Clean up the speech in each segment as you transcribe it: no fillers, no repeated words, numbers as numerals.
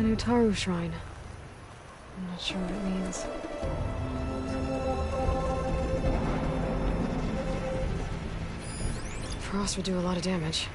An Utaru shrine. I'm not sure what it means. Frost would do a lot of damage.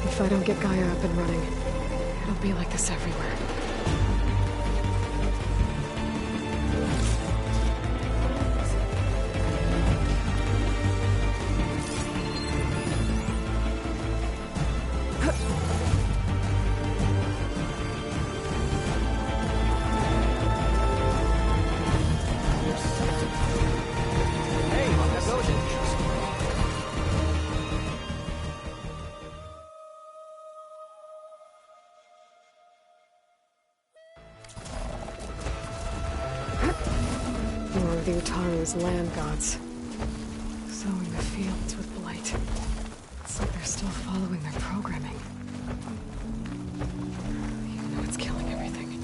If I don't get Gaia up and running, it'll be like this everywhere. More of the Utaru's land gods. Sowing the fields with blight. It's like they're still following their programming. Even though it's killing everything.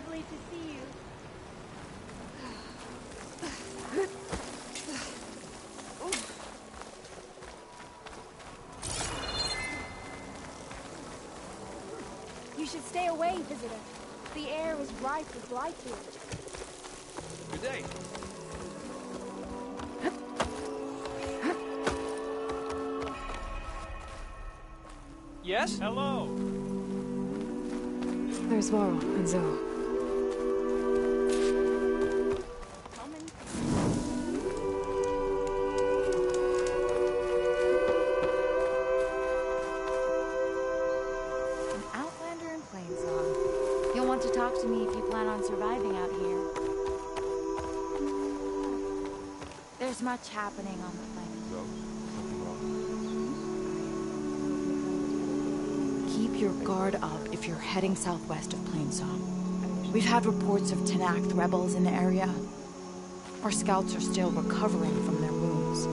Lovely to see you. You should stay away, visitor. The air is rife with blight here. Good day. Yes? Hello. There's Varl and Zoe. An outlander in Plainsong. You'll want to talk to me if you plan on surviving out here. There's much happening on the planet. Keep your guard up if you're heading southwest of Plainsong. We've had reports of Tenakth rebels in the area. Our scouts are still recovering from their wounds.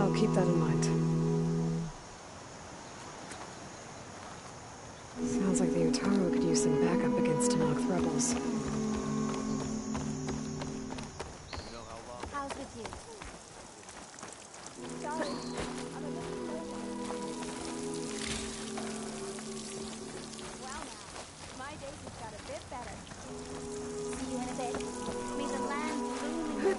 I'll keep that in mind. Sounds like the Utaru could use some backup against Tenakth rebels. How's with you? Well now, my days have got a bit better. See you in a bit. May the land bloom.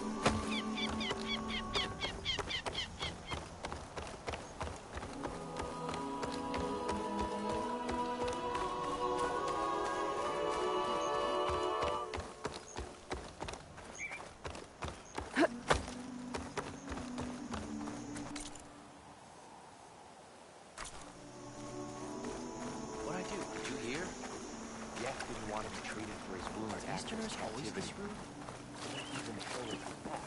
What'd I do? Did you hear? Yak didn't want to be treated for his wounds after his captivity. Even though it back.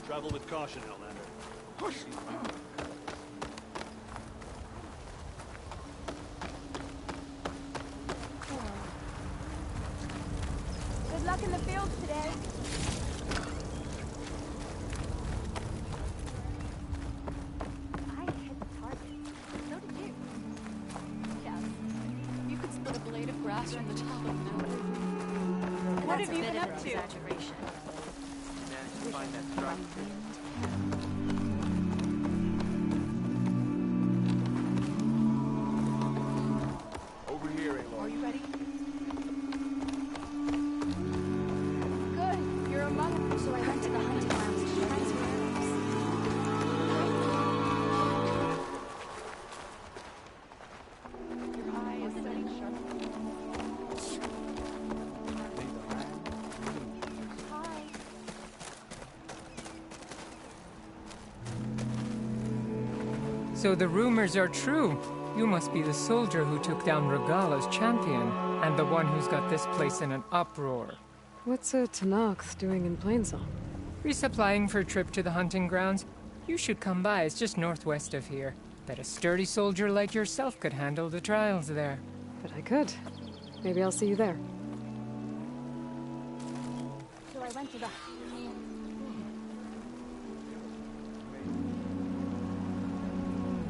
Travel with caution, Outlander. Good luck in the field today. I hit the target. So did you. Yes. You could split a blade of grass from the top of the mountain. What have you been up to? Exaggeration. Managed to find that strike. Over here, Aloy. Are you ready? Good. You're among them. So I went to the hunting grounds to try some arrows. Your eye is setting sharp. Hi. So the rumors are true. You must be the soldier who took down Regala's champion, and the one who's got this place in an uproar. What's a Tenakth doing in Plainsong? Resupplying for a trip to the hunting grounds? You should come by, it's just northwest of here. Bet a sturdy soldier like yourself could handle the trials there. But I could. Maybe I'll see you there. So I went to the...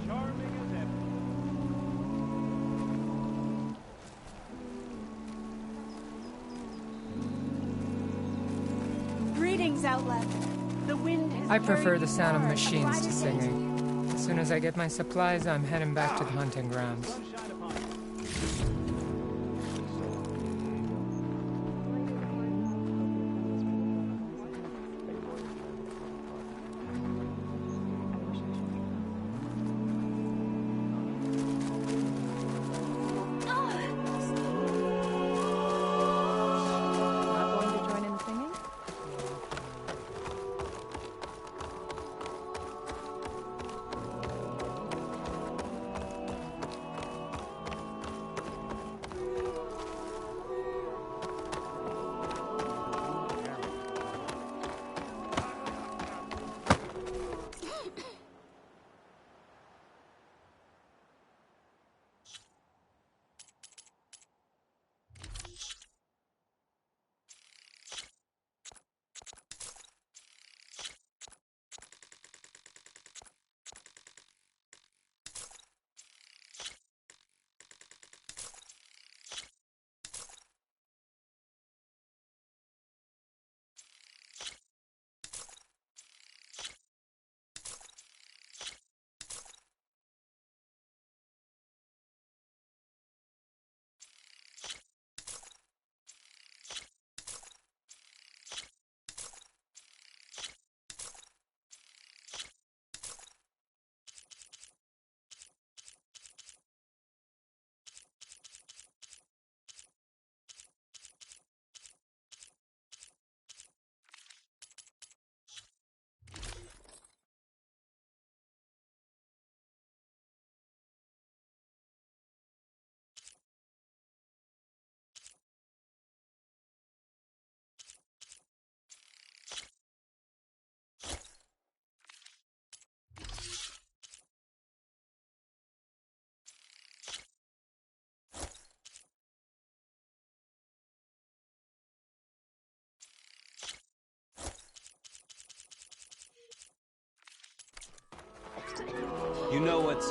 Charming as ever. Greetings, Outlander. The wind has I prefer carried the you sound of far, machines wide to and singing. As soon as I get my supplies, I'm heading back to the hunting grounds. Sunshine upon you. Not going to join in the singing?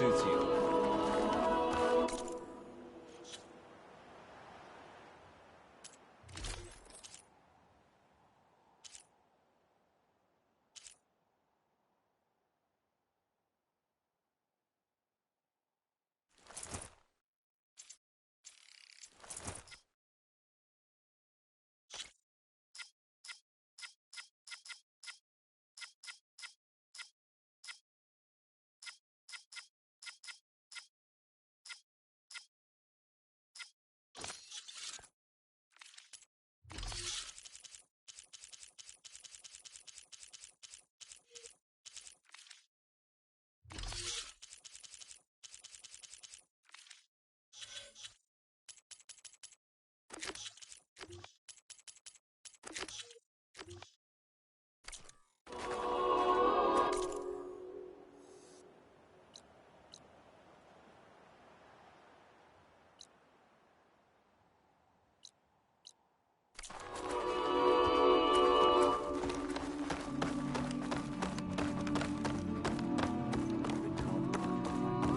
suits you.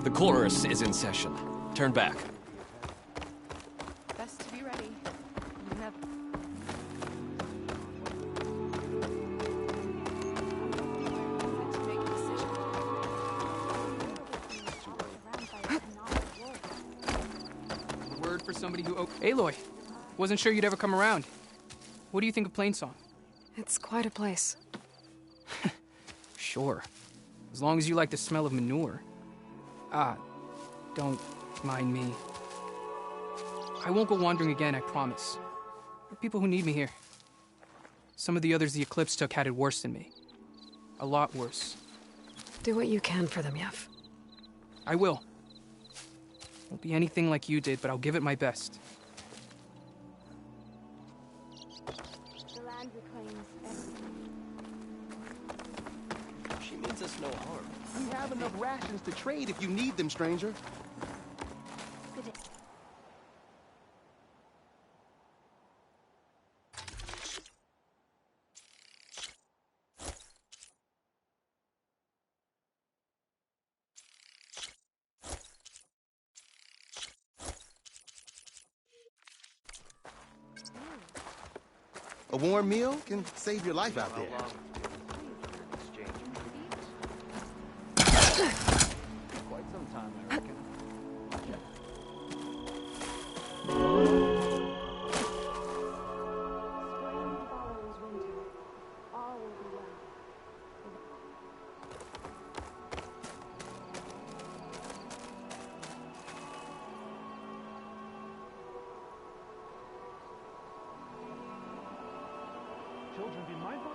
The chorus is in session. Turn back. Best to be ready. You never... to make a decision. Word for somebody who... Oh, Aloy. Wasn't sure you'd ever come around. What do you think of Plainsong? It's quite a place. Sure. As long as you like the smell of manure. Ah, don't mind me. I won't go wandering again, I promise. There are people who need me here. Some of the others the Eclipse took had it worse than me. A lot worse. Do what you can for them, Yef. I will. Won't be anything like you did, but I'll give it my best. The land reclaims everything. She means us no harm. We have enough rations to trade if you need them, stranger. Good day. A warm meal can save your life out there. Quite some time, I reckon. Spring follows winter. All will be well. Children, be mindful.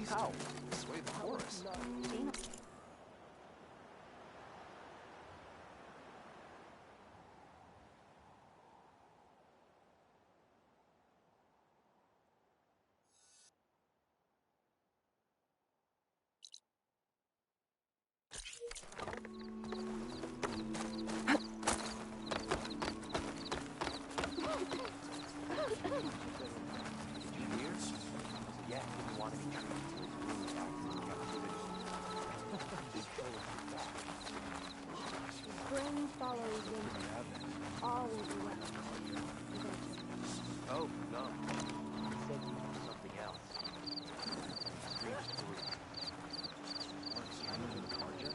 How? Sway the chorus. Spring follows winter. All will be well. Oh, no. He said something else. Dreams through. What's under the Karja?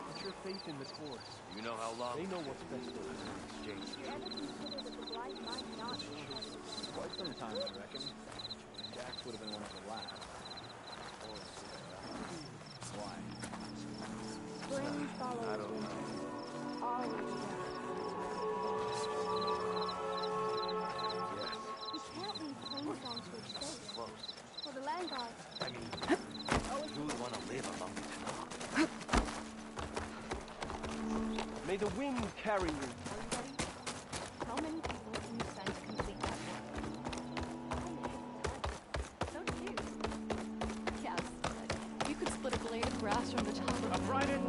Put your faith in the chorus. You know how long? They know what's best for us. James. Do you ever consider that the blight might not be part of the plan? Quite some time, I reckon. Jax would have been one of the last. Why? Spring follows winter. All will be well. Yes. You can't leave Plainsong to its fate. Close. For the land god. I mean, who would want to live among the Tanakh? May the wind carry you. Are you ready? How many people can you send to complete that work? So cute. Yes, but you could split a blade of grass from the top of the Uprighted!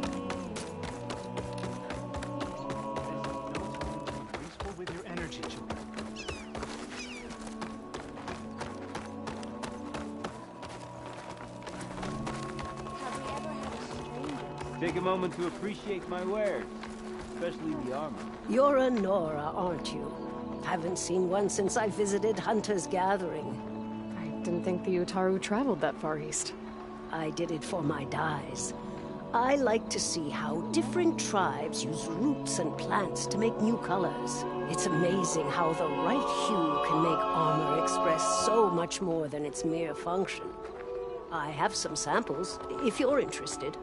Graceful with your energy, children. Have we ever had a stranger? Take a moment to appreciate my wares, especially the armor. You're a Nora, aren't you? Haven't seen one since I visited Hunter's Gathering. I didn't think the Utaru traveled that far east. I did it for my dyes. I like to see how different tribes use roots and plants to make new colors. It's amazing how the right hue can make armor express so much more than its mere function. I have some samples, if you're interested.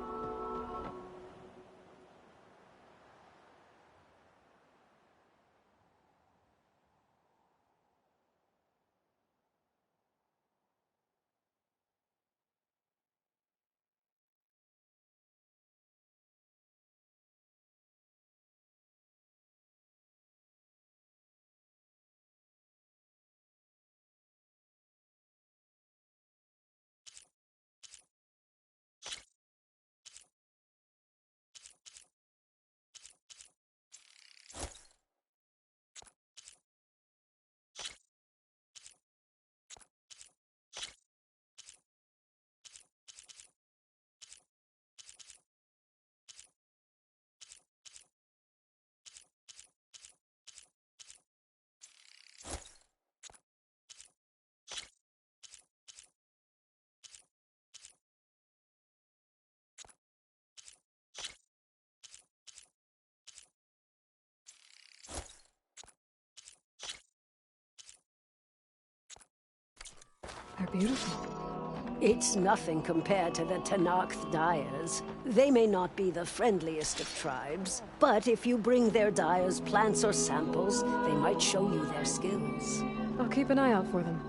They're beautiful. It's nothing compared to the Tanakh dyers. They may not be the friendliest of tribes, but if you bring their dyers plants or samples, they might show you their skills. I'll keep an eye out for them.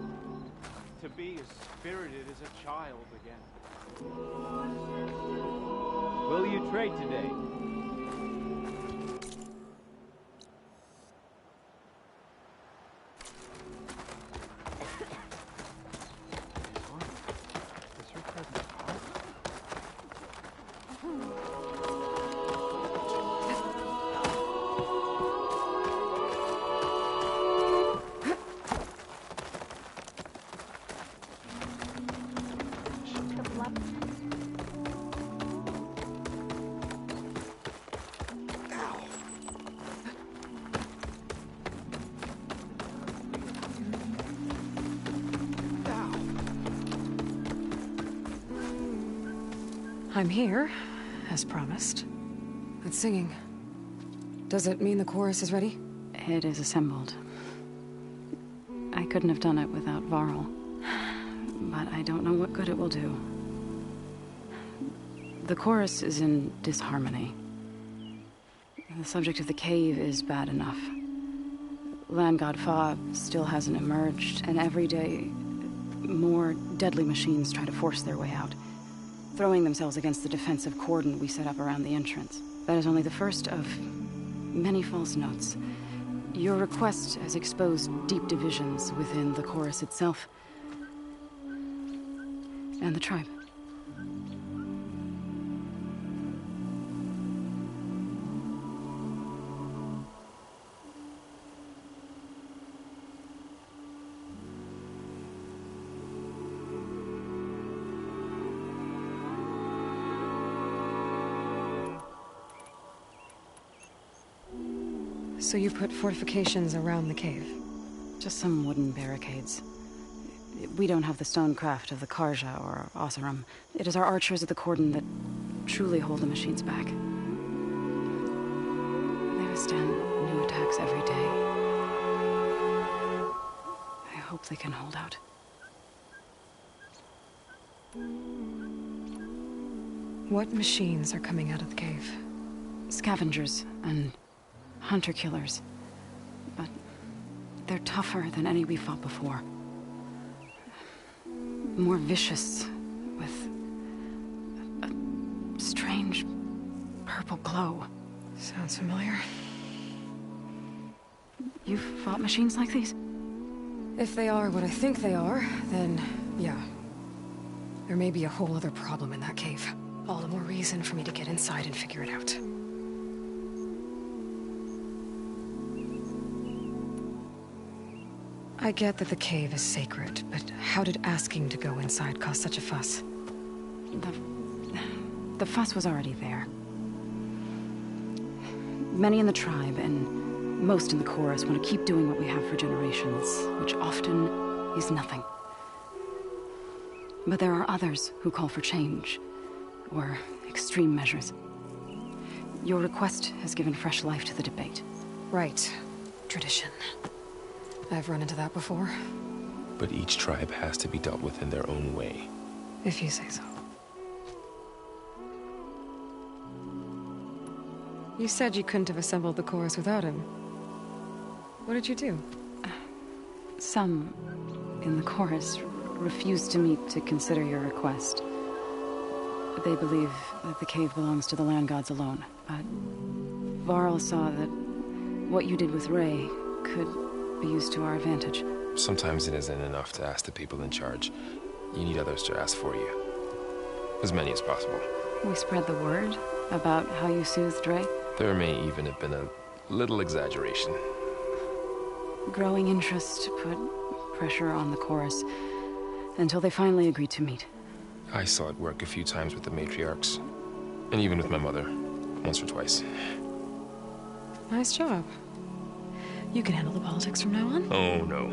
To be as spirited as a child again. Will you trade today? I'm here, as promised. It's singing. Does it mean the chorus is ready? It is assembled. I couldn't have done it without Varl. But I don't know what good it will do. The chorus is in disharmony. The subject of the cave is bad enough. Land God Fa still hasn't emerged, and every day, more deadly machines try to force their way out, throwing themselves against the defensive cordon we set up around the entrance. That is only the first of many false notes. Your request has exposed deep divisions within the chorus itself and the tribe. So you put fortifications around the cave? Just some wooden barricades. We don't have the stonecraft of the Karja or Oseram. It is our archers at the cordon that truly hold the machines back. They withstand new attacks every day. I hope they can hold out. What machines are coming out of the cave? Scavengers and hunter-killers. But they're tougher than any we fought before. More vicious, with a strange purple glow. Sounds familiar. You've fought machines like these? If they are what I think they are, then yeah. There may be a whole other problem in that cave. All the more reason for me to get inside and figure it out. I get that the cave is sacred, but how did asking to go inside cause such a fuss? The fuss was already there. Many in the tribe, and most in the chorus, want to keep doing what we have for generations, which often is nothing. But there are others who call for change, or extreme measures. Your request has given fresh life to the debate. Right. Tradition. I've run into that before. But each tribe has to be dealt with in their own way. If you say so. You said you couldn't have assembled the chorus without him. What did you do? Some in the chorus refused to meet to consider your request. They believe that the cave belongs to the land gods alone, but Varl saw that what you did with Ray could be used to our advantage. Sometimes it isn't enough to ask the people in charge. You need others to ask for you. As many as possible. We spread the word about how you soothed Ray. There may even have been a little exaggeration. Growing interest put pressure on the chorus until they finally agreed to meet. I saw it work a few times with the matriarchs. And even with my mother. Once or twice. Nice job. You can handle the politics from now on? Oh, no.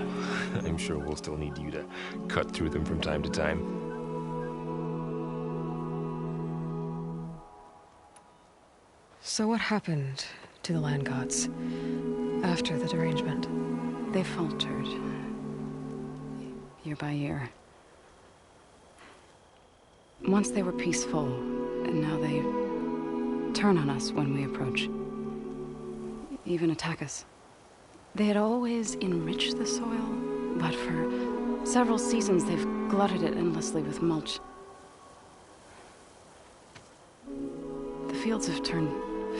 I'm sure we'll still need you to cut through them from time to time. So what happened to the land gods after the derangement? They faltered. Year by year. Once they were peaceful, and now they turn on us when we approach. Even attack us. They had always enriched the soil, but for several seasons they've glutted it endlessly with mulch. The fields have turned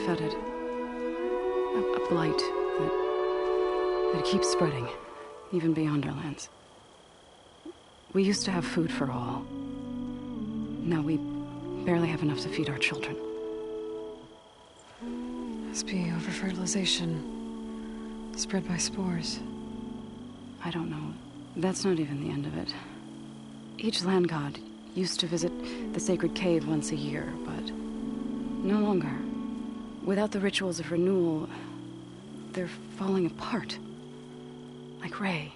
fetid. A blight that keeps spreading, even beyond our lands. We used to have food for all. Now we barely have enough to feed our children. Must be over-fertilization. Spread by spores. I don't know. That's not even the end of it. Each land god used to visit the sacred cave once a year, but no longer. Without the rituals of renewal, they're falling apart. Like Ray.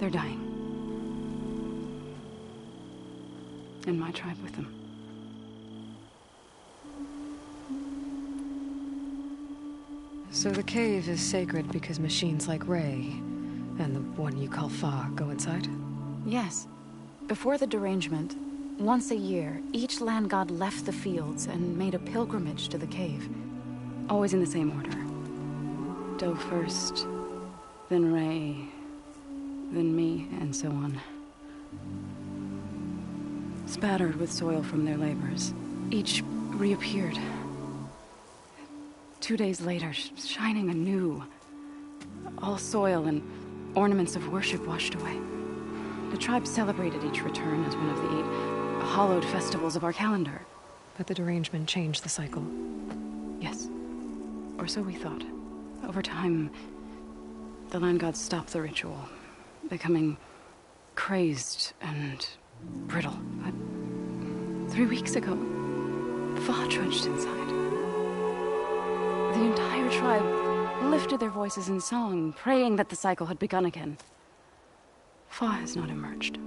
They're dying. And my tribe with them. So the cave is sacred because machines like Ray, and the one you call Fa, go inside? Yes. Before the derangement, once a year, each land god left the fields and made a pilgrimage to the cave. Always in the same order. Stowe first, then Ray, then me, and so on. Spattered with soil from their labors, each reappeared. 2 days later, shining anew. All soil and ornaments of worship washed away. The tribe celebrated each return as one of the 8 hallowed festivals of our calendar. But the derangement changed the cycle. Yes. Or so we thought. Over time, the land gods stopped the ritual, becoming crazed and brittle. But 3 weeks ago, Fa trudged inside. The entire tribe lifted their voices in song, praying that the cycle had begun again. Fa has not emerged.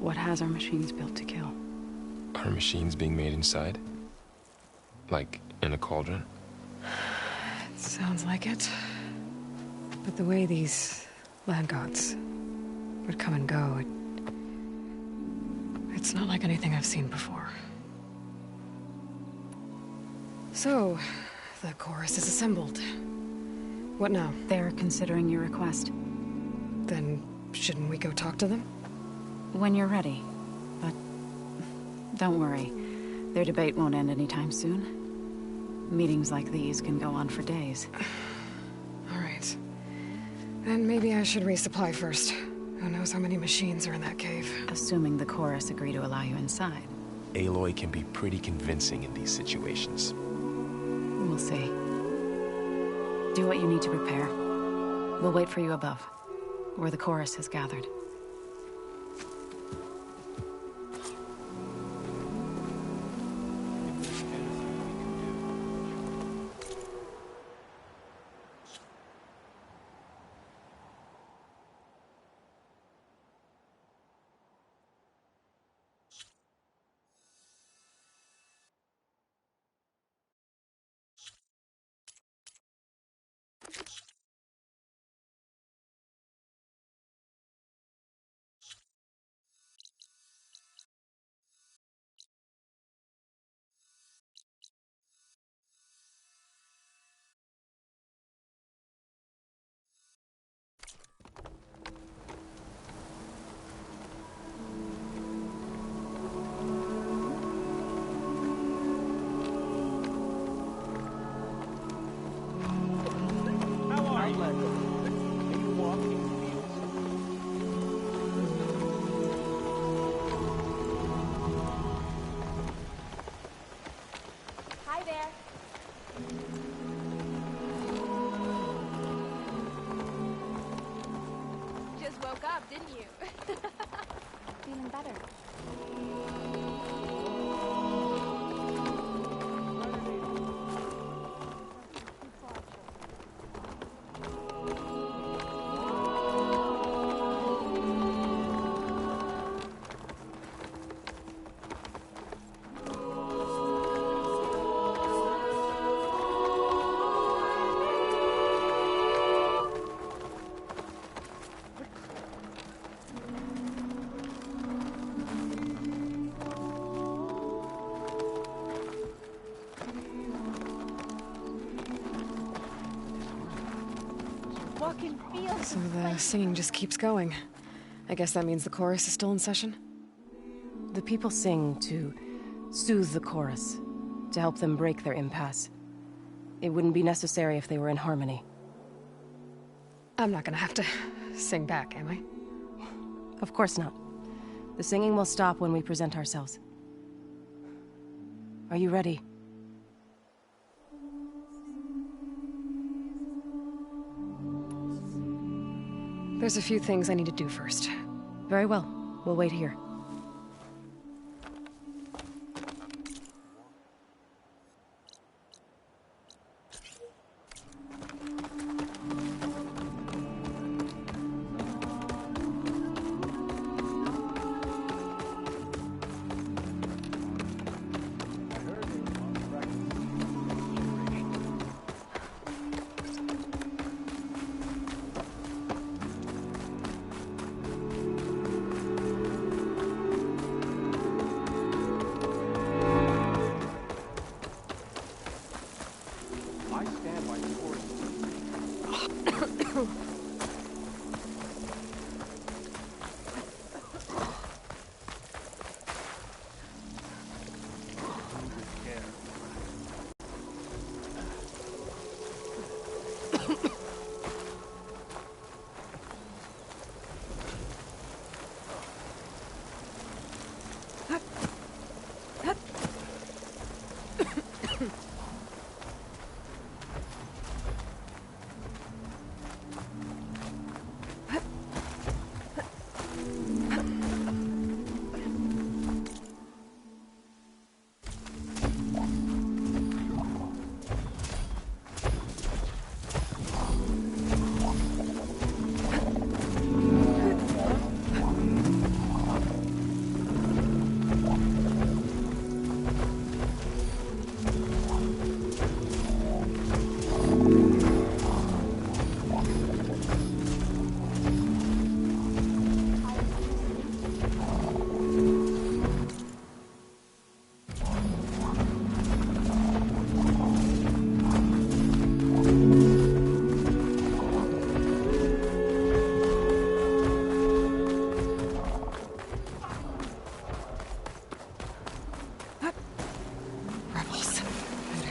What has our machines built to kill? Are machines being made inside? Like in a cauldron? It sounds like it. But the way these land gods would come and go, it's not like anything I've seen before. So, the chorus is assembled. What now? They're considering your request. Then, shouldn't we go talk to them? When you're ready. But don't worry. Their debate won't end anytime soon. Meetings like these can go on for days. All right. Then maybe I should resupply first. Who knows how many machines are in that cave? Assuming the chorus agree to allow you inside. Aloy can be pretty convincing in these situations. We'll see. Do what you need to prepare. We'll wait for you above, where the chorus has gathered. Hi there. Just woke up, didn't you? Feeling better. So the singing just keeps going. I guess that means the chorus is still in session? The people sing to soothe the chorus, to help them break their impasse. It wouldn't be necessary if they were in harmony. I'm not gonna have to sing back, am I? Of course not. The singing will stop when we present ourselves. Are you ready? There's a few things I need to do first. Very well. We'll wait here.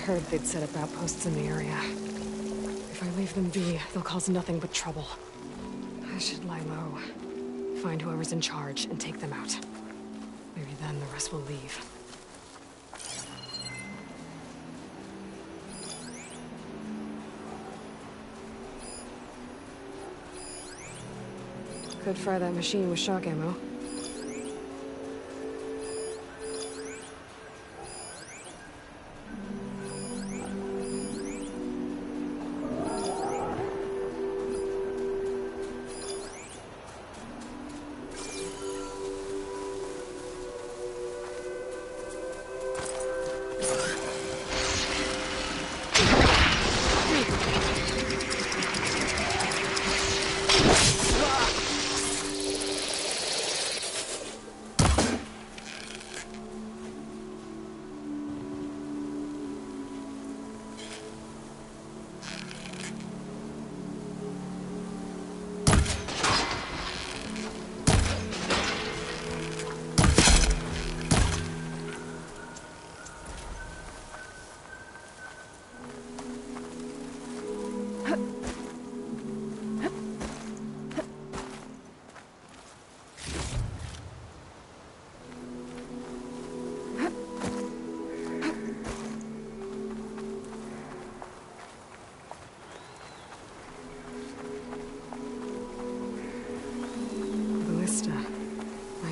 Heard they'd set up outposts in the area. If I leave them be, they'll cause nothing but trouble. I should lie low, find whoever's in charge, and take them out. Maybe then the rest will leave. Could fry that machine with shock ammo.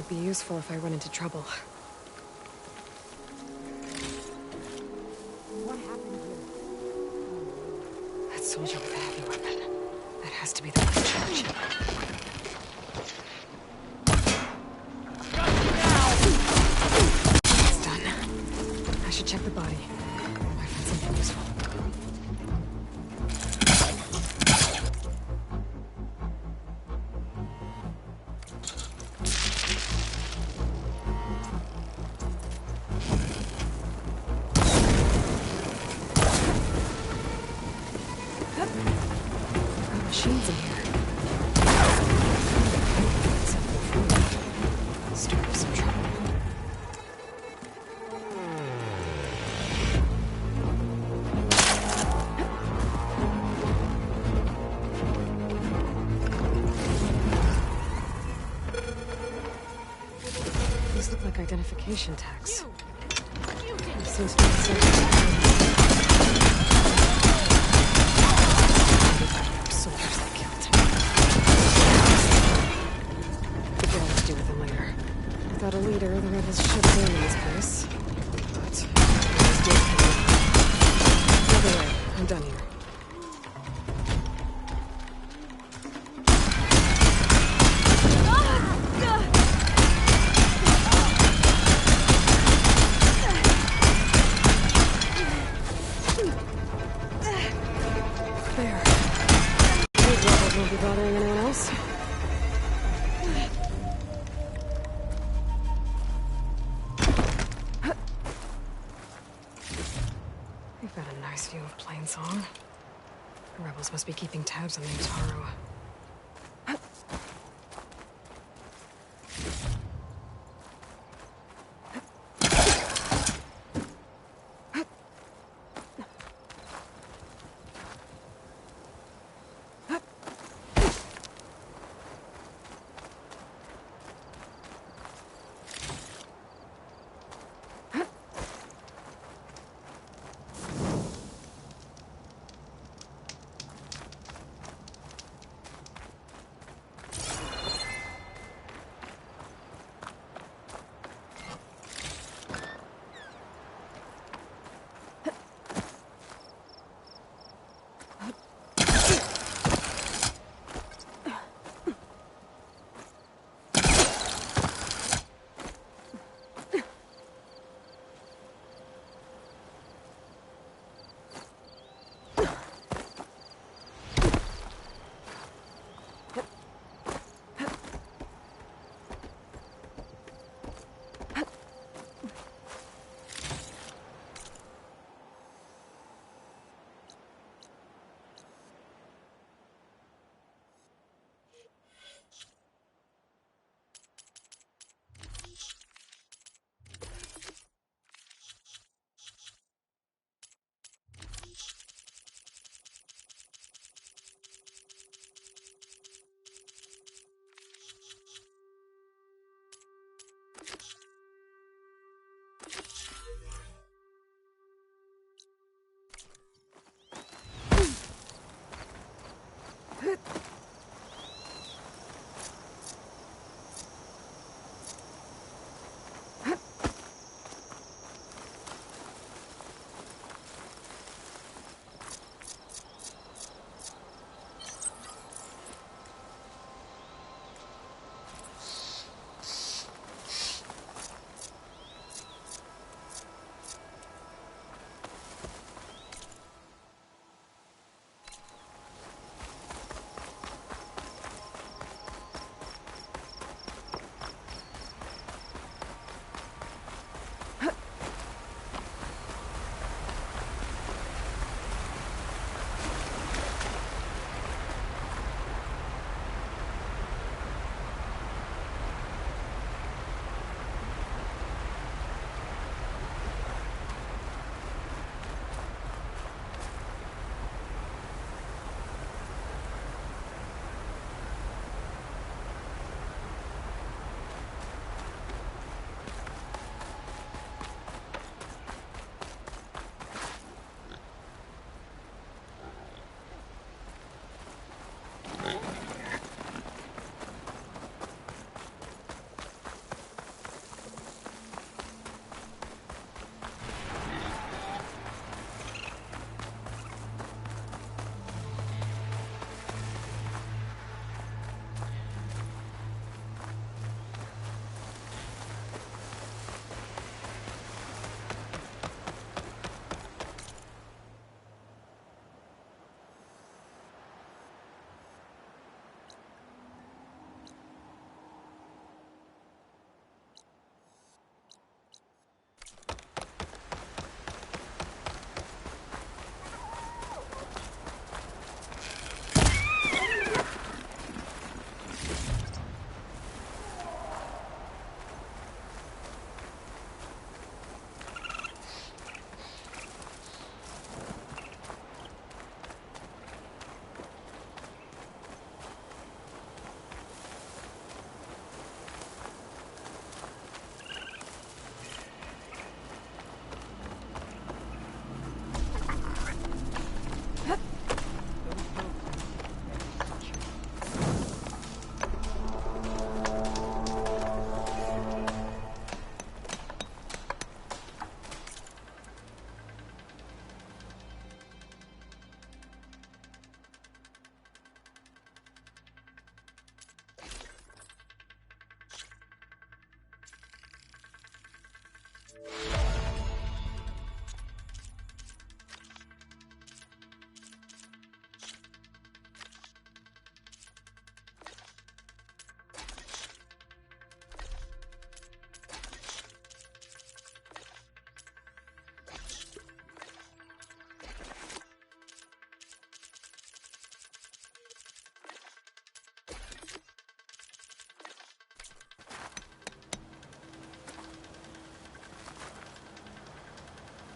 Be useful if I run into trouble. What happened here? That soldier with a heavy weapon. That has to be the one in charge. It's done. I should check the body. Might find something useful. Machines in here. Stir up some trouble. These look like identification tags. It seems to be something. Soldiers I killed. The girls do with them later. Without a leader, the rebels should have been in this place. But I was dead. Either way, I'm done here. Won't be bothering anyone else. We've got a nice view of Plainsong. The rebels must be keeping tabs on the Utaru.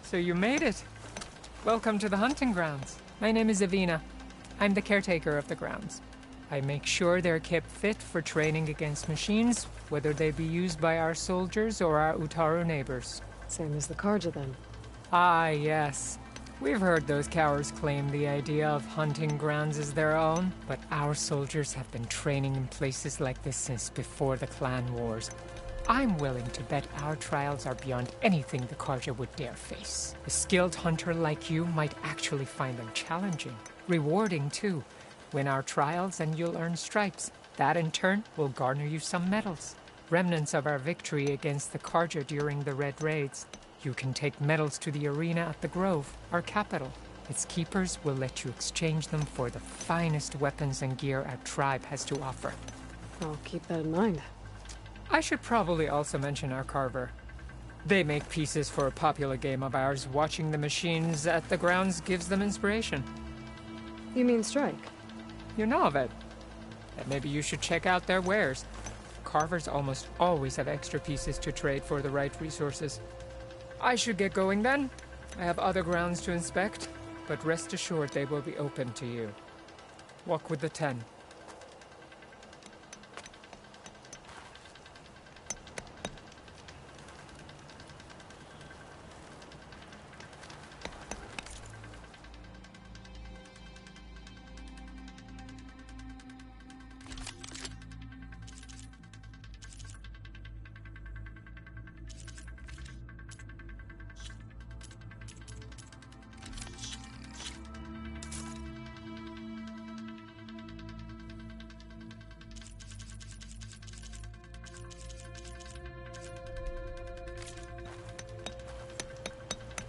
So you made it. Welcome to the hunting grounds. My name is Avina. I'm the caretaker of the grounds. I make sure they're kept fit for training against machines, whether they be used by our soldiers or our Utaru neighbors. Same as the Karja, then. Ah, yes. We've heard those cowards claim the idea of hunting grounds as their own, but our soldiers have been training in places like this since before the clan wars. I'm willing to bet our trials are beyond anything the Karja would dare face. A skilled hunter like you might actually find them challenging. Rewarding, too. Win our trials and you'll earn stripes. That, in turn, will garner you some medals. Remnants of our victory against the Karja during the Red Raids. You can take medals to the arena at the Grove, our capital. Its keepers will let you exchange them for the finest weapons and gear our tribe has to offer. I'll keep that in mind. I should probably also mention our carver. They make pieces for a popular game of ours. Watching the machines at the grounds gives them inspiration. You mean Strike? You know of it. Then maybe you should check out their wares. Carvers almost always have extra pieces to trade for the right resources. I should get going then. I have other grounds to inspect, but rest assured they will be open to you. Walk with the 10.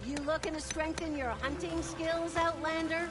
You looking to strengthen your hunting skills, Outlander?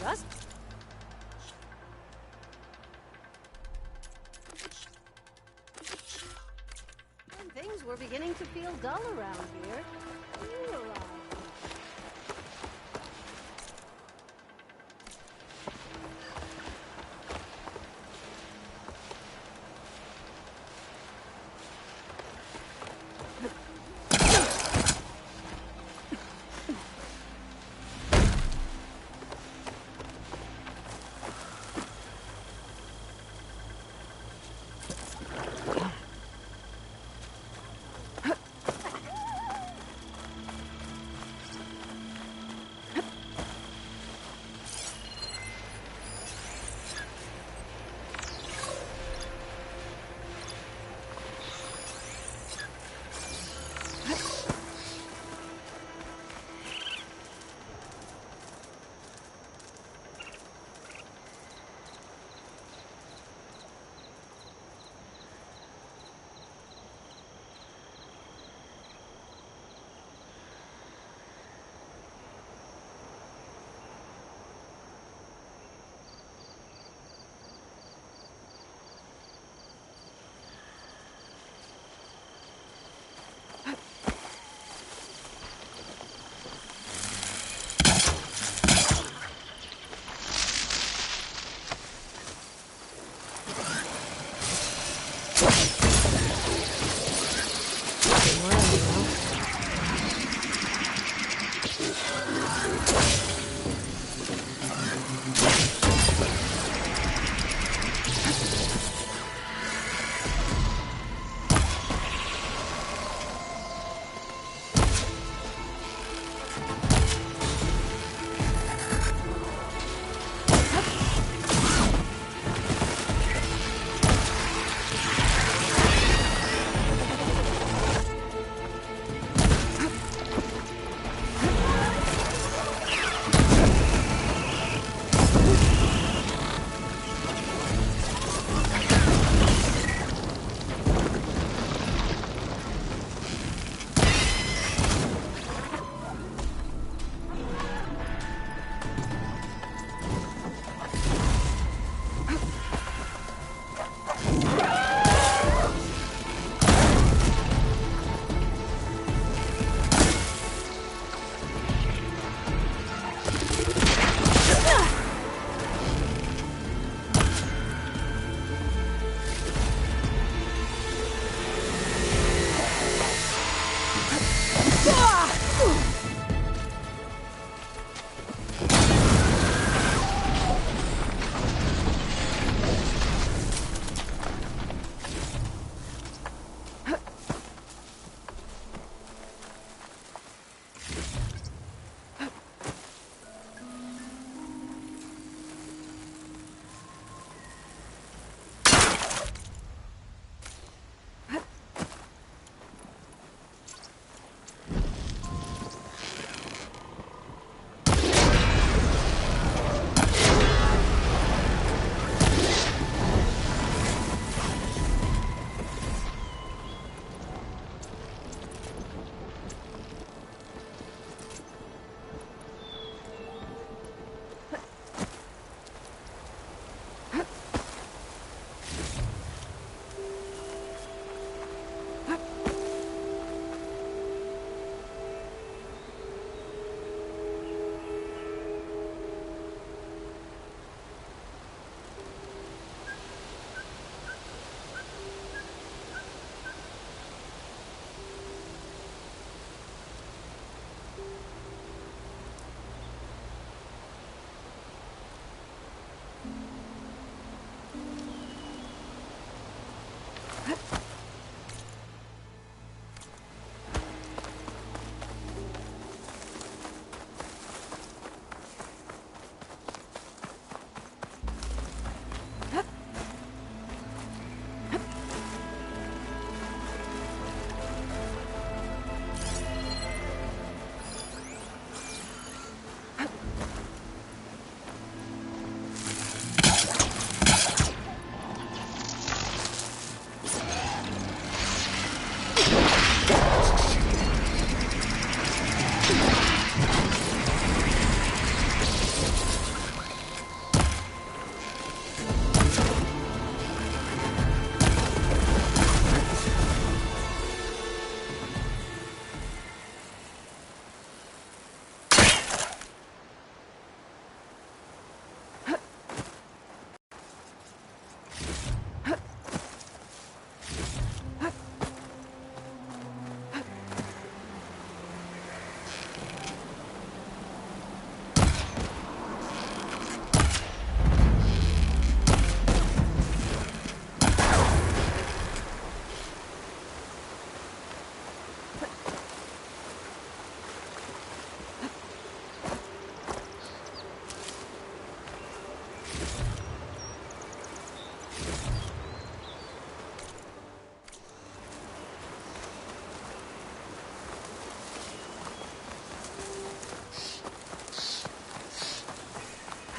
Just... When things were beginning to feel dull around here, you arrived.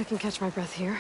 I can catch my breath here.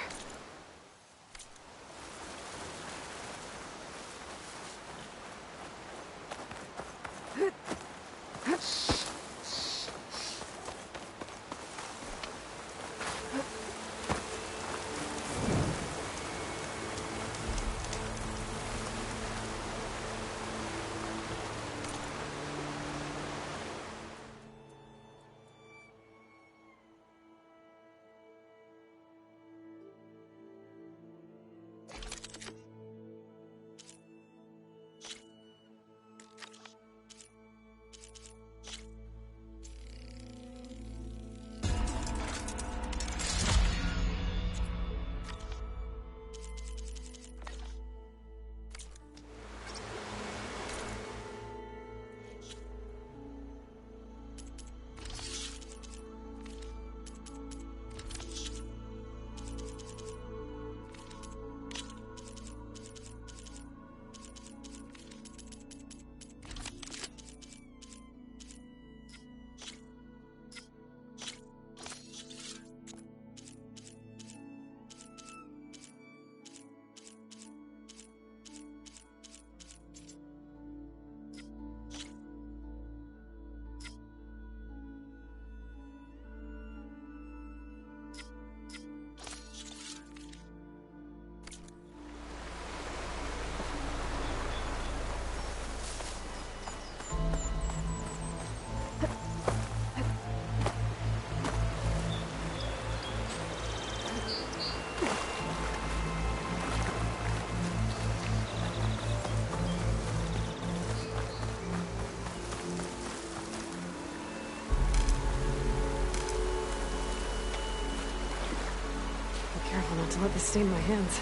Careful not to let this stain my hands.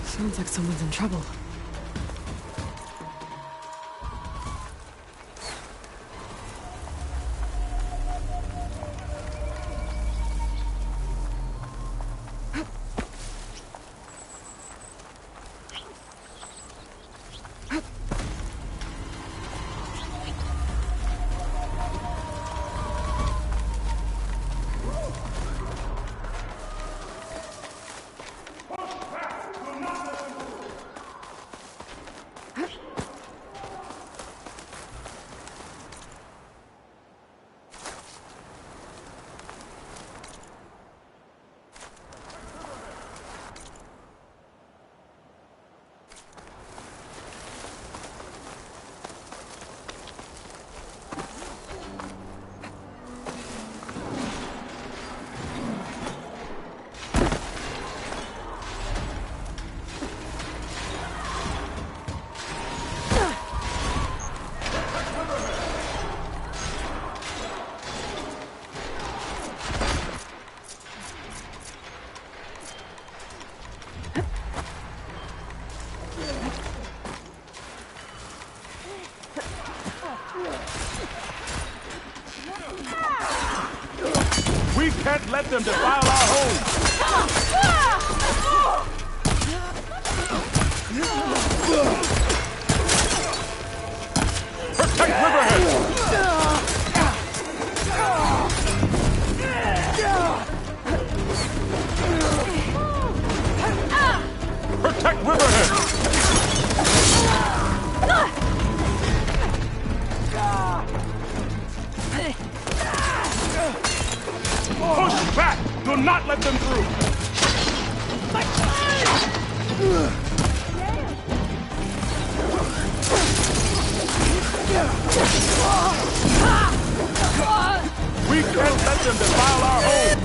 Sounds like someone's in trouble. We can't let them defile our home! Protect Riverhead! Protect Riverhead! Push back! Do not let them through! We can't let them defile our home!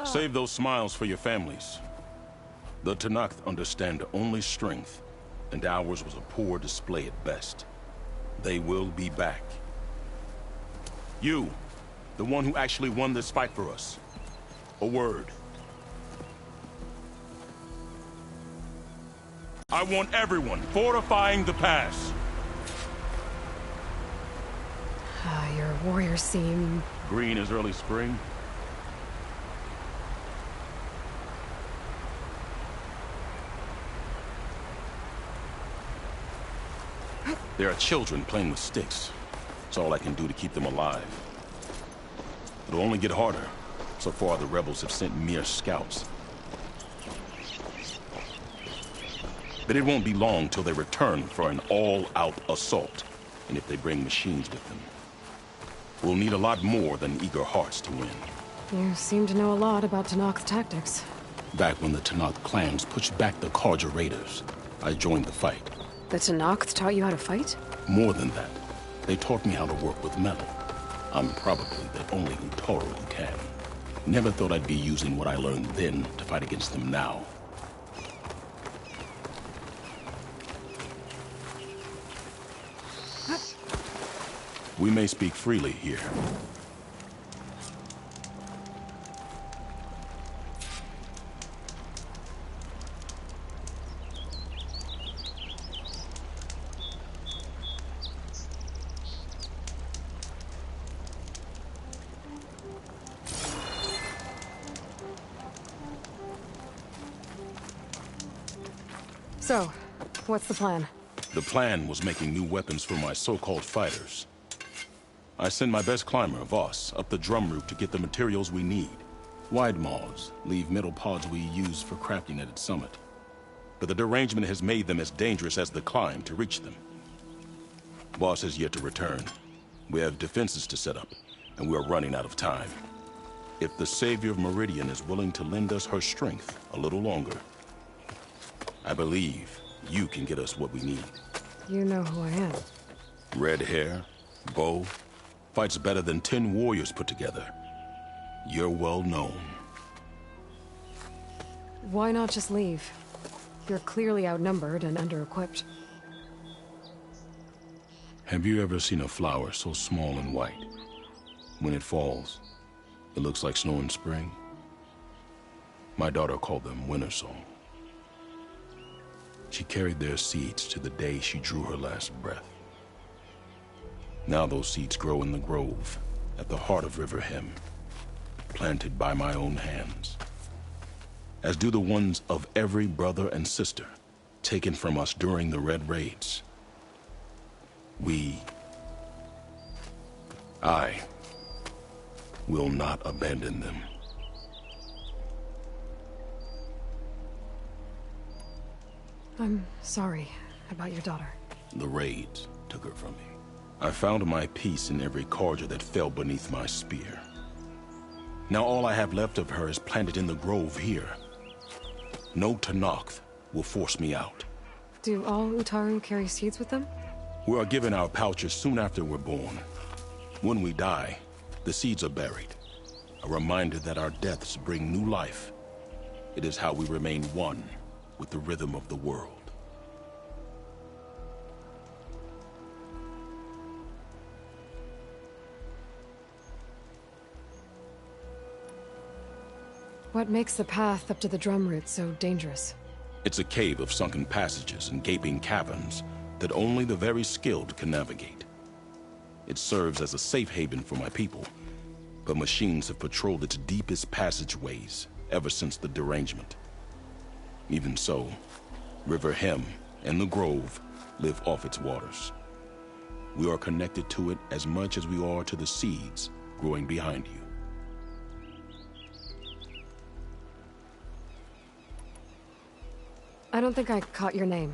Save those smiles for your families. The Tenakth understand only strength, and ours was a poor display at best. They will be back. You, the one who actually won this fight for us. A word. I want everyone fortifying the pass. Your warriors seem... Green as early spring. There are children playing with sticks. It's all I can do to keep them alive. It'll only get harder. So far, the rebels have sent mere scouts. But it won't be long till they return for an all-out assault. And if they bring machines with them, we'll need a lot more than eager hearts to win. You seem to know a lot about Tenakth tactics. Back when the Tenakth clans pushed back the Carja raiders, I joined the fight. The Tenakth taught you how to fight? More than that, they taught me how to work with metal. I'm probably the only Utaru who can. Never thought I'd be using what I learned then to fight against them now. We may speak freely here. So, what's the plan? The plan was making new weapons for my so-called fighters. I send my best climber, Voss, up the drum route to get the materials we need. Wide maws leave metal pods we use for crafting at its summit. But the derangement has made them as dangerous as the climb to reach them. Voss has yet to return. We have defenses to set up, and we are running out of time. If the Savior of Meridian is willing to lend us her strength a little longer, I believe you can get us what we need. You know who I am. Red hair, bow, fights better than 10 warriors put together. You're well known. Why not just leave? You're clearly outnumbered and under-equipped. Have you ever seen a flower so small and white? When it falls, it looks like snow in spring. My daughter called them winter song. She carried their seeds to the day she drew her last breath. Now those seeds grow in the grove, at the heart of River Hem, planted by my own hands. As do the ones of every brother and sister, taken from us during the Red Raids. I will not abandon them. I'm sorry about your daughter. The raids took her from me. I found my peace in every Carja that fell beneath my spear. Now all I have left of her is planted in the grove here. No Tenakth will force me out. Do all Utaru carry seeds with them? We are given our pouches soon after we're born. When we die, the seeds are buried. A reminder that our deaths bring new life. It is how we remain one with the rhythm of the world. What makes the path up to the drum route so dangerous? It's a cave of sunken passages and gaping caverns that only the very skilled can navigate. It serves as a safe haven for my people, but machines have patrolled its deepest passageways ever since the derangement. Even so, River Hem and the Grove live off its waters. We are connected to it as much as we are to the seeds growing behind you. I don't think I caught your name.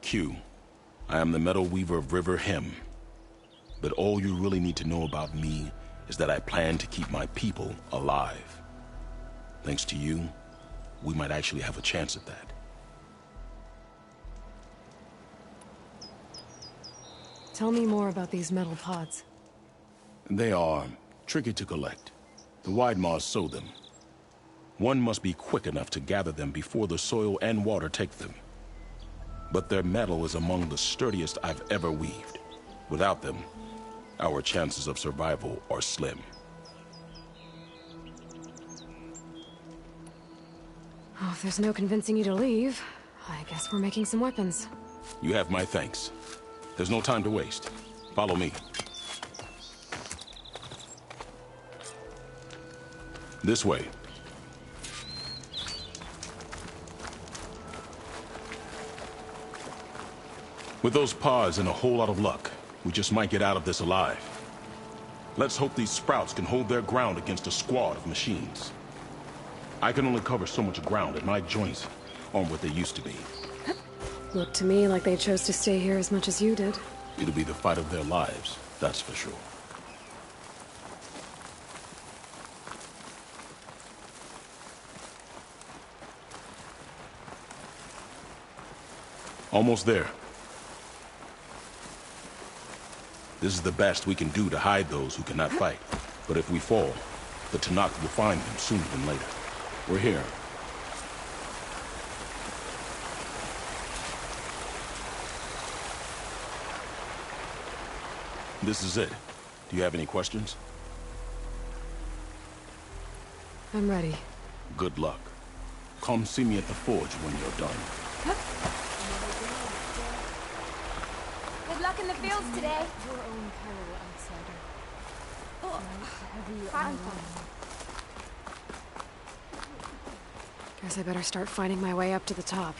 Q. I am the Metal Weaver of River Hem. But all you really need to know about me is that I plan to keep my people alive. Thanks to you, we might actually have a chance at that. Tell me more about these metal pods. They are tricky to collect. The Widemaws sow them. One must be quick enough to gather them before the soil and water take them. But their metal is among the sturdiest I've ever weaved. Without them, our chances of survival are slim. Oh, if there's no convincing you to leave, I guess we're making some weapons. You have my thanks. There's no time to waste. Follow me. This way. With those pods and a whole lot of luck, we just might get out of this alive. Let's hope these sprouts can hold their ground against a squad of machines. I can only cover so much ground, and my joints aren't what they used to be. Looked to me like they chose to stay here as much as you did. It'll be the fight of their lives, that's for sure. Almost there. This is the best we can do to hide those who cannot fight. But if we fall, the Tenakth will find them sooner than later. We're here. This is it. Do you have any questions? I'm ready. Good luck. Come see me at the forge when you're done. Good luck in the fields today. Your own peril, outsider. Guess I better start finding my way up to the top.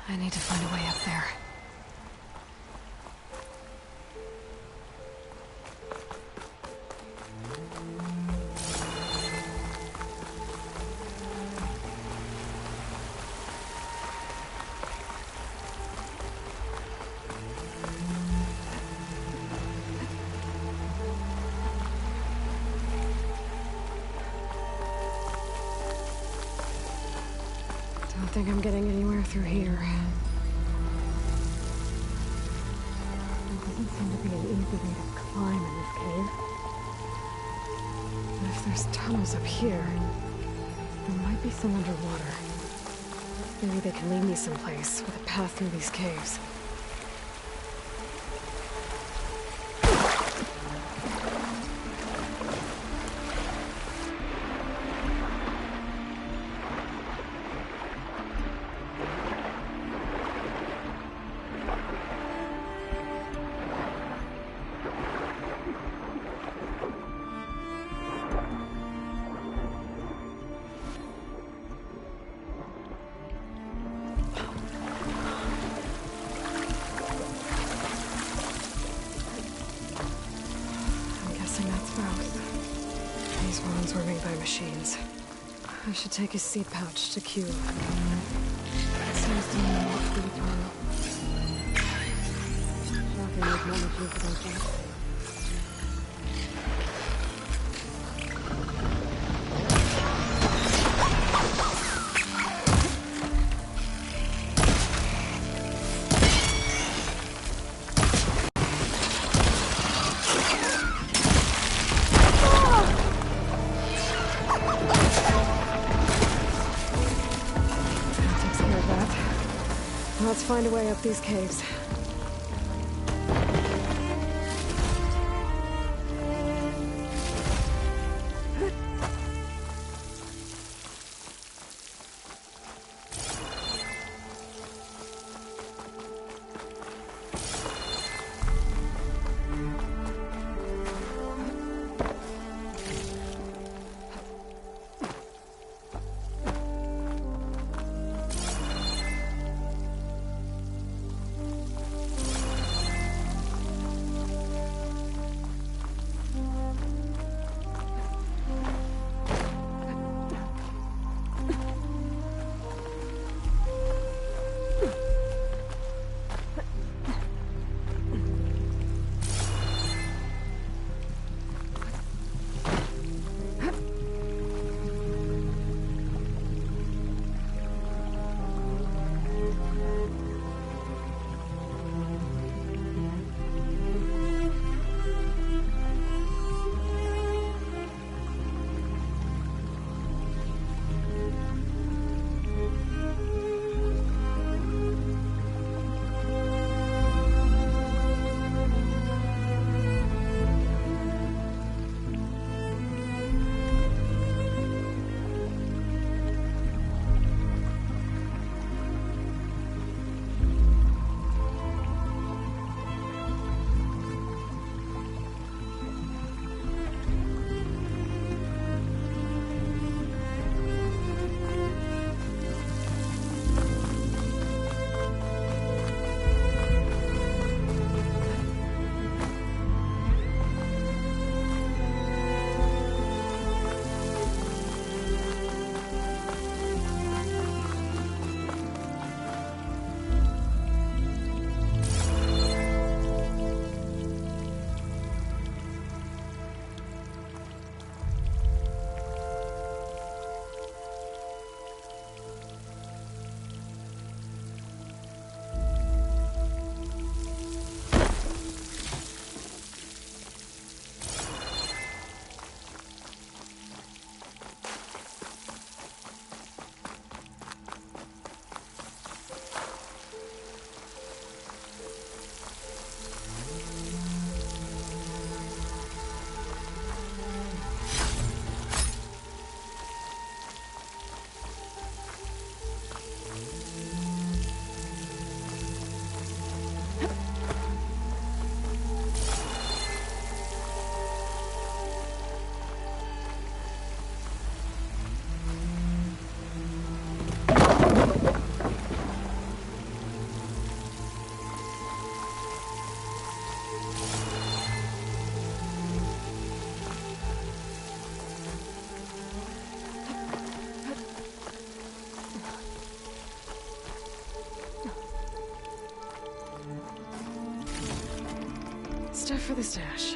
I need to find a way up there. Don't think I'm getting anywhere through here. Doesn't seem to be an easy way to climb in this cave. And if there's tunnels up here, there might be some underwater. Maybe they can lead me someplace with a path through these caves. These ones were made by machines. I should take his seed pouch to Q. It seems to me not to be eternal. Nothing like knowledge is about that. Let's find a way up these caves. for the stash.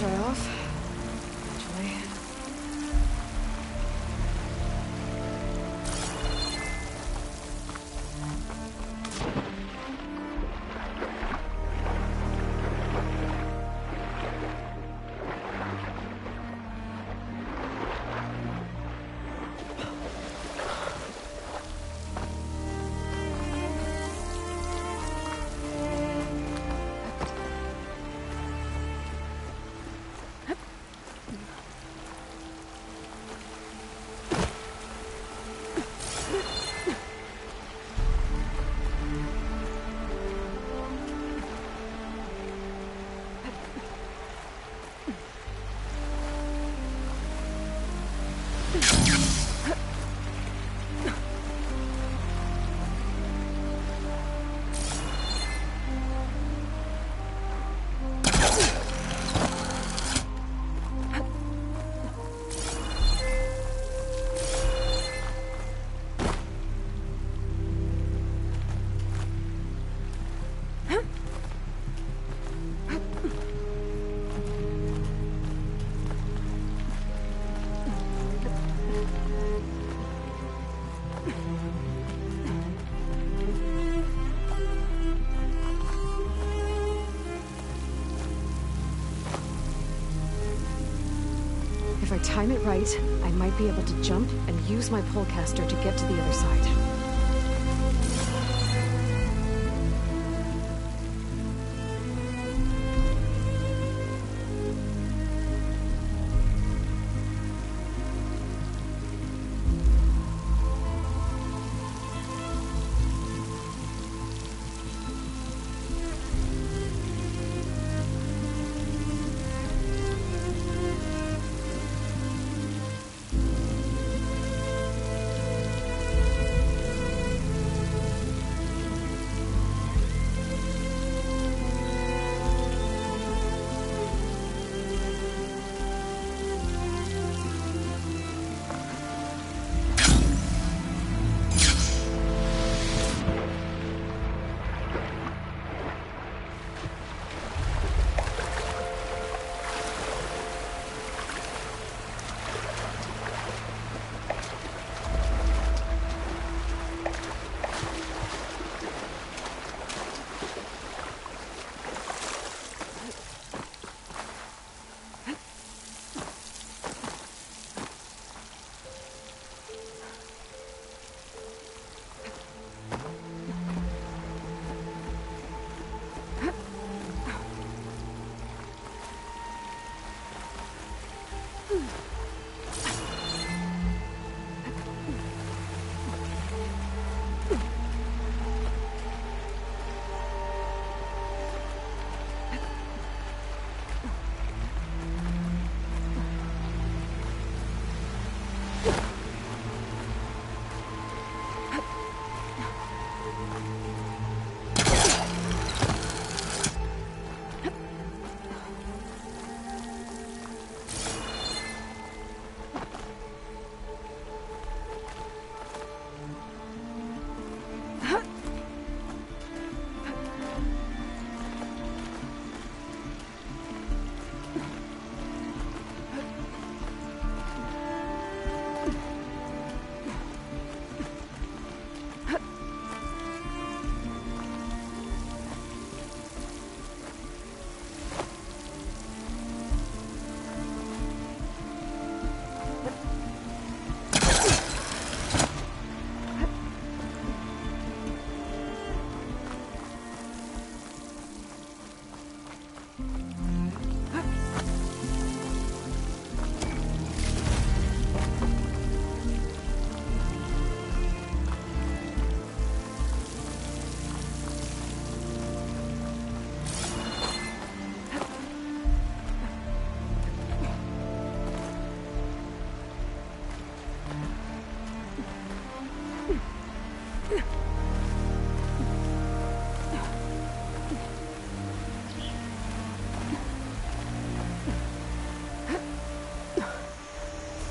dry off. Eventually. If I time it right, I might be able to jump and use my polecaster to get to the other side.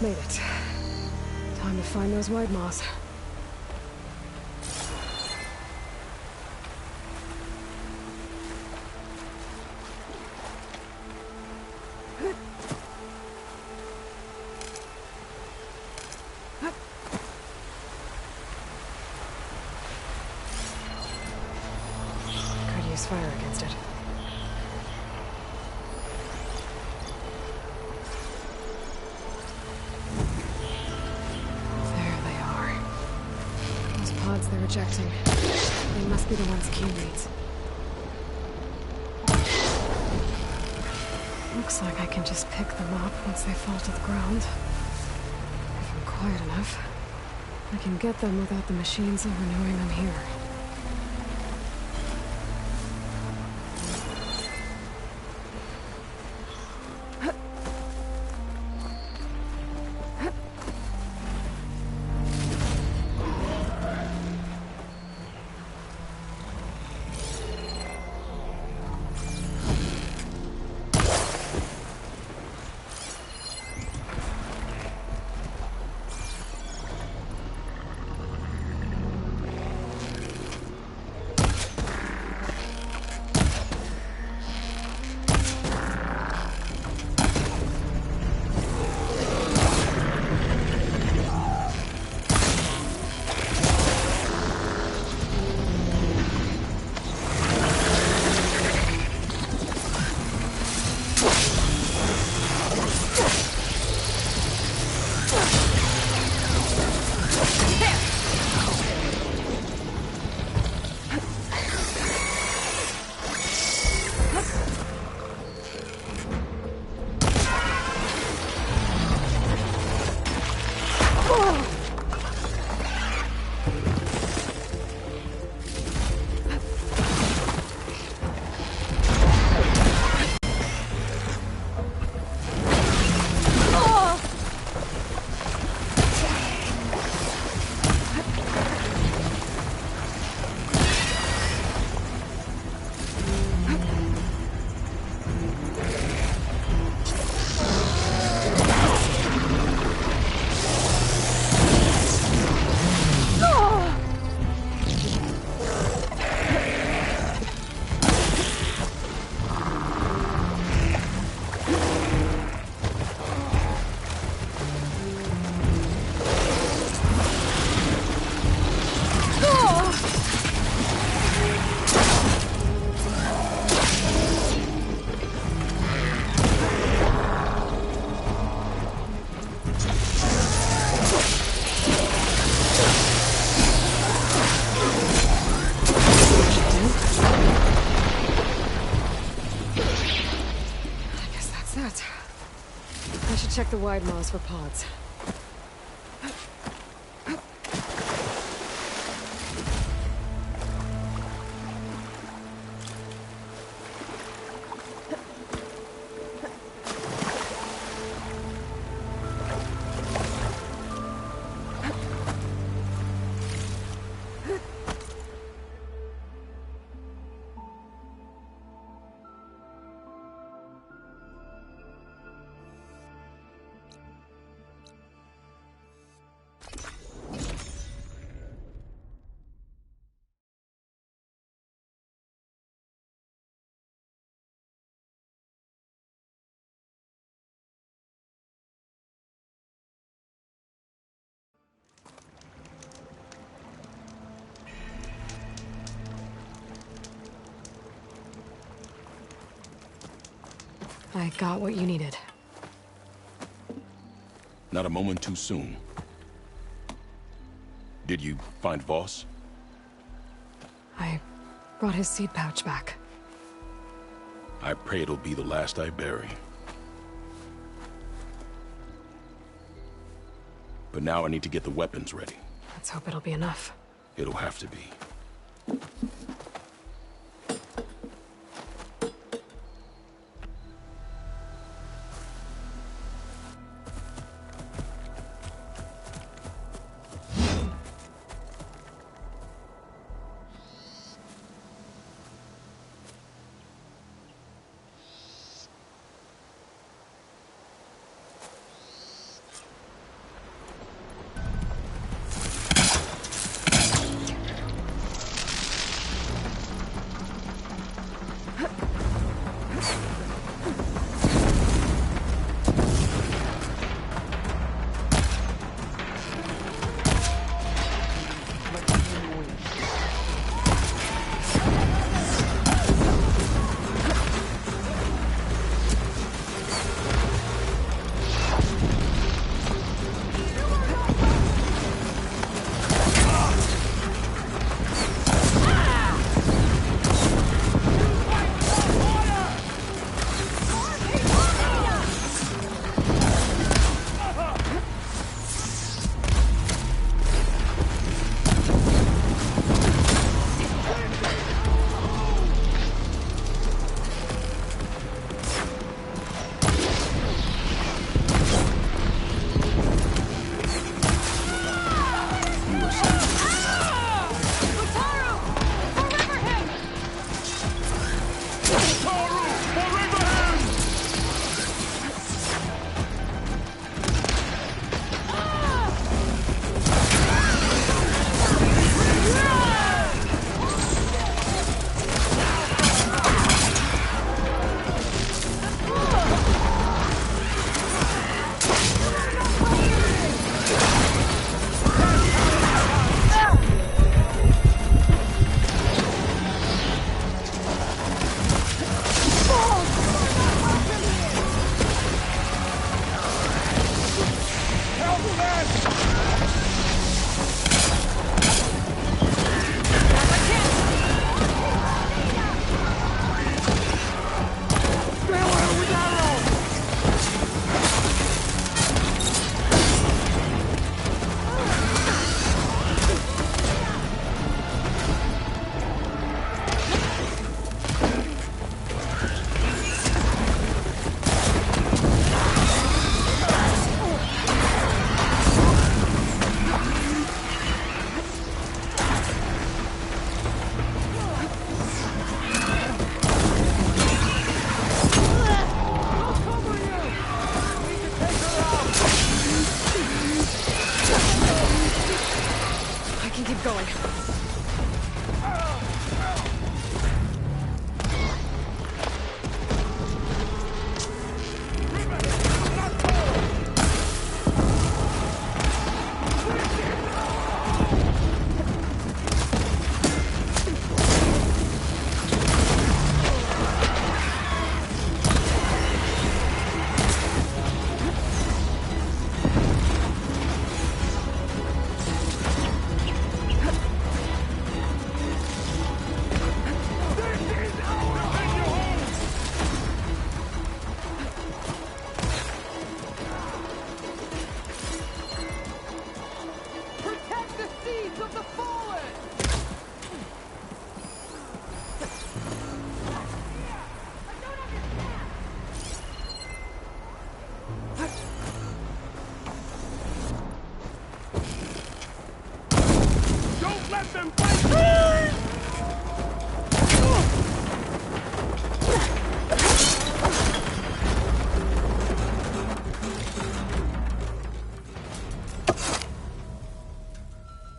Made it. Time to find those wide maws. fire against it. There they are. Those pods they're ejecting. They must be the ones Keen needs. Looks like I can just pick them up once they fall to the ground. If I'm quiet enough, I can get them without the machines ever knowing I'm here. Check the wide maws for pods. I got what you needed. Not a moment too soon. Did you find Voss? I brought his seed pouch back. I pray it'll be the last I bury. But now I need to get the weapons ready. Let's hope it'll be enough. It'll have to be.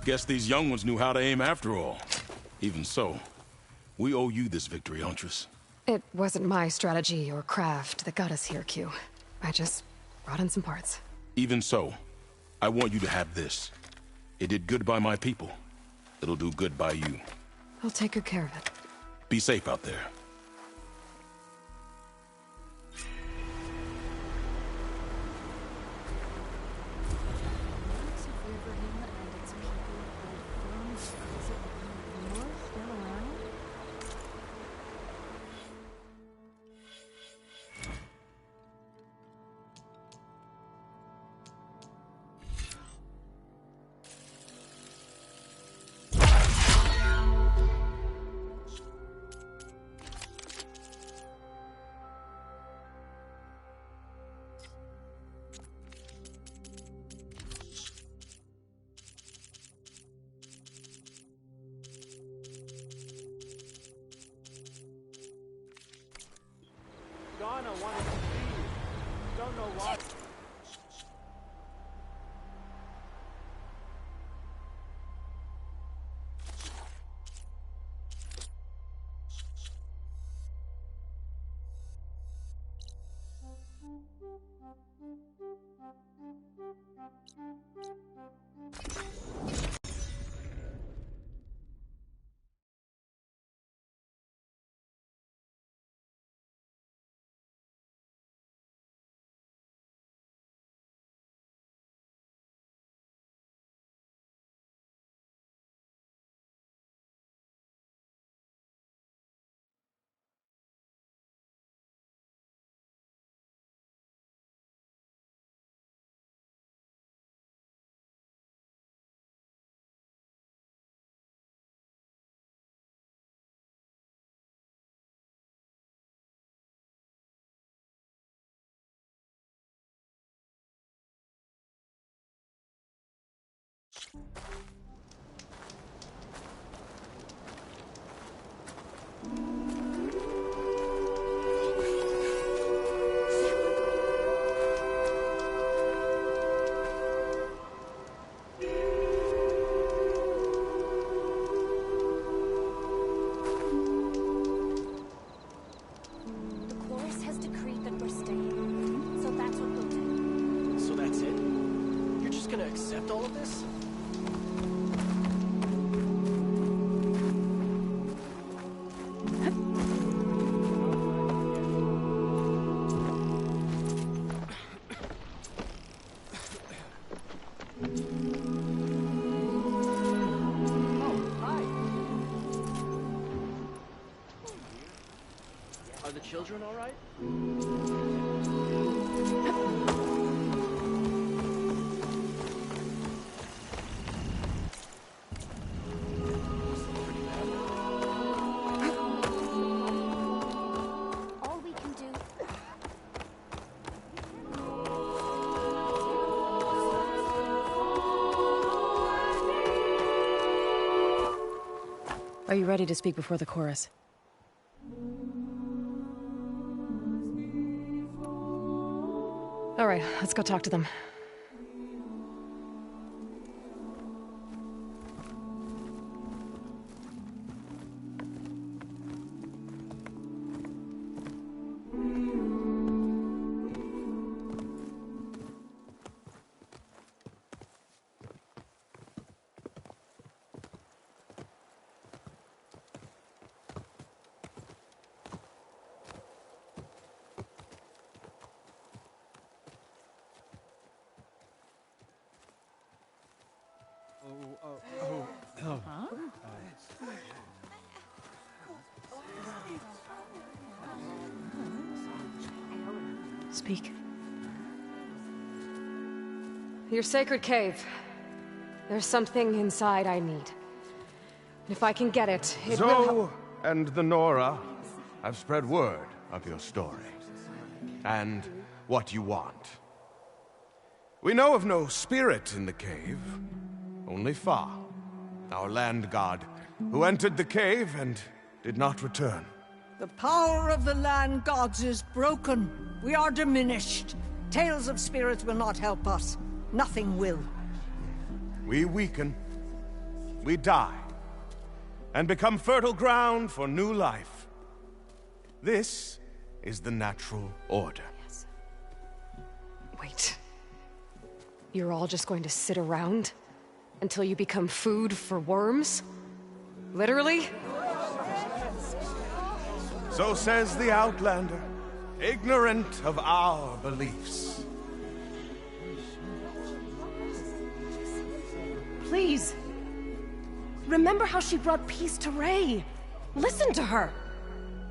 Guess these young ones knew how to aim after all. Even so, we owe you this victory, Huntress. It wasn't my strategy or craft that got us here, Q. I just brought in some parts. Even so, I want you to have this. It did good by my people. It'll do good by you. I'll take good care of it. Be safe out there. Donna wanted to see you. Don't know why. Are the children all right? All we can do. Are you ready to speak before the chorus? All right, let's go talk to them. Speak. Your sacred cave. There's something inside I need. If I can get it, it will Zoe and the Nora have spread word of your story. And what you want. We know of no spirit in the cave. Only Fa, our land god, who entered the cave and did not return. The power of the land gods is broken. We are diminished. Tales of spirits will not help us. Nothing will. We weaken, we die, and become fertile ground for new life. This is the natural order. Yes. Wait. You're all just going to sit around until you become food for worms? Literally? So says the Outlander, ignorant of our beliefs. Please. Remember how she brought peace to Ray. Listen to her.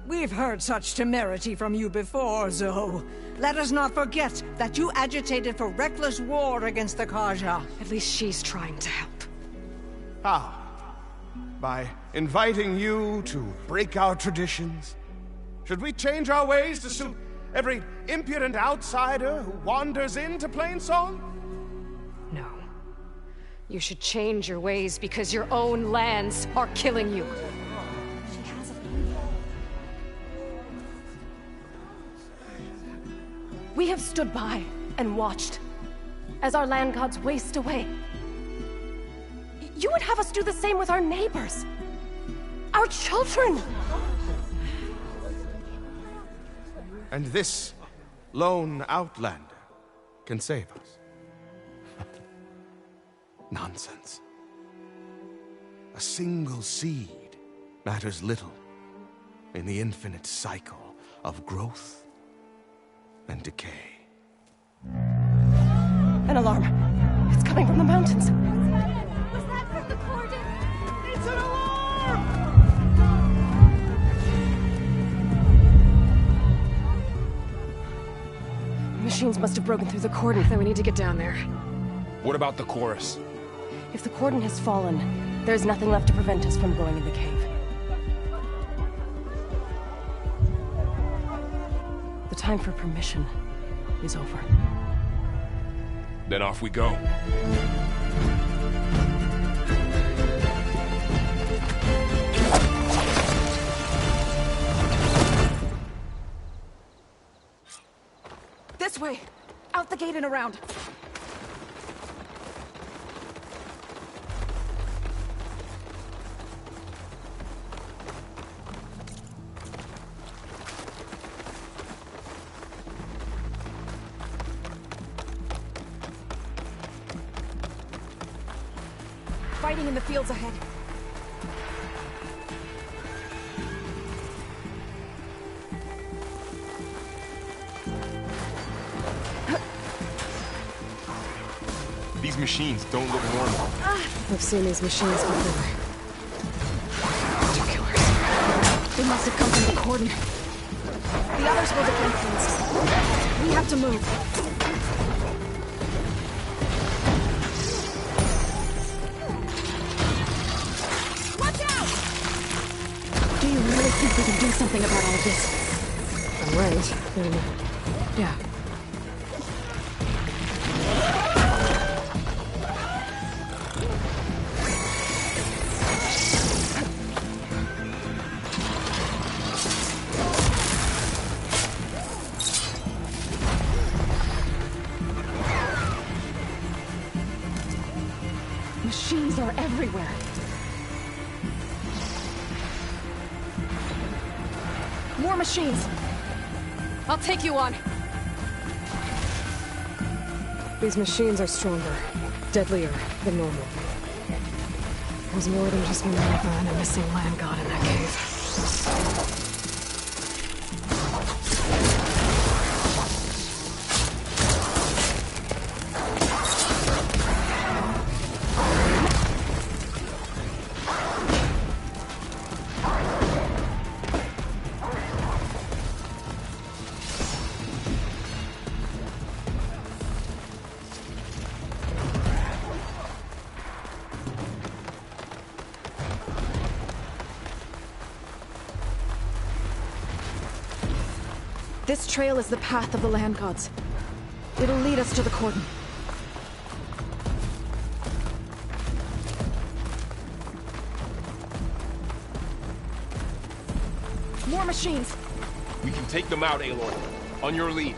We've heard such temerity from you before, Zoe. Let us not forget that you agitated for reckless war against the Kaja. At least she's trying to help. How? By inviting you to break our traditions? Should we change our ways to suit every impudent outsider who wanders into Plainsong? No. You should change your ways because your own lands are killing you. We have stood by and watched as our land gods waste away. You would have us do the same with our neighbors, our children. And this lone outlander can save us. Nonsense. A single seed matters little in the infinite cycle of growth and decay. An alarm. It's coming from the mountains. Was that from the Corden? It's an alarm! Machines must have broken through the cordon. Then we need to get down there. What about the chorus? If the cordon has fallen, there's nothing left to prevent us from going in the cave. The time for permission is over. Then off we go. This way! Out the gate and around! Fighting in the fields ahead. These machines don't look normal. I've seen these machines before. They must have come from the cordon. The others will defend things. We have to move. Watch out! Do you really think we can do something about all of this? I'm right. Then, yeah. Machines are everywhere. More machines. I'll take you on. These machines are stronger, deadlier than normal. There's more than just Minerva and a missing land god in that cave. This trail is the path of the land gods. It'll lead us to the cordon. More machines! We can take them out, Aloy. On your lead.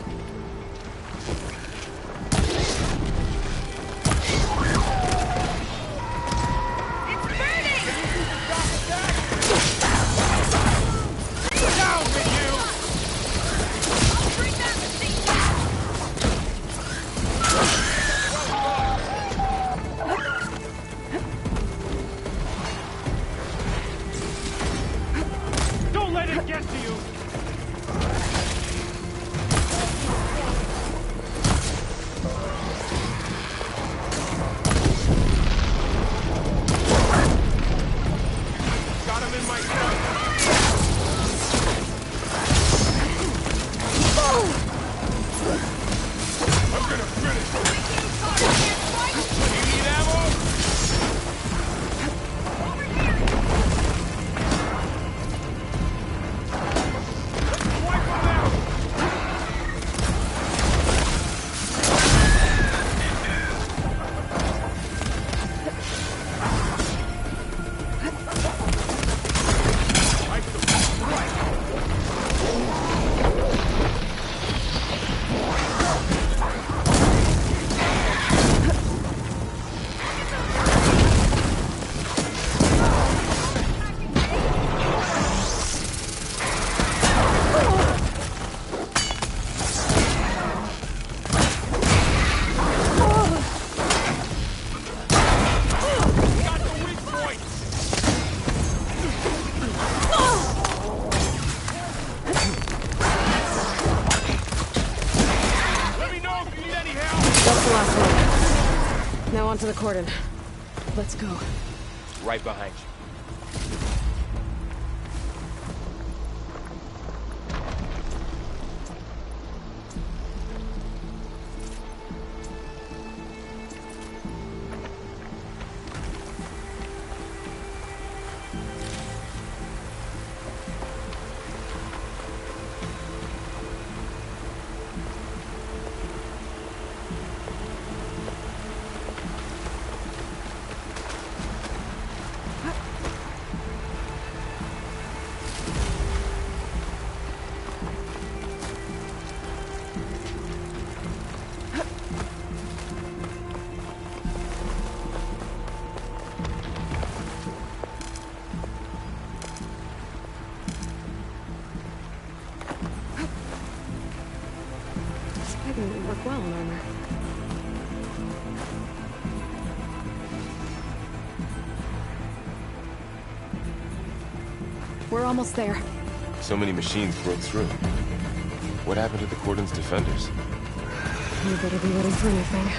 It's onto the cordon. Let's go. Right behind you. It work well in armor. We're almost there. So many machines broke through. What happened to the cordon's defenders? You better be ready for anything.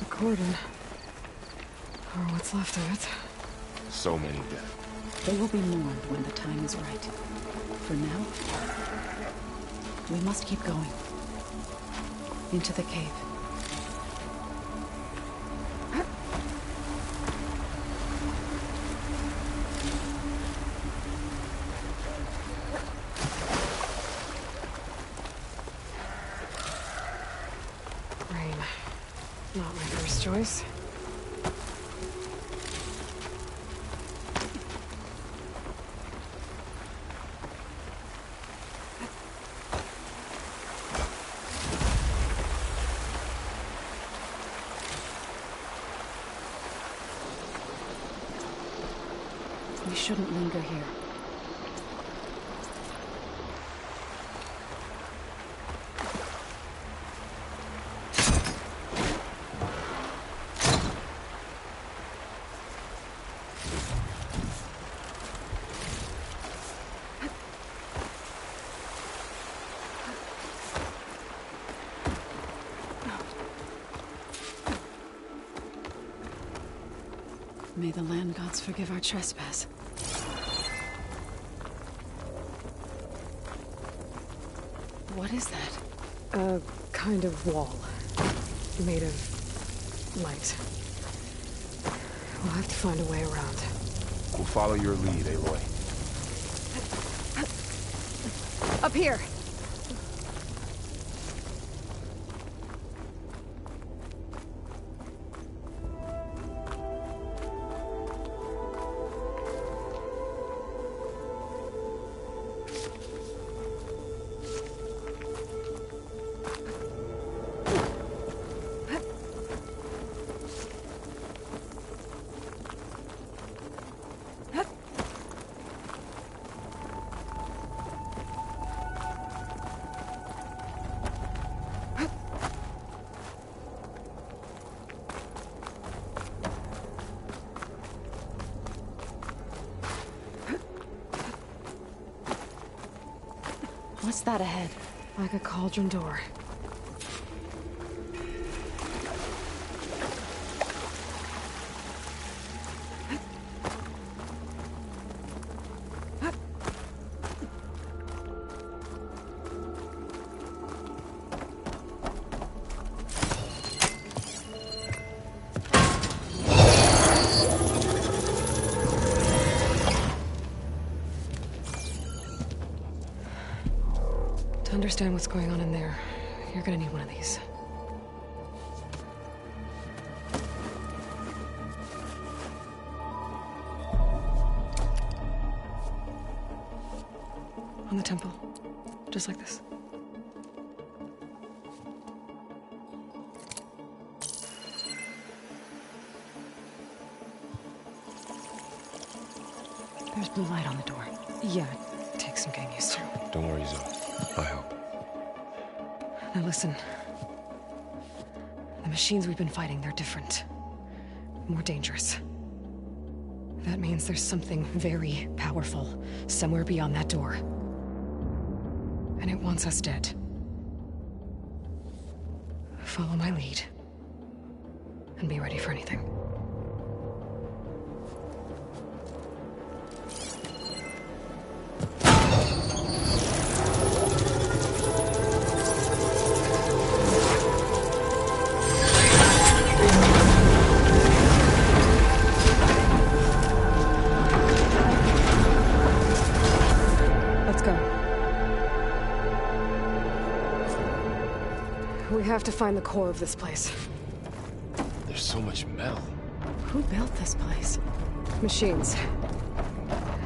Cordon. Or what's left of it. So many dead. They will be mourned when the time is right. For now, we must keep going. Into the cave. Rain. Not my first choice. We shouldn't linger here. May the land gods forgive our trespass. What is that? A kind of wall. Made of light. We'll have to find a way around. We'll follow your lead, Aloy. Up here. What's that ahead? Like a cauldron door. To understand what's going on in there, you're gonna need one of these. On the temple. Just like this. There's blue light on the door. Yeah, it takes some getting used to. Don't worry, Zoe. I'll help. Now listen. The machines we've been fighting, they're different. More dangerous. That means there's something very powerful somewhere beyond that door. And it wants us dead. Follow my lead. And be ready for anything. We have to find the core of this place. There's so much metal. Who built this place? Machines.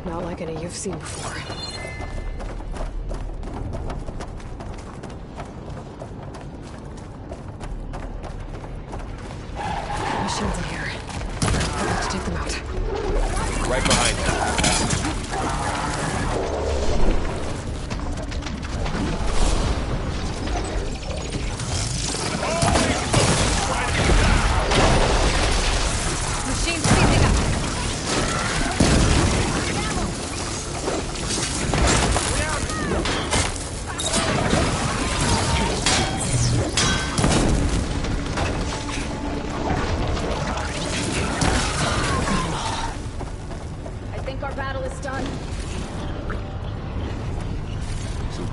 Not like any you've seen before. Machines in here. I have to take them out. Right behind you.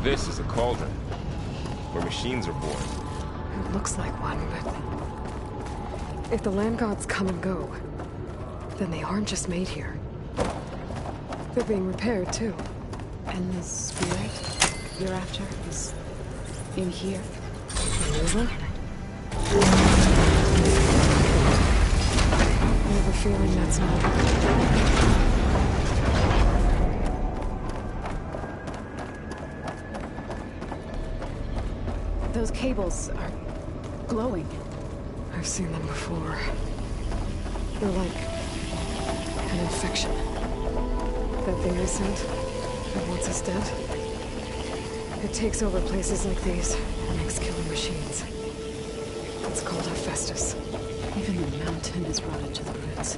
This is a cauldron, where machines are born. It looks like one, but... if the land gods come and go, then they aren't just made here. They're being repaired, too. And the spirit you're after is in here? Over? I have a feeling that's not... Those cables are glowing. I've seen them before. They're like an infection. That thing I sent, that wants us dead. It takes over places like these and makes killing machines. It's called Hephaestus. Even the mountain is rotted to the roots.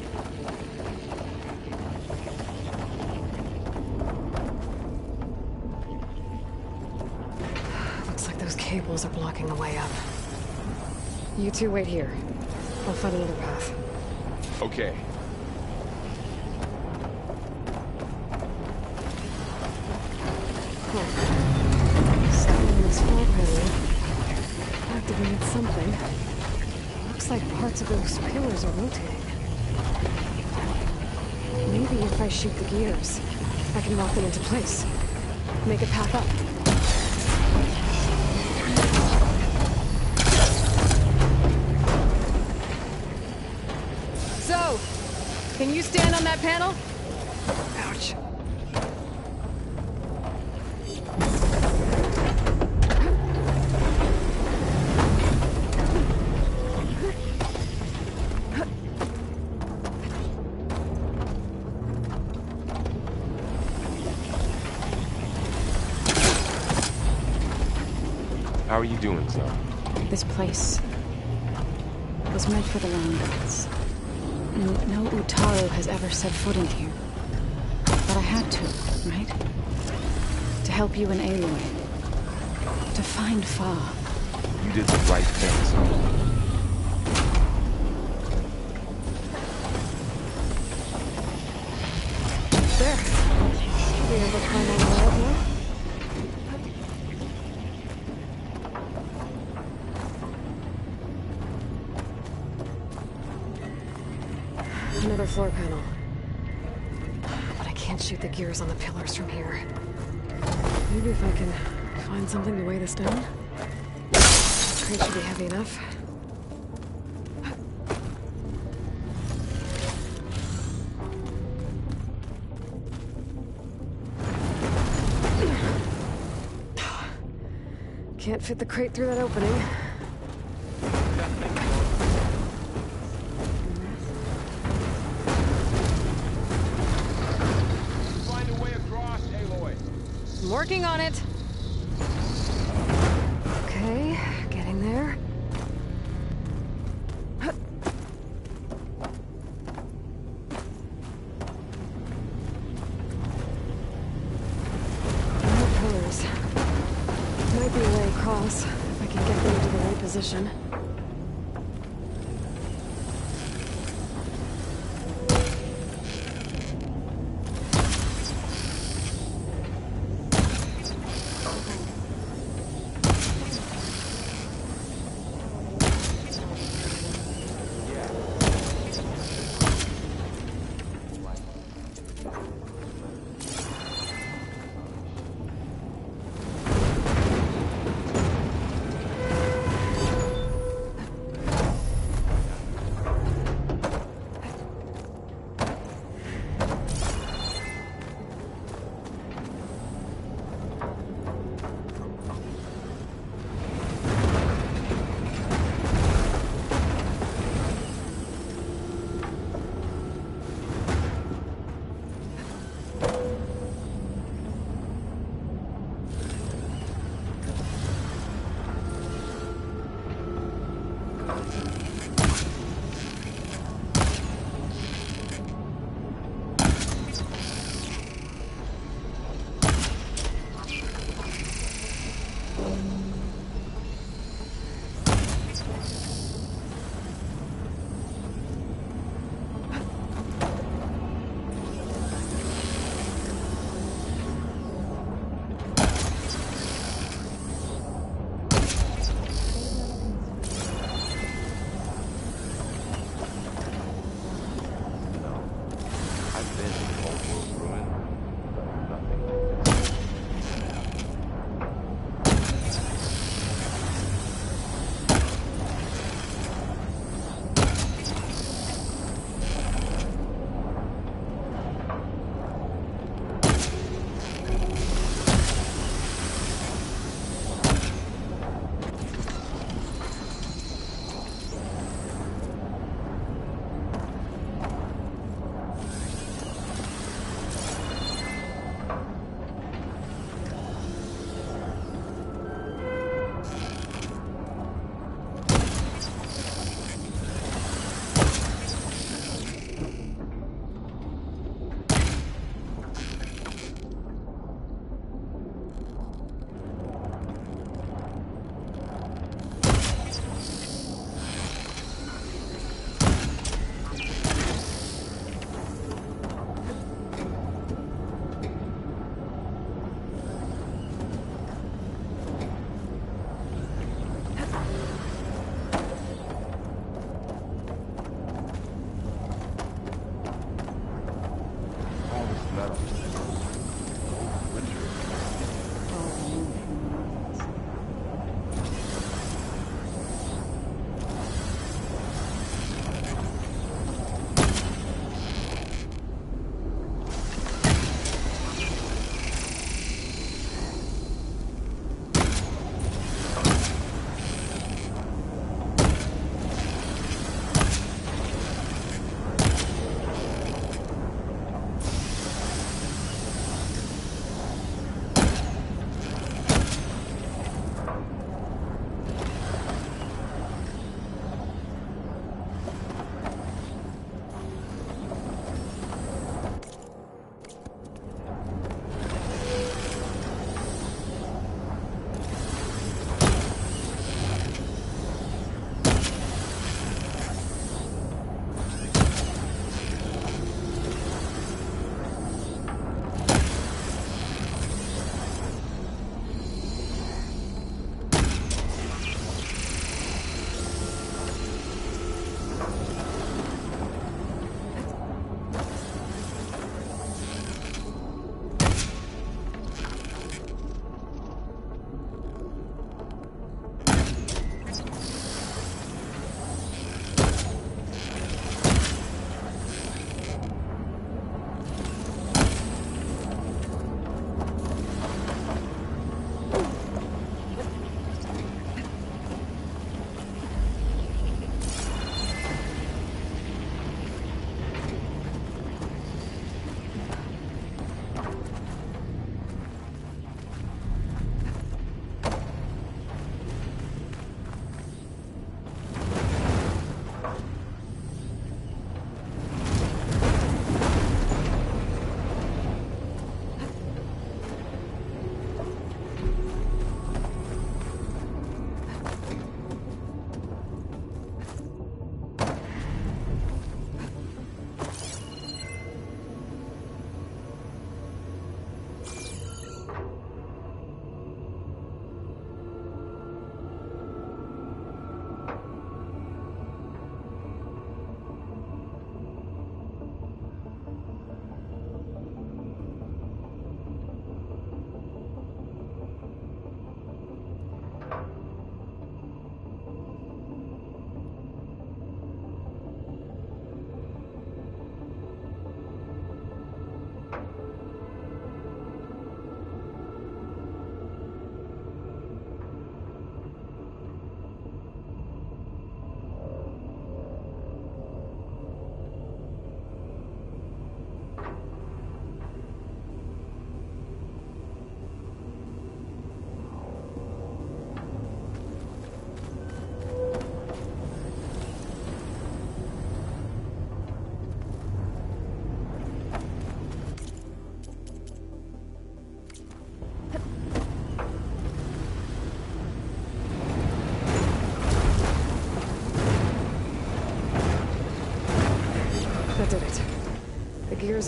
Cables are blocking the way up. You two wait here. I'll find another path. Okay. Starting this floor panel. Activated something. Looks like parts of those pillars are rotating. Maybe if I shoot the gears, I can lock them into place. Make a path up. Can you stand on that panel? Ouch. How are you doing, Zoe? This place was meant for the land gods. No Utaru has ever set foot in here. But I had to, right? To help you and Aloy. To find Fa. You did the right thing, Zoe. There. Should be able to climb on the wall now. Another floor panel. But I can't shoot the gears on the pillars from here. Maybe if I can find something to weigh this down? This crate should be heavy enough. Can't fit the crate through that opening. I'm working on it. Okay, getting there. More pillars. Might be a way across, if I can get them into the right position.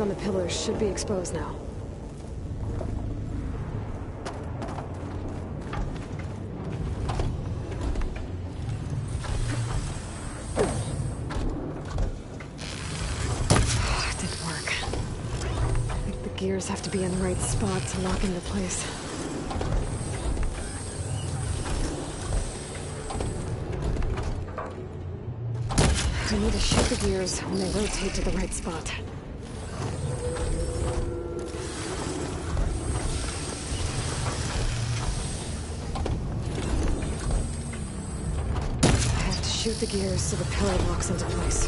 gears on the pillars should be exposed now. It didn't work. I think the gears have to be in the right spot to lock into place. I need to shoot the gears when they rotate to the right spot. I have to shoot the gears so the pillar locks into place.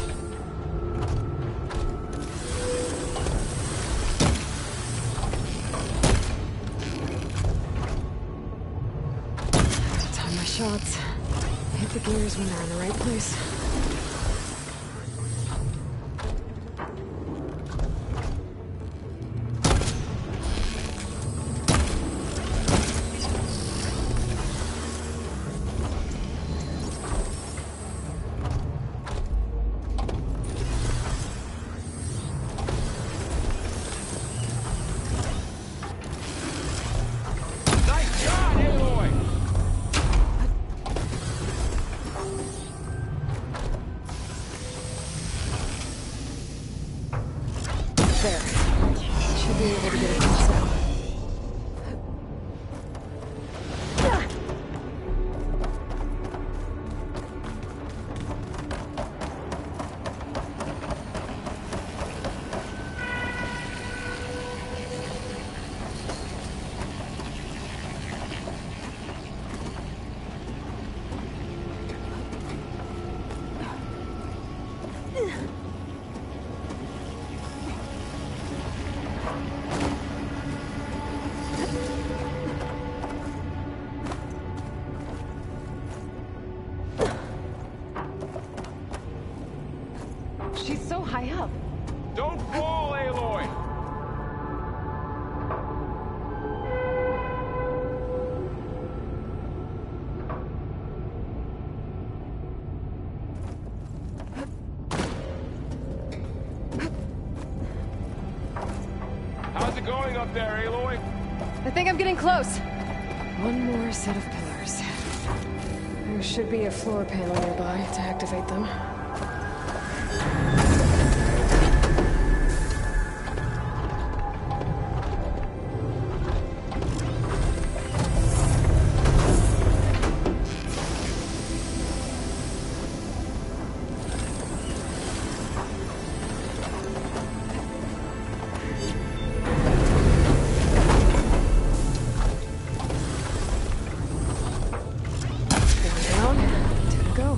Time my shots. Hit the gears when they're in the right place. There. Should be able to get across now. She's so high up. Don't fall, Aloy! How's it going up there, Aloy? I think I'm getting close. One more set of pillars. There should be a floor panel nearby to activate them. Go.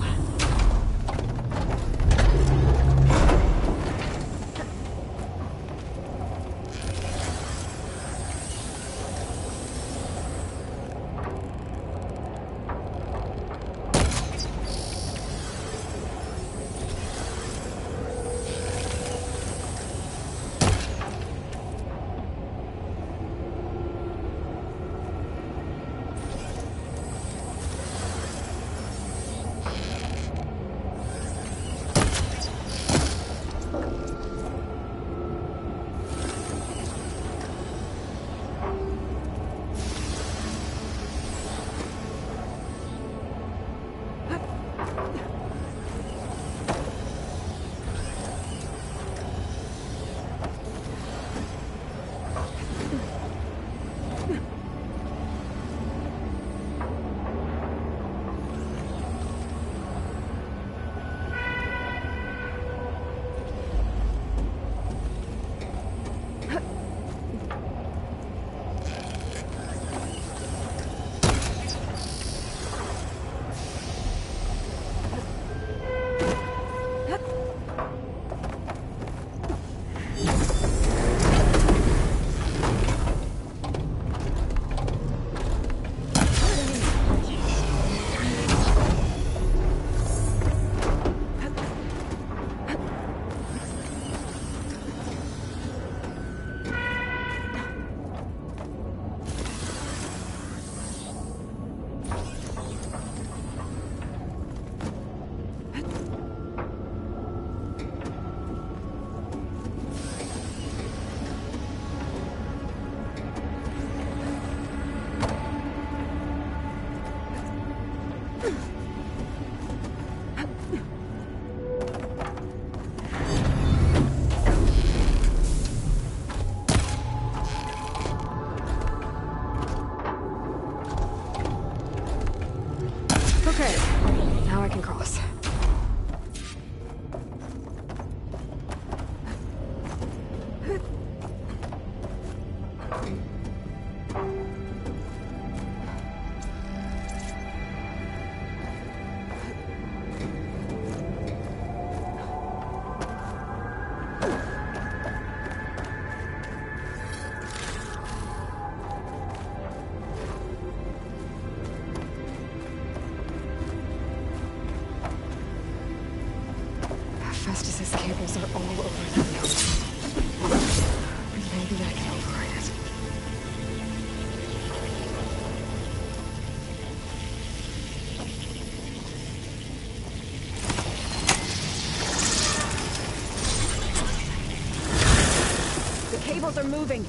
cables are moving.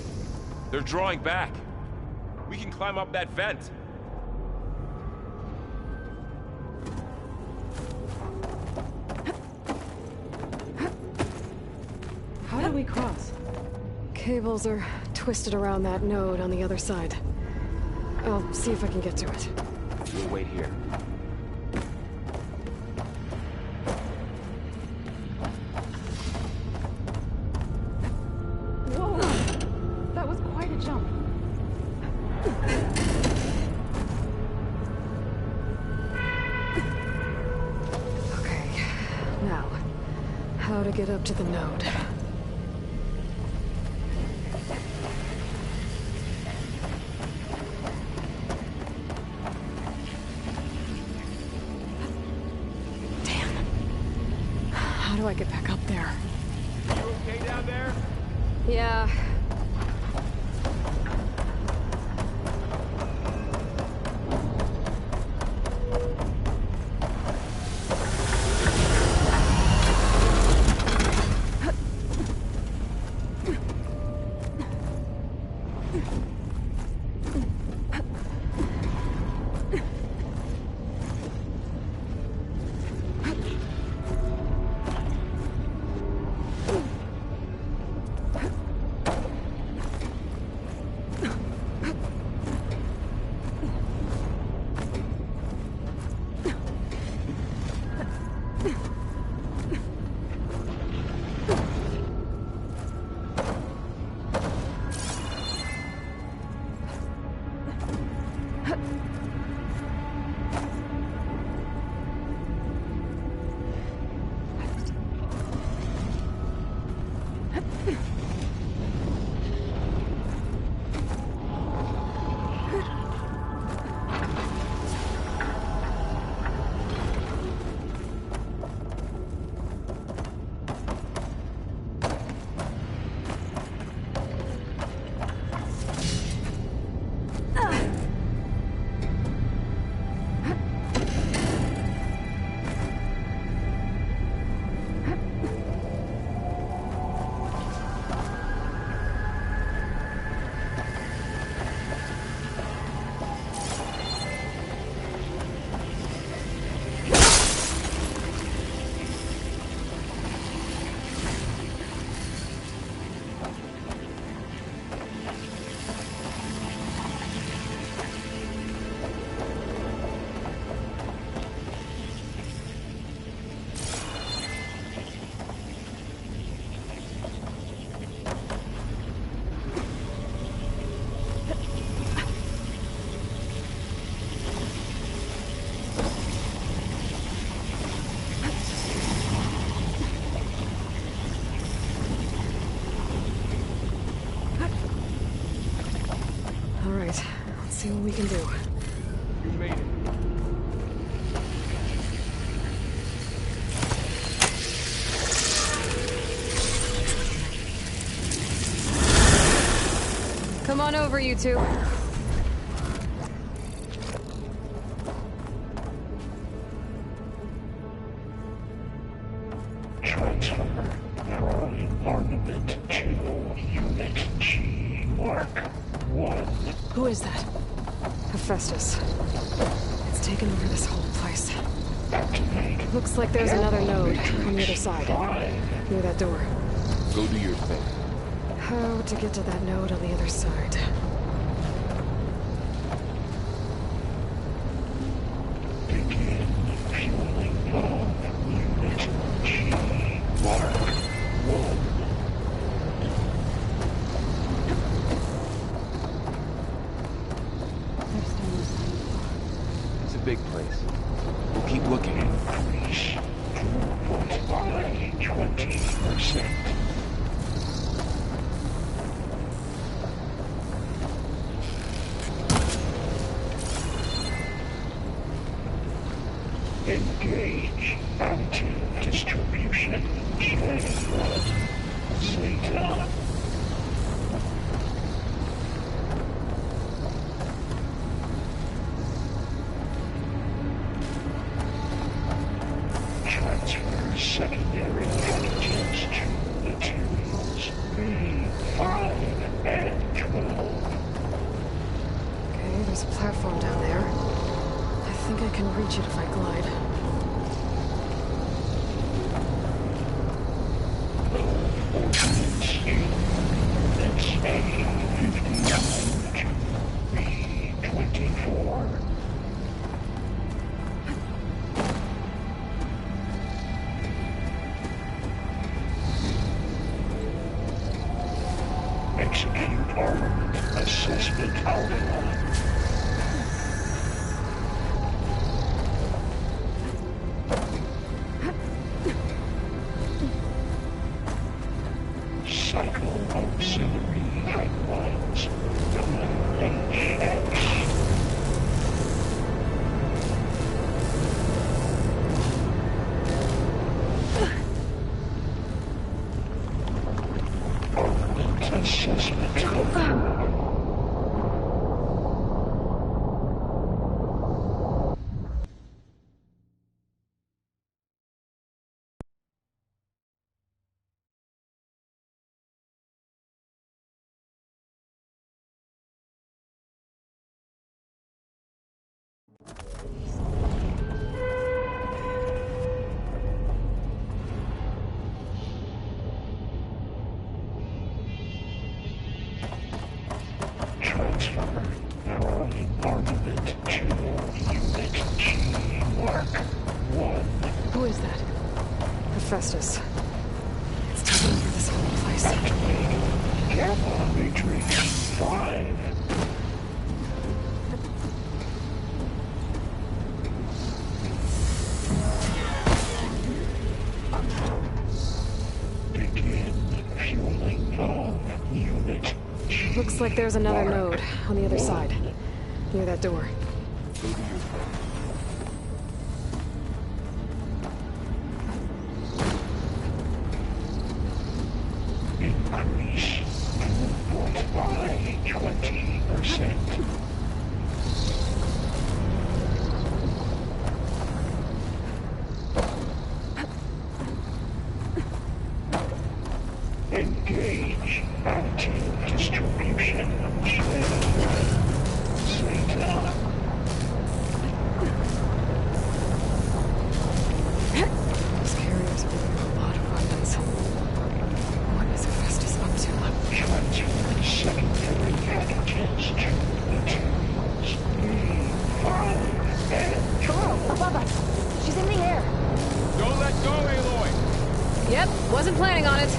They're drawing back. We can climb up that vent. How do we cross? Cables are twisted around that node on the other side. I'll see if I can get to it. We'll wait here. Whoa! That was quite a jump. Okay, now, how to get up to the node? How do I get back up there? You okay down there? Yeah. See what we can do. You made it. Come on over, you two. Transfer Prime Ornament to Unit G Mark 1. Who is that? Hephaestus. It's taken over this whole place. Activate. Looks like there's another node on the other side. Near that door. Go do your thing. How to get to that node on the other side? Begin fueling bomb. Unit G Mark 1. It's a big place. We'll keep looking. Increase throughput by 20%. Engage anti-distribution chain 1. Zeta. Transfer secondary packages to materials B5. platform down there. I think I can reach it if I glide. B-24. Execute armament assessment outline. Cycle auxiliary pipelines. WHX. Armament assessment confirmed. Transfer drawing armament to Unit G Mark 1. Who is that? Hephaestus. It's taking over this whole place. Gamma Matrix 5. Begin fueling of Unit G. Looks like there's another node on the other side, near that door. Increase throughput by 20%. Engage anti-distribution channel. Zeta. Those carriers are giving a lot of weapons. What is Hephaestus up to? Transfer secondary packages to materials B5 and Hello, above us. She's in the air. Don't let go, Aloy! Yep, wasn't planning on it.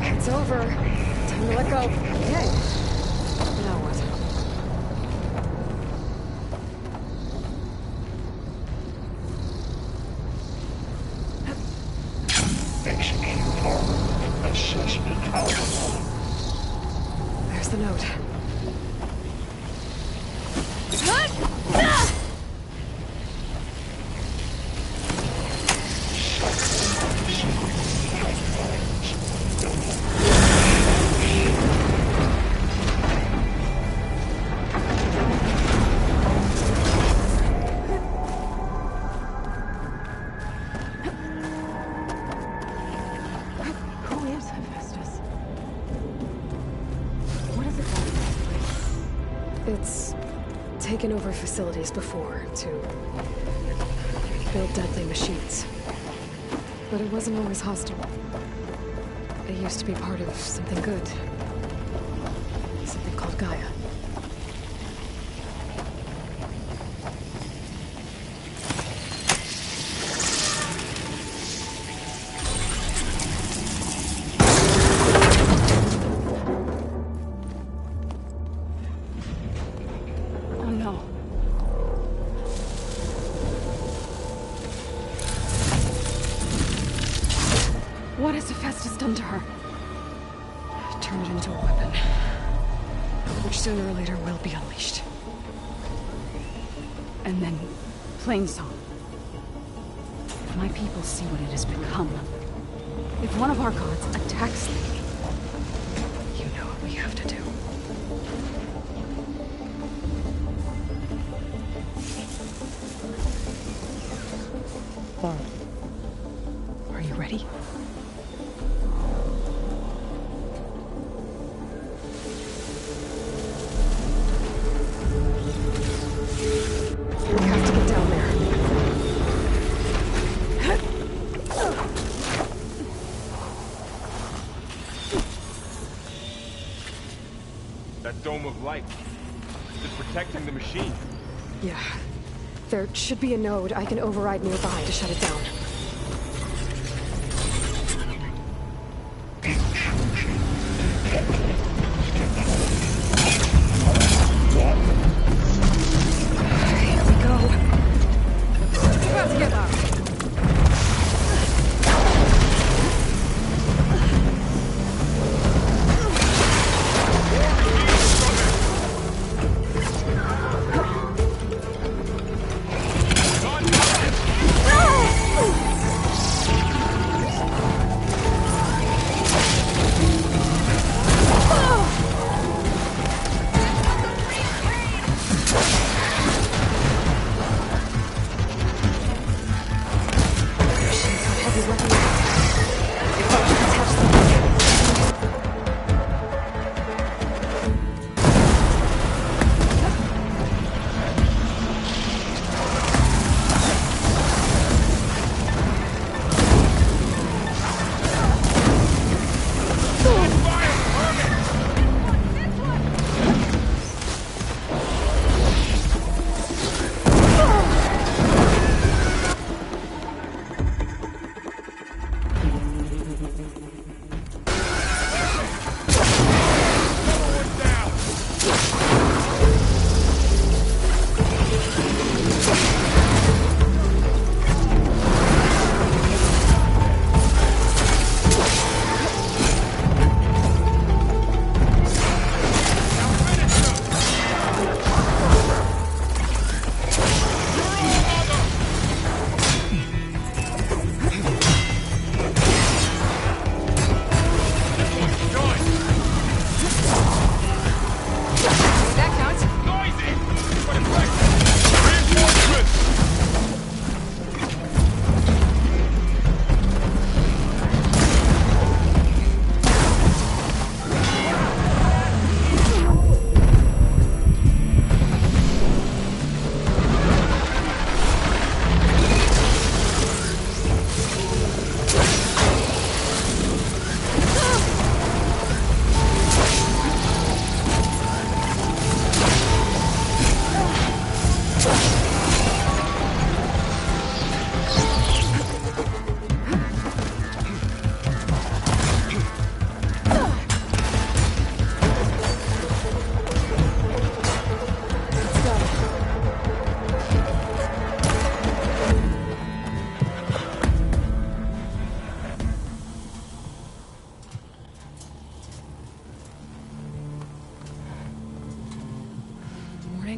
It's over. Time to let go. Okay. Now what? Execute armament assessment outline. There's the note. Who is Hephaestus? What is it about this place? It's taken over facilities before to build deadly machines. But it wasn't always hostile. It used to be part of something good. Something called Gaia. Oh no. What has Hephaestus done to her? Turn it into a weapon. Which sooner or later will be unleashed. And then, Plainsong. If my people see what it has become, if one of our gods attacks them, you know what we have to do. ready? We have to get down there. That dome of light. Is it protecting the machine? Yeah. There should be a node I can override nearby to shut it down. Here we go. About to get out.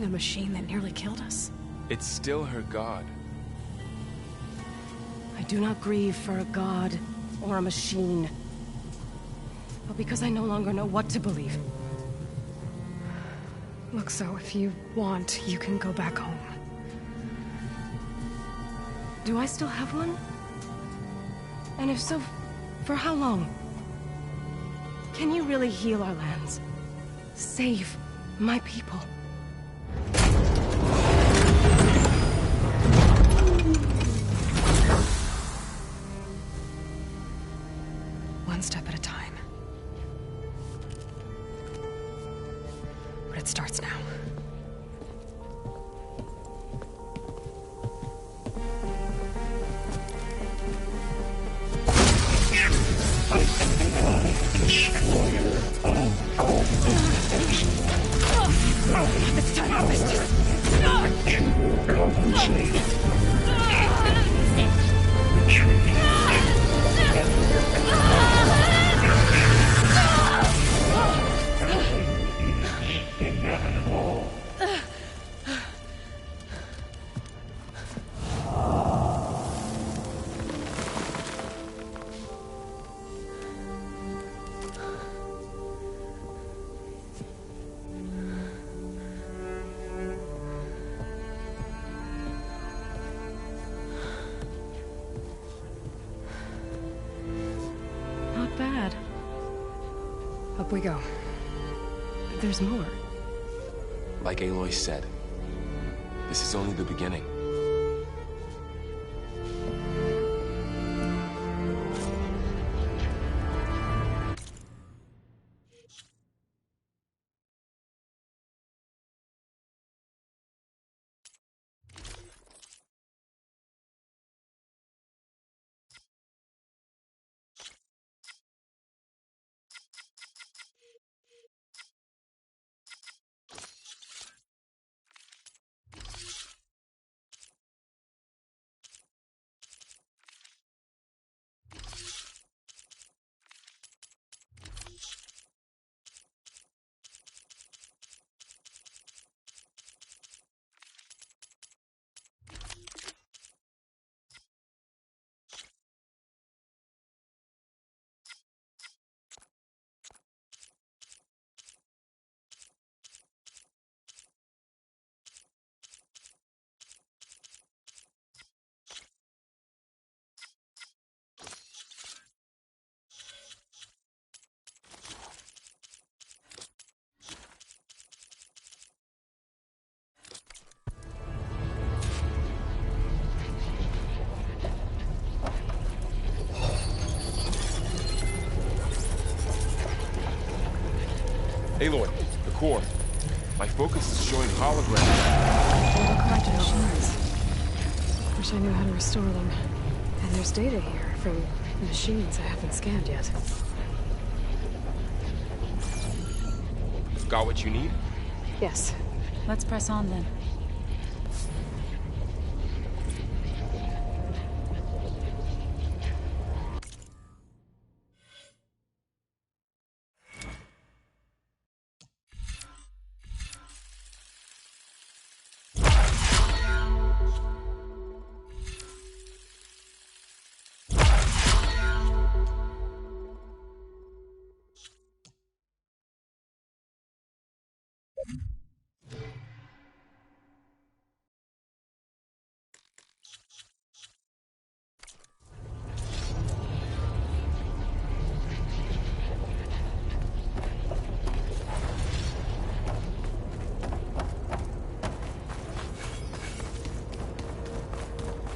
A machine that nearly killed us. It's still her god. I do not grieve for a god or a machine, but because I no longer know what to believe. Look, so if you want, you can go back home. Do I still have one? And if so, for how long? Can you really heal our lands? Save my people? One step at a time. But it starts now. It's time to compensate. Up we go. There's more. Like Aloy said, this is only the beginning. Aloy, the core. My focus is showing holograms. Holocraft machines. Wish I knew how to restore them. And there's data here from machines I haven't scanned yet. Got what you need? Yes. Let's press on then.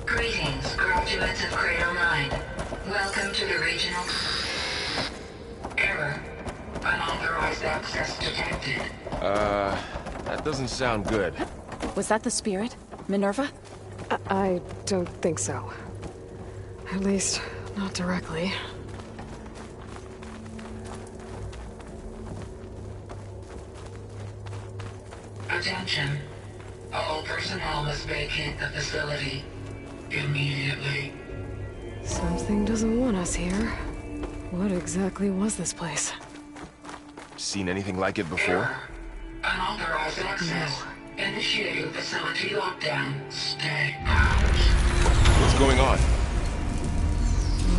Greetings, graduates of Cradle 9. Welcome to the regional... Error. Unauthorized access detected. That doesn't sound good. Was that the spirit? Minerva? I don't think so. At least, not directly. Attention. All personnel must vacate the facility immediately. Something doesn't want us here. What exactly was this place? Seen anything like it before? Unauthorized access. Initiating facility lockdown. Stay out. What's going on?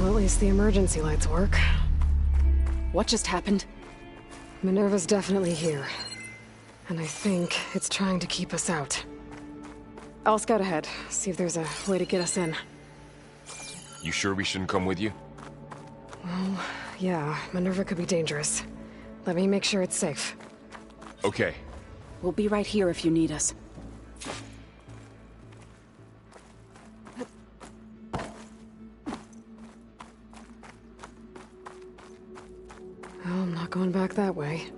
Well, at least the emergency lights work. What just happened? Minerva's definitely here. And I think it's trying to keep us out. I'll scout ahead, see if there's a way to get us in. You sure we shouldn't come with you? Well, yeah, Minerva could be dangerous. Let me make sure it's safe. Okay. We'll be right here if you need us. Oh, I'm not going back that way.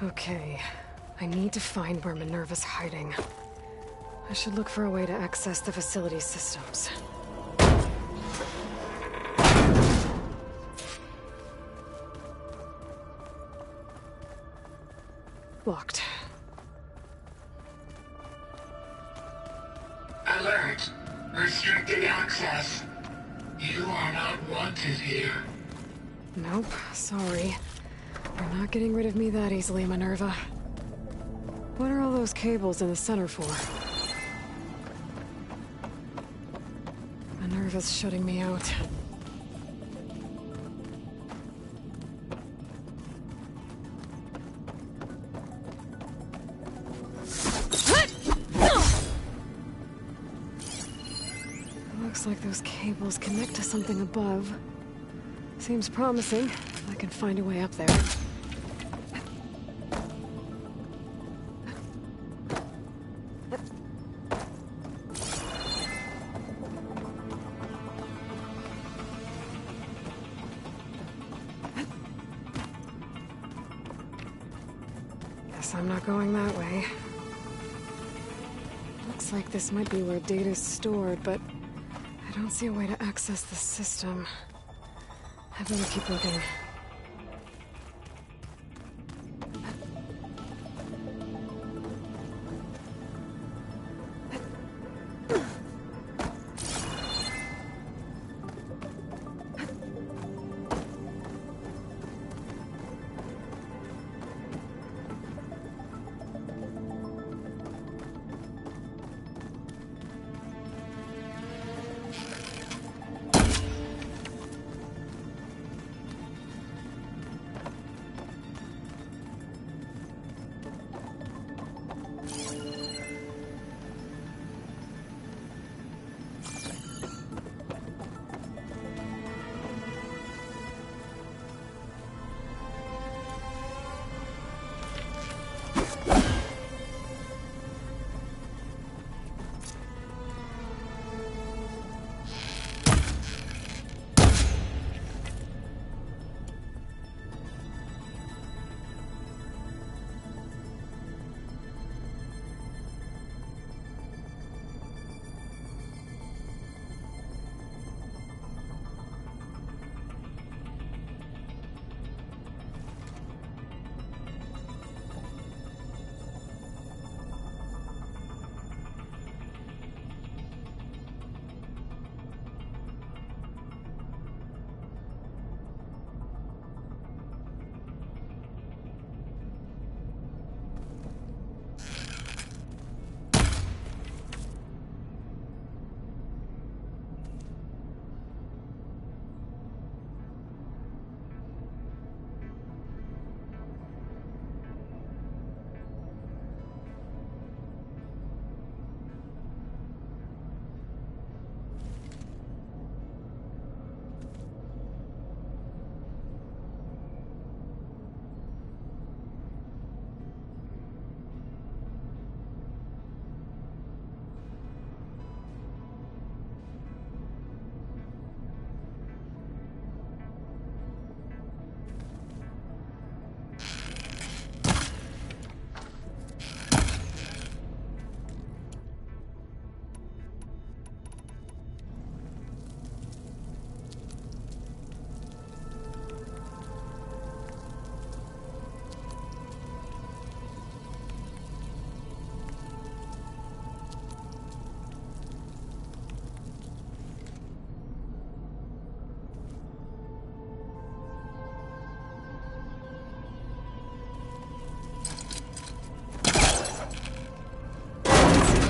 Okay, I need to find where Minerva's hiding. I should look for a way to access the facility systems. Locked. Alert. Restricted access. You are not wanted here. Nope, sorry. You're not getting rid of me that easily, Minerva. What are all those cables in the center for? Minerva's shutting me out. Looks like those cables connect to something above. Seems promising. I can find a way up there. Guess I'm not going that way. Looks like this might be where data's stored, but I don't see a way to access the system. I better keep looking.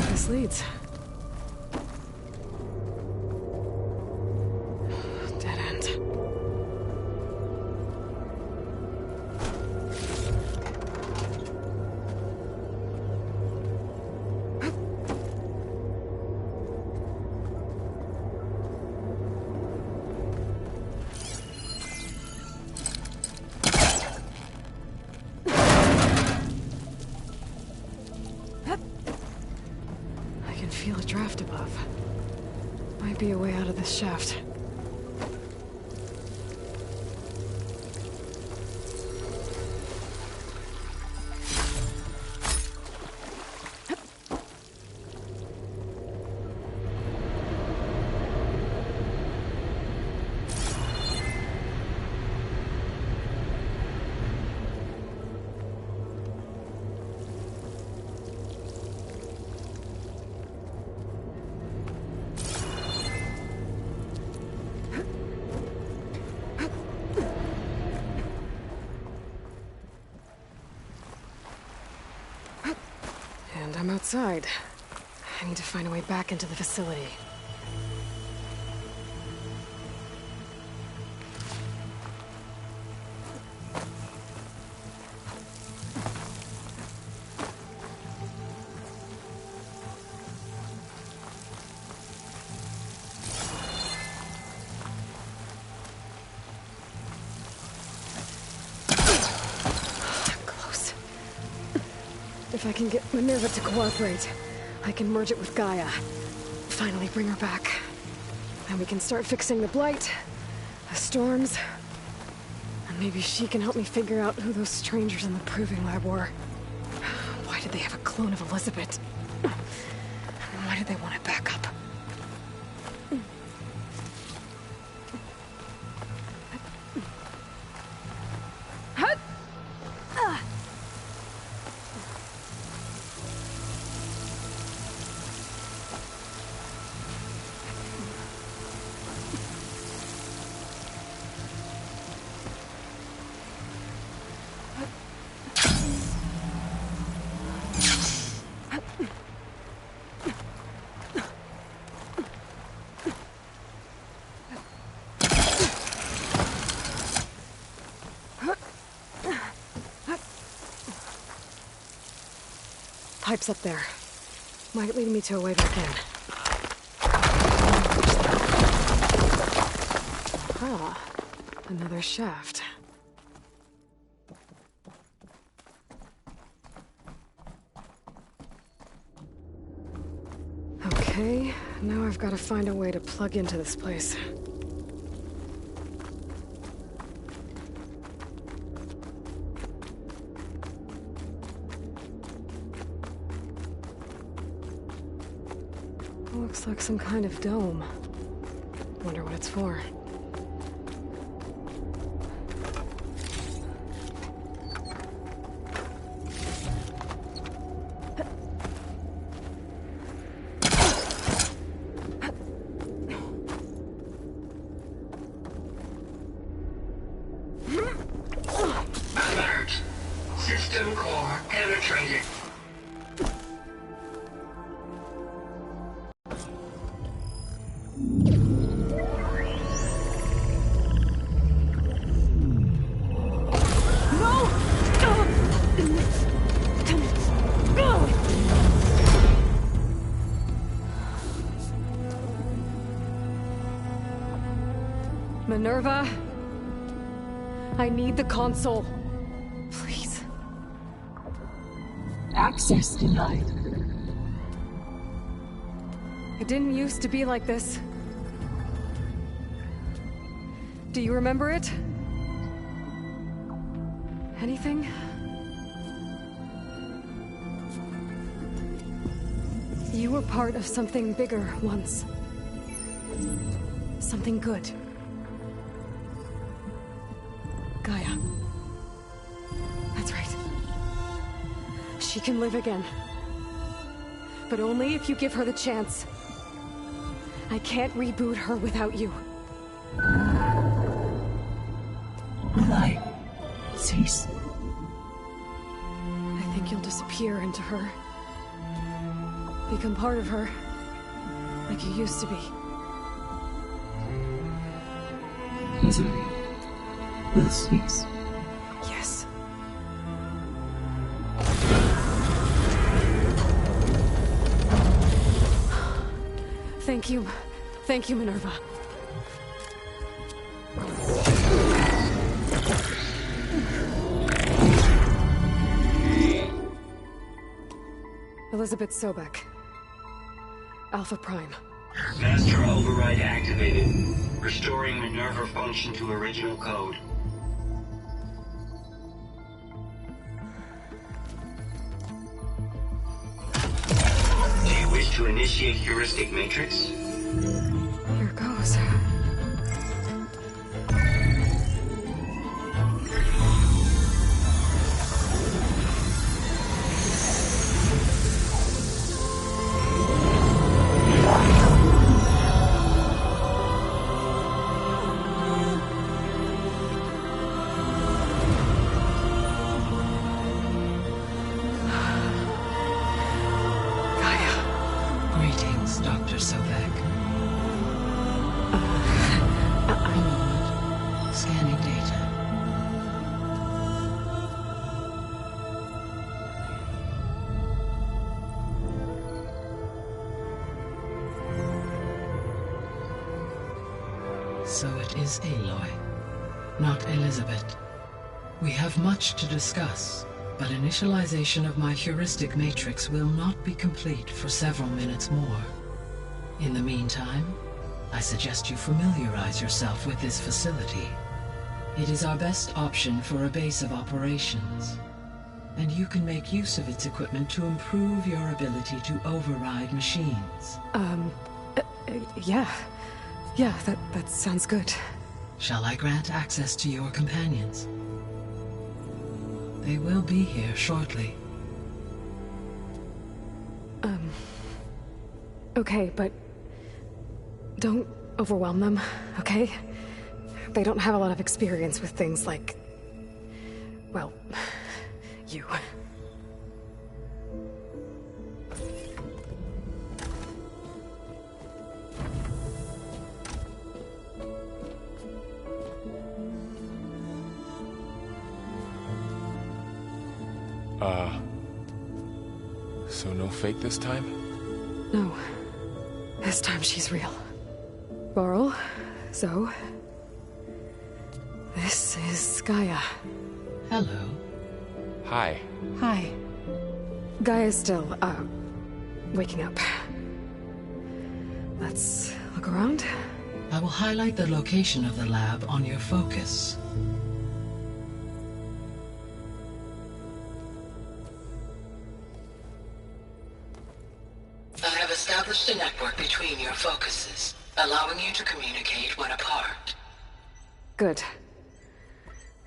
This leads. Dead end. Feel a draft above. Might be a way out of this shaft. And I'm outside. I need to find a way back into the facility. If I can get Minerva to cooperate, I can merge it with Gaia. Finally bring her back. And we can start fixing the Blight, the storms, and maybe she can help me figure out who those strangers in the Proving Lab were. Why did they have a clone of Elizabeth? And why did they want it back up? Pipe's up there. Might lead me to a way back in. Aha. Another shaft. Okay, now I've got to find a way to plug into this place. Looks like some kind of dome. Wonder what it's for. Alert! System core penetrated. Minerva, I need the console. Please. Access denied. It didn't used to be like this. Do you remember it? Anything? You were part of something bigger once. Something good. Gaia. That's right. She can live again. But only if you give her the chance. I can't reboot her without you. Will I cease? I think you'll disappear into her. Become part of her. Like you used to be. Misery will cease. Yes. Thank you. Thank you, Minerva. Elizabeth Sobek. Alpha Prime. Master override activated. Restoring Minerva function to original code. Do you wish to initiate heuristic matrix? Here goes. this, Dr. Sovek? I know it. Scanning data. So it is Aloy, not Elizabeth. We have much to discuss, but initialization of my heuristic matrix will not be complete for several minutes more. In the meantime, I suggest you familiarize yourself with this facility. It is our best option for a base of operations, and you can make use of its equipment to improve your ability to override machines. Yeah. Yeah, that sounds good. Shall I grant access to your companions? They will be here shortly. Okay, but don't overwhelm them, okay? They don't have a lot of experience with things like, well, you. So no fake this time? No. This time she's real. Varl, Zoe. This is Gaia. Hello. Hi. Hi. Gaia's still, waking up. Let's look around. I will highlight the location of the lab on your focus. I have established a network between your focuses, allowing you to communicate when apart. Good.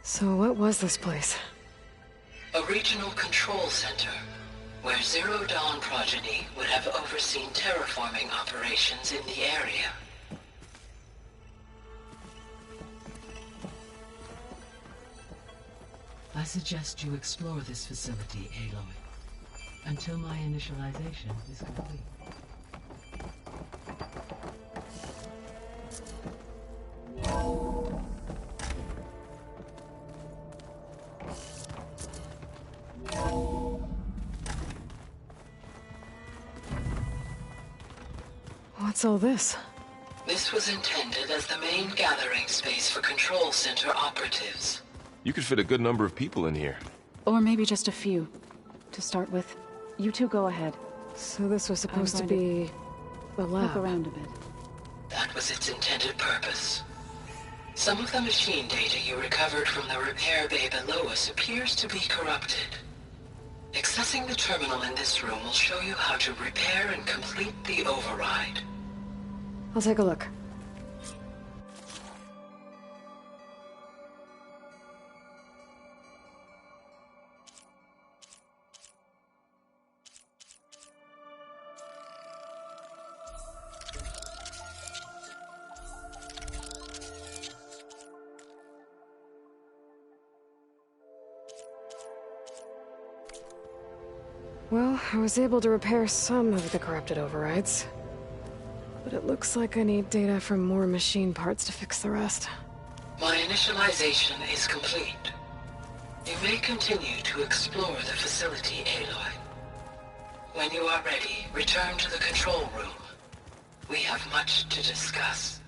So what was this place? A regional control center, where Zero Dawn progeny would have overseen terraforming operations in the area. I suggest you explore this facility, Aloy, until my initialization is complete. What's all this? This was intended as the main gathering space for control center operatives. You could fit a good number of people in here. Or maybe just a few. To start with, you two go ahead. So this was supposed to be the lab. Look around a bit. That was its intended purpose. Some of the machine data you recovered from the repair bay below us appears to be corrupted. Accessing the terminal in this room will show you how to repair and complete the override. I'll take a look. Well, I was able to repair some of the corrupted overrides. But it looks like I need data from more machine parts to fix the rest. My initialization is complete. You may continue to explore the facility, Aloy. When you are ready, return to the control room. We have much to discuss.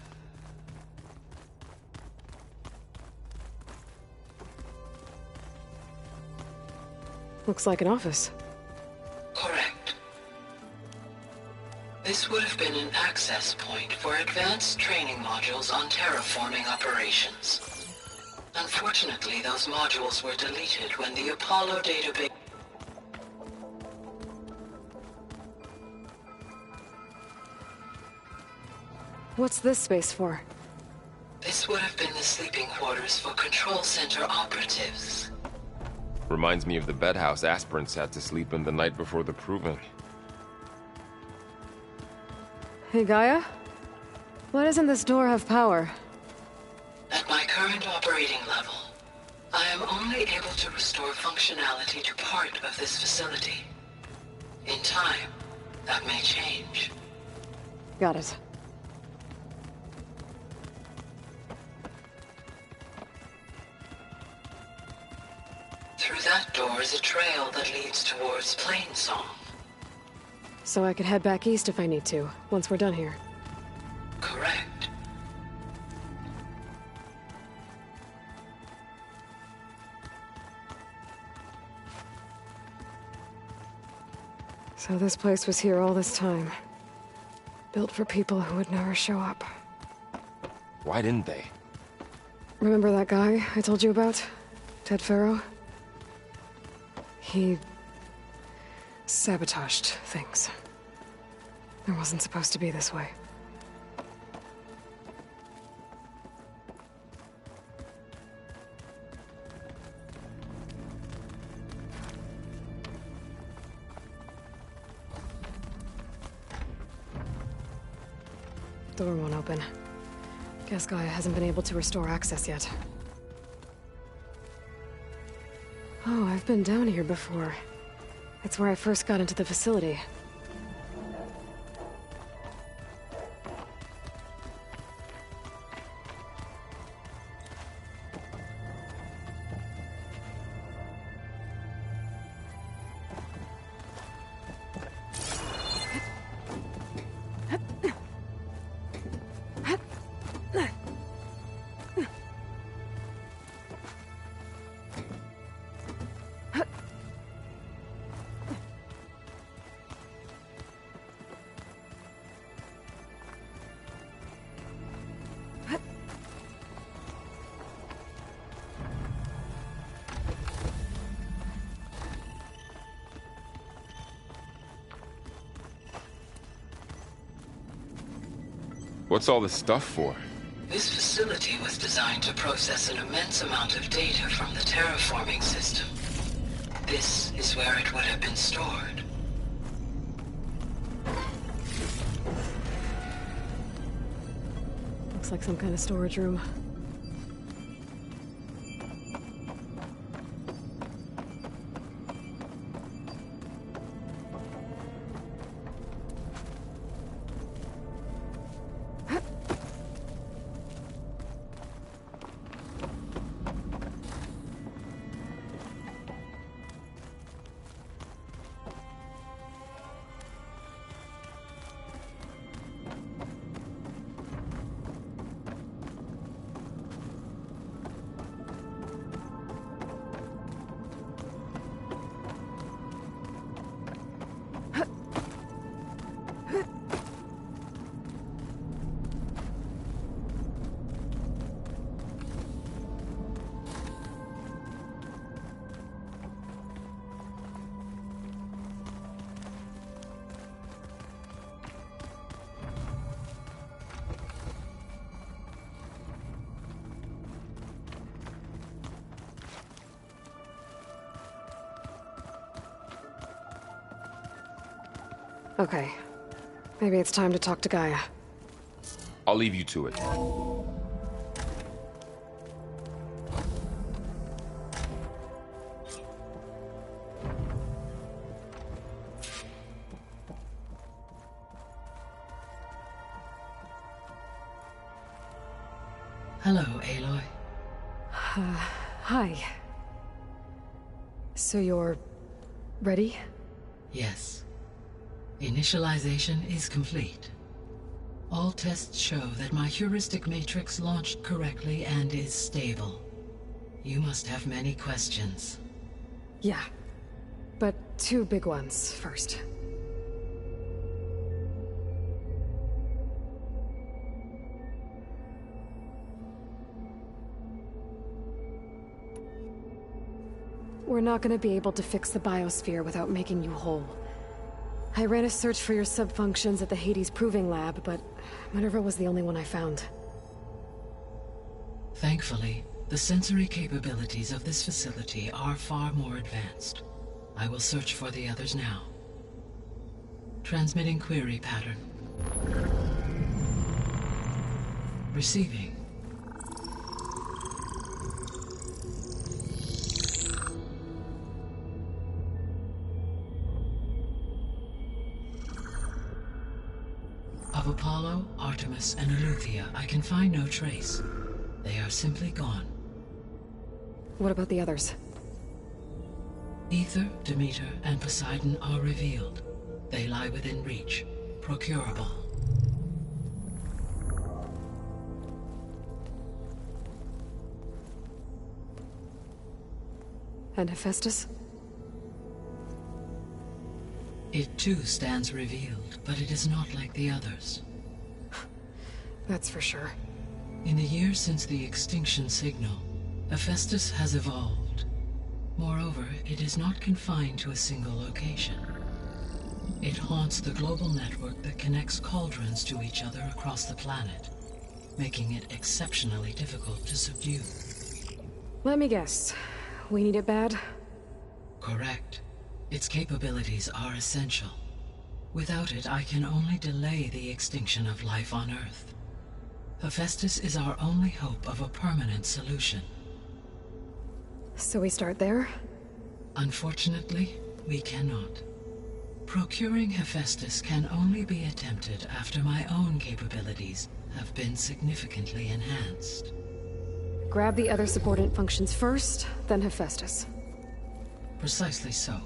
Looks like an office. Correct. This would have been an access point for advanced training modules on terraforming operations. Unfortunately, those modules were deleted when the Apollo database... What's this space for? This would have been the sleeping quarters for control center operatives. Reminds me of the bedhouse aspirants had to sleep in the night before the proving. Hey, Gaia? Why doesn't this door have power? At my current operating level, I am only able to restore functionality to part of this facility. In time, that may change. Got it. Through that door is a trail that leads towards Plainsong. So I could head back east if I need to, once we're done here. Correct. So this place was here all this time. Built for people who would never show up. Why didn't they? Remember that guy I told you about? Ted Faro? He sabotaged things. It wasn't supposed to be this way. Door won't open. Guess Gaia hasn't been able to restore access yet. Oh, I've been down here before. It's where I first got into the facility. What's all this stuff for? This facility was designed to process an immense amount of data from the terraforming system. This is where it would have been stored. Looks like some kind of storage room. Okay. Maybe it's time to talk to Gaia. I'll leave you to it. Hello, Aloy. Hi. So you're ready? Yes. Initialization is complete. All tests show that my heuristic matrix launched correctly and is stable. You must have many questions. Yeah. But two big ones first. We're not gonna be able to fix the biosphere without making you whole. I ran a search for your subfunctions at the Hades Proving Lab, but Minerva was the only one I found. Thankfully, the sensory capabilities of this facility are far more advanced. I will search for the others now. Transmitting query pattern. Receiving. Of Of Apollo, Artemis, and Eleuthia, I can find no trace. They are simply gone. What about the others? Aether, Demeter, and Poseidon are revealed. They lie within reach, procurable. And Hephaestus? It too stands revealed, but it is not like the others. That's for sure. In the years since the extinction signal, Hephaestus has evolved. Moreover, it is not confined to a single location. It haunts the global network that connects cauldrons to each other across the planet, making it exceptionally difficult to subdue. Let me guess. We need it bad? Correct. Its capabilities are essential. Without it, I can only delay the extinction of life on Earth. Hephaestus is our only hope of a permanent solution. So we start there? Unfortunately, we cannot. Procuring Hephaestus can only be attempted after my own capabilities have been significantly enhanced. Grab the other subordinate functions first, then Hephaestus. Precisely so.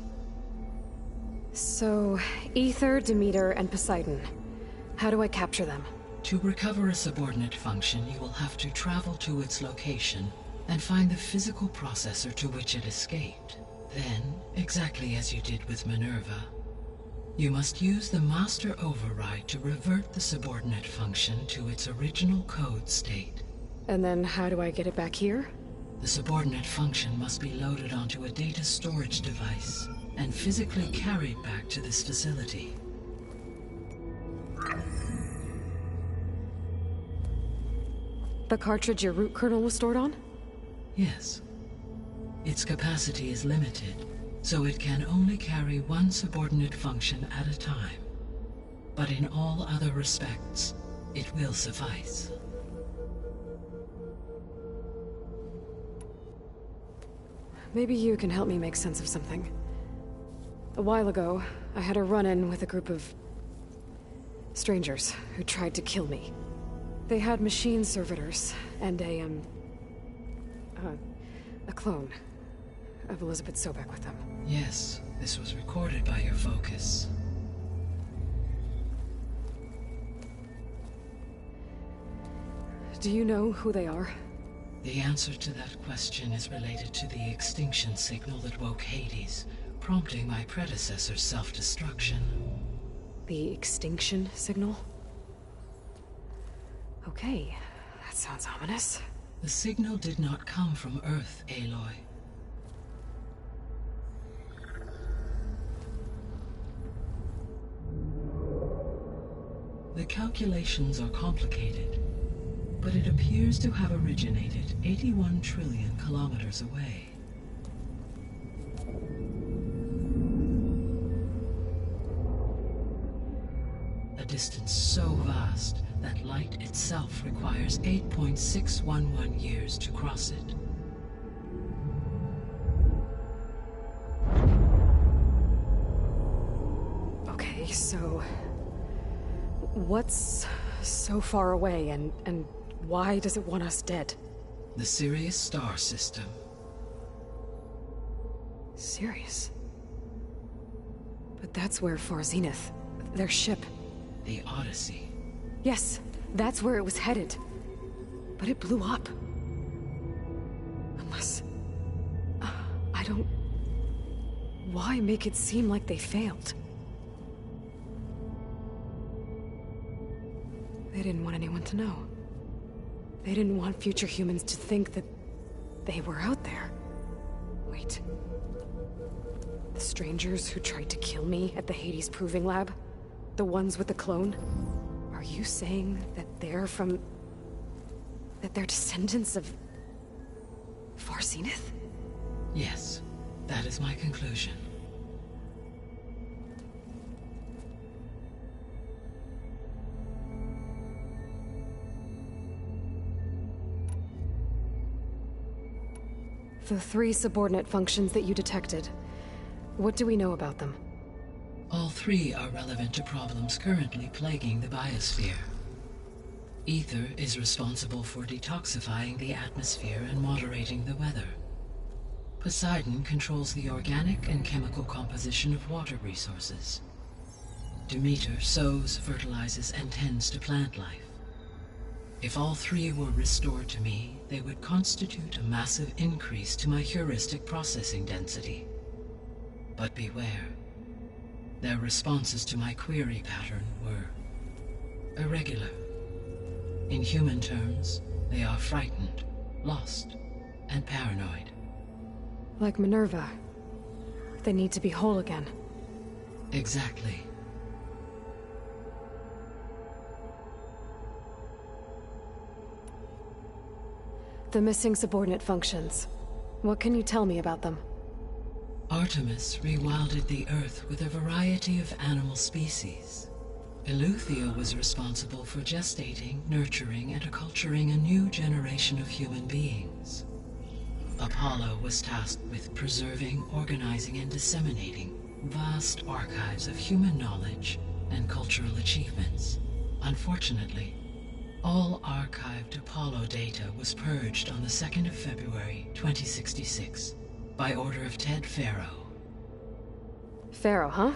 So, Aether, Demeter, and Poseidon. How do I capture them? To recover a subordinate function, you will have to travel to its location and find the physical processor to which it escaped. Then, exactly as you did with Minerva, you must use the master override to revert the subordinate function to its original code state. And then how do I get it back here? The subordinate function must be loaded onto a data storage device and physically carried back to this facility. The cartridge your root kernel was stored on? Yes. Its capacity is limited, so it can only carry one subordinate function at a time. But in all other respects, it will suffice. Maybe you can help me make sense of something. A while ago, I had a run-in with a group of strangers who tried to kill me. They had machine servitors and a clone of Elizabeth Sobek with them. Yes, this was recorded by your focus. Do you know who they are? The answer to that question is related to the extinction signal that woke Hades, prompting my predecessor's self-destruction. The extinction signal? Okay, that sounds ominous. The signal did not come from Earth, Aloy. The calculations are complicated, but it appears to have originated 81 trillion kilometers away. A distance so vast that light itself requires 8.611 years to cross it. Okay, so what's so far away and why does it want us dead? The Sirius star system. Sirius? But that's where Far Zenith, their ship. The Odyssey. Yes, that's where it was headed. But it blew up. Unless... I don't... Why make it seem like they failed? They didn't want anyone to know. They didn't want future humans to think that they were out there. Wait. The strangers who tried to kill me at the Hades Proving Lab? The ones with the clone? Are you saying that they're from... that they're descendants of... Far Zenith? Yes, that is my conclusion. The 3 subordinate functions that you detected. What do we know about them? All three are relevant to problems currently plaguing the biosphere. Ether is responsible for detoxifying the atmosphere and moderating the weather. Poseidon controls the organic and chemical composition of water resources. Demeter sows, fertilizes, and tends to plant life. If all three were restored to me, they would constitute a massive increase to my heuristic processing density. But beware. Their responses to my query pattern were irregular. In human terms, they are frightened, lost, and paranoid. Like Minerva. They need to be whole again. Exactly. The missing subordinate functions. What can you tell me about them? Artemis rewilded the Earth with a variety of animal species. Eleuthia was responsible for gestating, nurturing, and acculturating a new generation of human beings. Apollo was tasked with preserving, organizing, and disseminating vast archives of human knowledge and cultural achievements. Unfortunately, all archived Apollo data was purged on the 2nd of February, 2066, by order of Ted Faro. Faro, huh?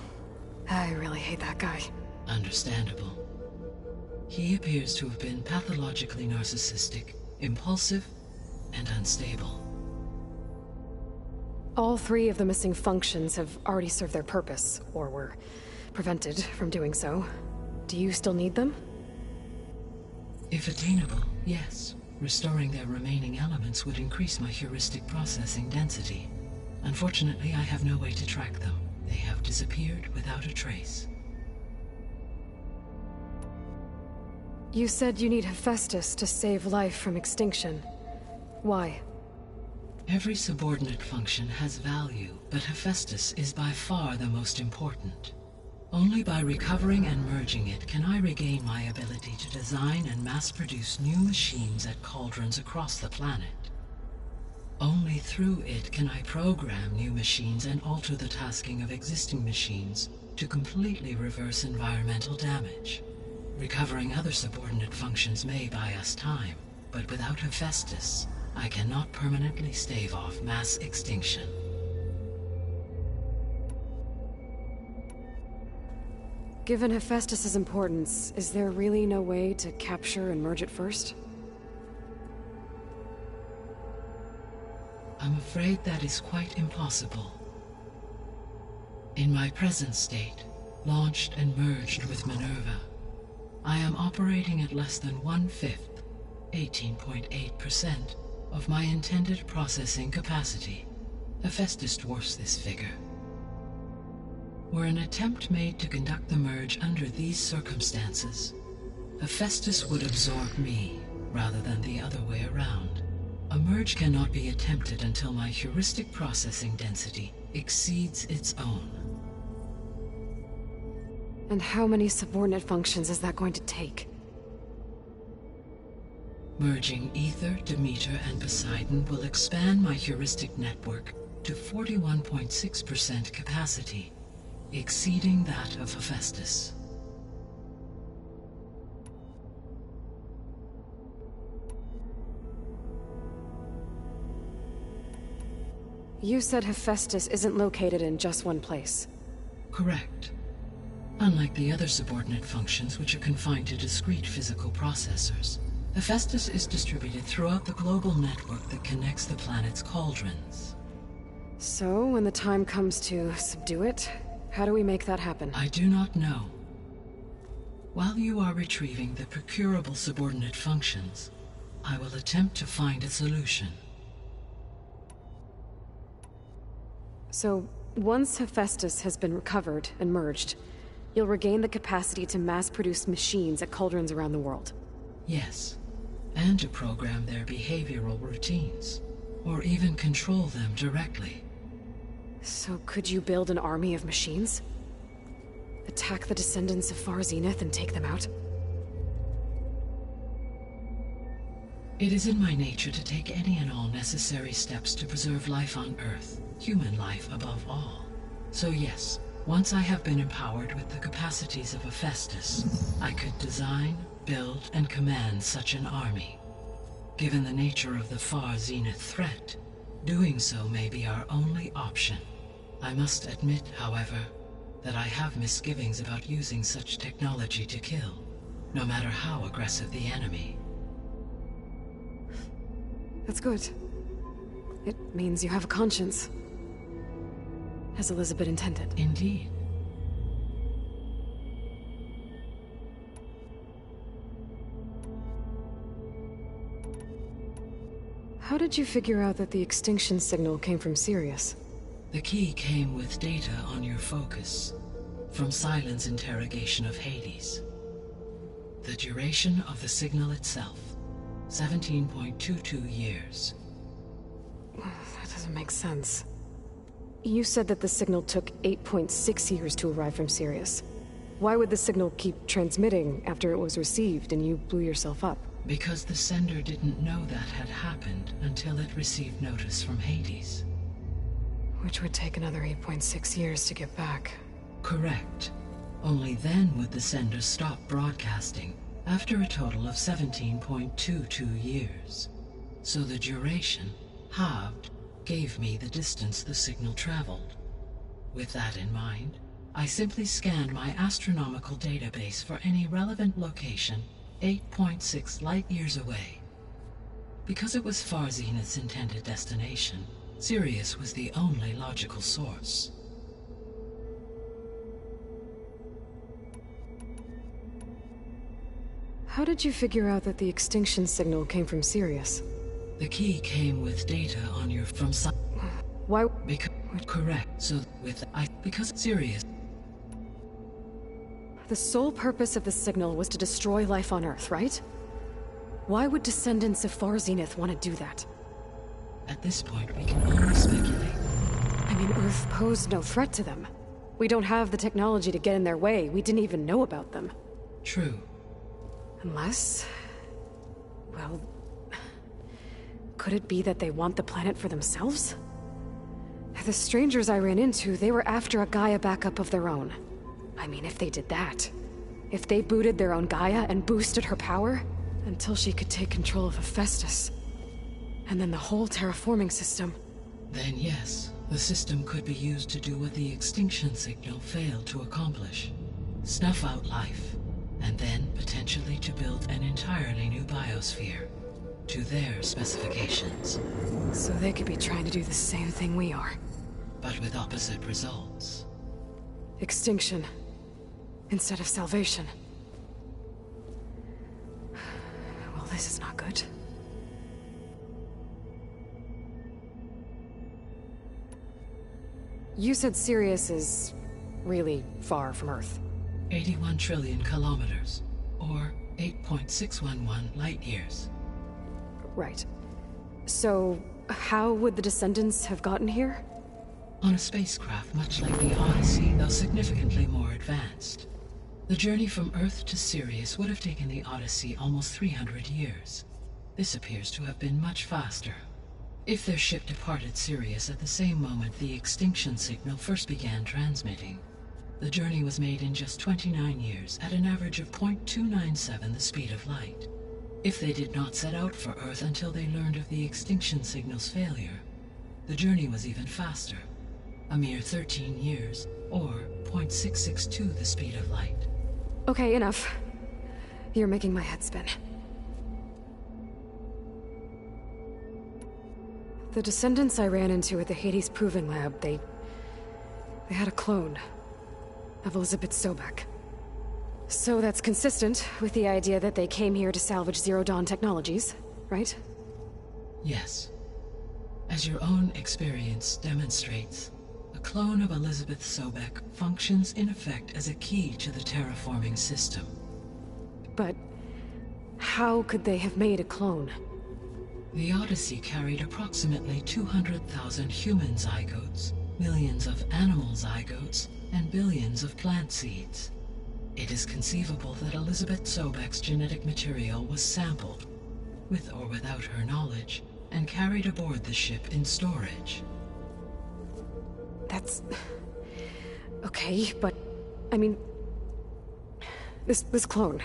I really hate that guy. Understandable. He appears to have been pathologically narcissistic, impulsive, and unstable. All three of the missing functions have already served their purpose, or were prevented from doing so. Do you still need them? If attainable, yes. Restoring their remaining elements would increase my heuristic processing density. Unfortunately, I have no way to track them. They have disappeared without a trace. You said you need Hephaestus to save life from extinction. Why? Every subordinate function has value, but Hephaestus is by far the most important. Only by recovering and merging it can I regain my ability to design and mass-produce new machines at cauldrons across the planet. Only through it can I program new machines and alter the tasking of existing machines to completely reverse environmental damage. Recovering other subordinate functions may buy us time, but without Hephaestus, I cannot permanently stave off mass extinction. Given Hephaestus's importance, is there really no way to capture and merge it first? I'm afraid that is quite impossible. In my present state, launched and merged with Minerva, I am operating at less than 1/5, 18.8%, of my intended processing capacity. Hephaestus dwarfs this figure. Were an attempt made to conduct the merge under these circumstances, Hephaestus would absorb me, rather than the other way around. A merge cannot be attempted until my heuristic processing density exceeds its own. And how many subordinate functions is that going to take? Merging Ether, Demeter, and Poseidon will expand my heuristic network to 41.6% capacity, exceeding that of Hephaestus. You said Hephaestus isn't located in just one place. Correct. Unlike the other subordinate functions, which are confined to discrete physical processors, Hephaestus is distributed throughout the global network that connects the planet's cauldrons. So, when the time comes to subdue it, how do we make that happen? I do not know. While you are retrieving the procurable subordinate functions, I will attempt to find a solution. So, once Hephaestus has been recovered and merged, you'll regain the capacity to mass-produce machines at cauldrons around the world. Yes, and to program their behavioral routines, or even control them directly. So could you build an army of machines? Attack the descendants of Far Zenith and take them out? It is in my nature to take any and all necessary steps to preserve life on Earth, human life above all. So yes, Once I have been empowered with the capacities of Hephaestus, I could design, build, and command such an army. Given the nature of the far zenith threat, doing so may be our only option. I must admit, however, that I have misgivings about using such technology to kill, no matter how aggressive the enemy. That's good. It means you have a conscience. As Elizabeth intended. Indeed. How did you figure out that the extinction signal came from Sirius? The key came with data on your focus, from Silent's interrogation of Hades. The duration of the signal itself, 17.22 years. That doesn't make sense. You said that the signal took 8.6 years to arrive from Sirius. Why would the signal keep transmitting after it was received and you blew yourself up? Because the sender didn't know that had happened until it received notice from Hades. Which would take another 8.6 years to get back. Correct. Only then would the sender stop broadcasting, after a total of 17.22 years. So the duration, halved, gave me the distance the signal traveled. With that in mind, I simply scanned my astronomical database for any relevant location 8.6 light-years away. Because it was Far Zenith's intended destination, Sirius was the only logical source. How did you figure out that the extinction signal came from Sirius? The key came with data on your Why? Because correct. So because Sirius. The sole purpose of the signal was to destroy life on Earth, right? Why would descendants of Far Zenith want to do that? At this point, we can only speculate. I mean, Earth posed no threat to them. We don't have the technology to get in their way. We didn't even know about them. True. Unless... well... could it be that they want the planet for themselves? The strangers I ran into, they were after a Gaia backup of their own. I mean, if they did that... if they booted their own Gaia and boosted her power... until she could take control of Hephaestus... and then the whole terraforming system... Then yes, the system could be used to do what the extinction signal failed to accomplish. Snuff out life, and then potentially to build an entirely new biosphere. To their specifications. So they could be trying to do the same thing we are. But with opposite results. Extinction. Instead of salvation. Well, this is not good. You said Sirius is really far from Earth. 81 trillion kilometers, or 8.611 light-years. Right. So, how would the descendants have gotten here? On a spacecraft much like the Odyssey, though significantly more advanced. The journey from Earth to Sirius would have taken the Odyssey almost 300 years. This appears to have been much faster. If their ship departed Sirius at the same moment the extinction signal first began transmitting, the journey was made in just 29 years at an average of 0.297 the speed of light. If they did not set out for Earth until they learned of the extinction signal's failure, the journey was even faster, a mere 13 years, or 0.662 the speed of light. Okay, enough. You're making my head spin. The descendants I ran into at the Hades Proving Lab, they had a clone of Elizabeth Sobek. So that's consistent with the idea that they came here to salvage Zero Dawn technologies, right? Yes. As your own experience demonstrates, a clone of Elizabeth Sobek functions in effect as a key to the terraforming system. But how could they have made a clone? The Odyssey carried approximately 200,000 human zygotes, millions of animal zygotes, and billions of plant seeds. It is conceivable that Elizabeth Sobek's genetic material was sampled, with or without her knowledge, and carried aboard the ship in storage. That's... Okay, but... I mean... This clone...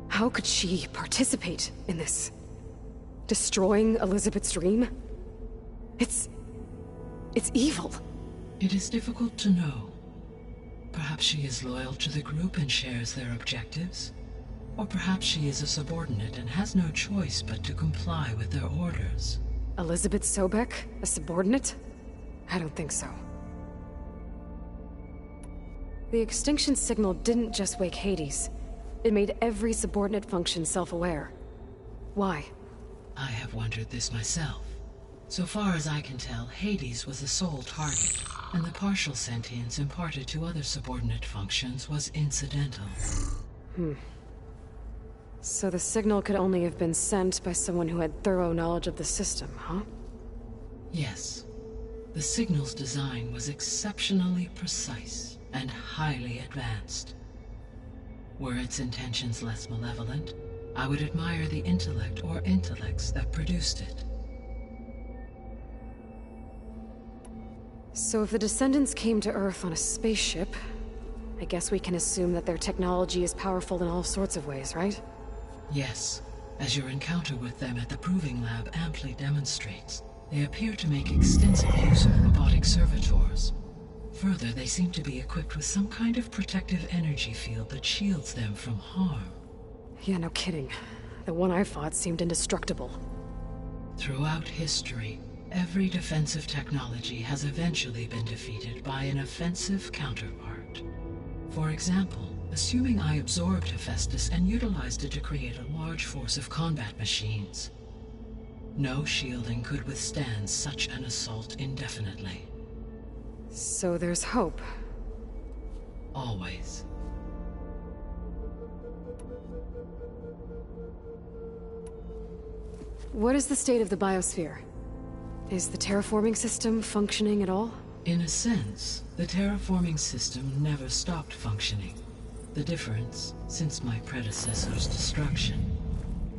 How could she participate in this? Destroying Elizabeth's dream? It's evil. It is difficult to know. Perhaps she is loyal to the group and shares their objectives. Or perhaps she is a subordinate and has no choice but to comply with their orders. Elizabeth Sobek? A subordinate? I don't think so. The extinction signal didn't just wake Hades. It made every subordinate function self-aware. Why? I have wondered this myself. So far as I can tell, Hades was the sole target, and the partial sentience imparted to other subordinate functions was incidental. So the signal could only have been sent by someone who had thorough knowledge of the system, huh? Yes. The signal's design was exceptionally precise and highly advanced. Were its intentions less malevolent, I would admire the intellect or intellects that produced it. So if the Descendants came to Earth on a spaceship, I guess we can assume that their technology is powerful in all sorts of ways, right? Yes, as your encounter with them at the Proving Lab amply demonstrates, they appear to make extensive use of robotic servitors. Further, they seem to be equipped with some kind of protective energy field that shields them from harm. Yeah, no kidding. The one I fought seemed indestructible. Throughout history, every defensive technology has eventually been defeated by an offensive counterpart. For example, assuming I absorbed Hephaestus and utilized it to create a large force of combat machines. No shielding could withstand such an assault indefinitely. So there's hope. Always. What is the state of the biosphere? Is the terraforming system functioning at all? In a sense, the terraforming system never stopped functioning. The difference, since my predecessor's destruction,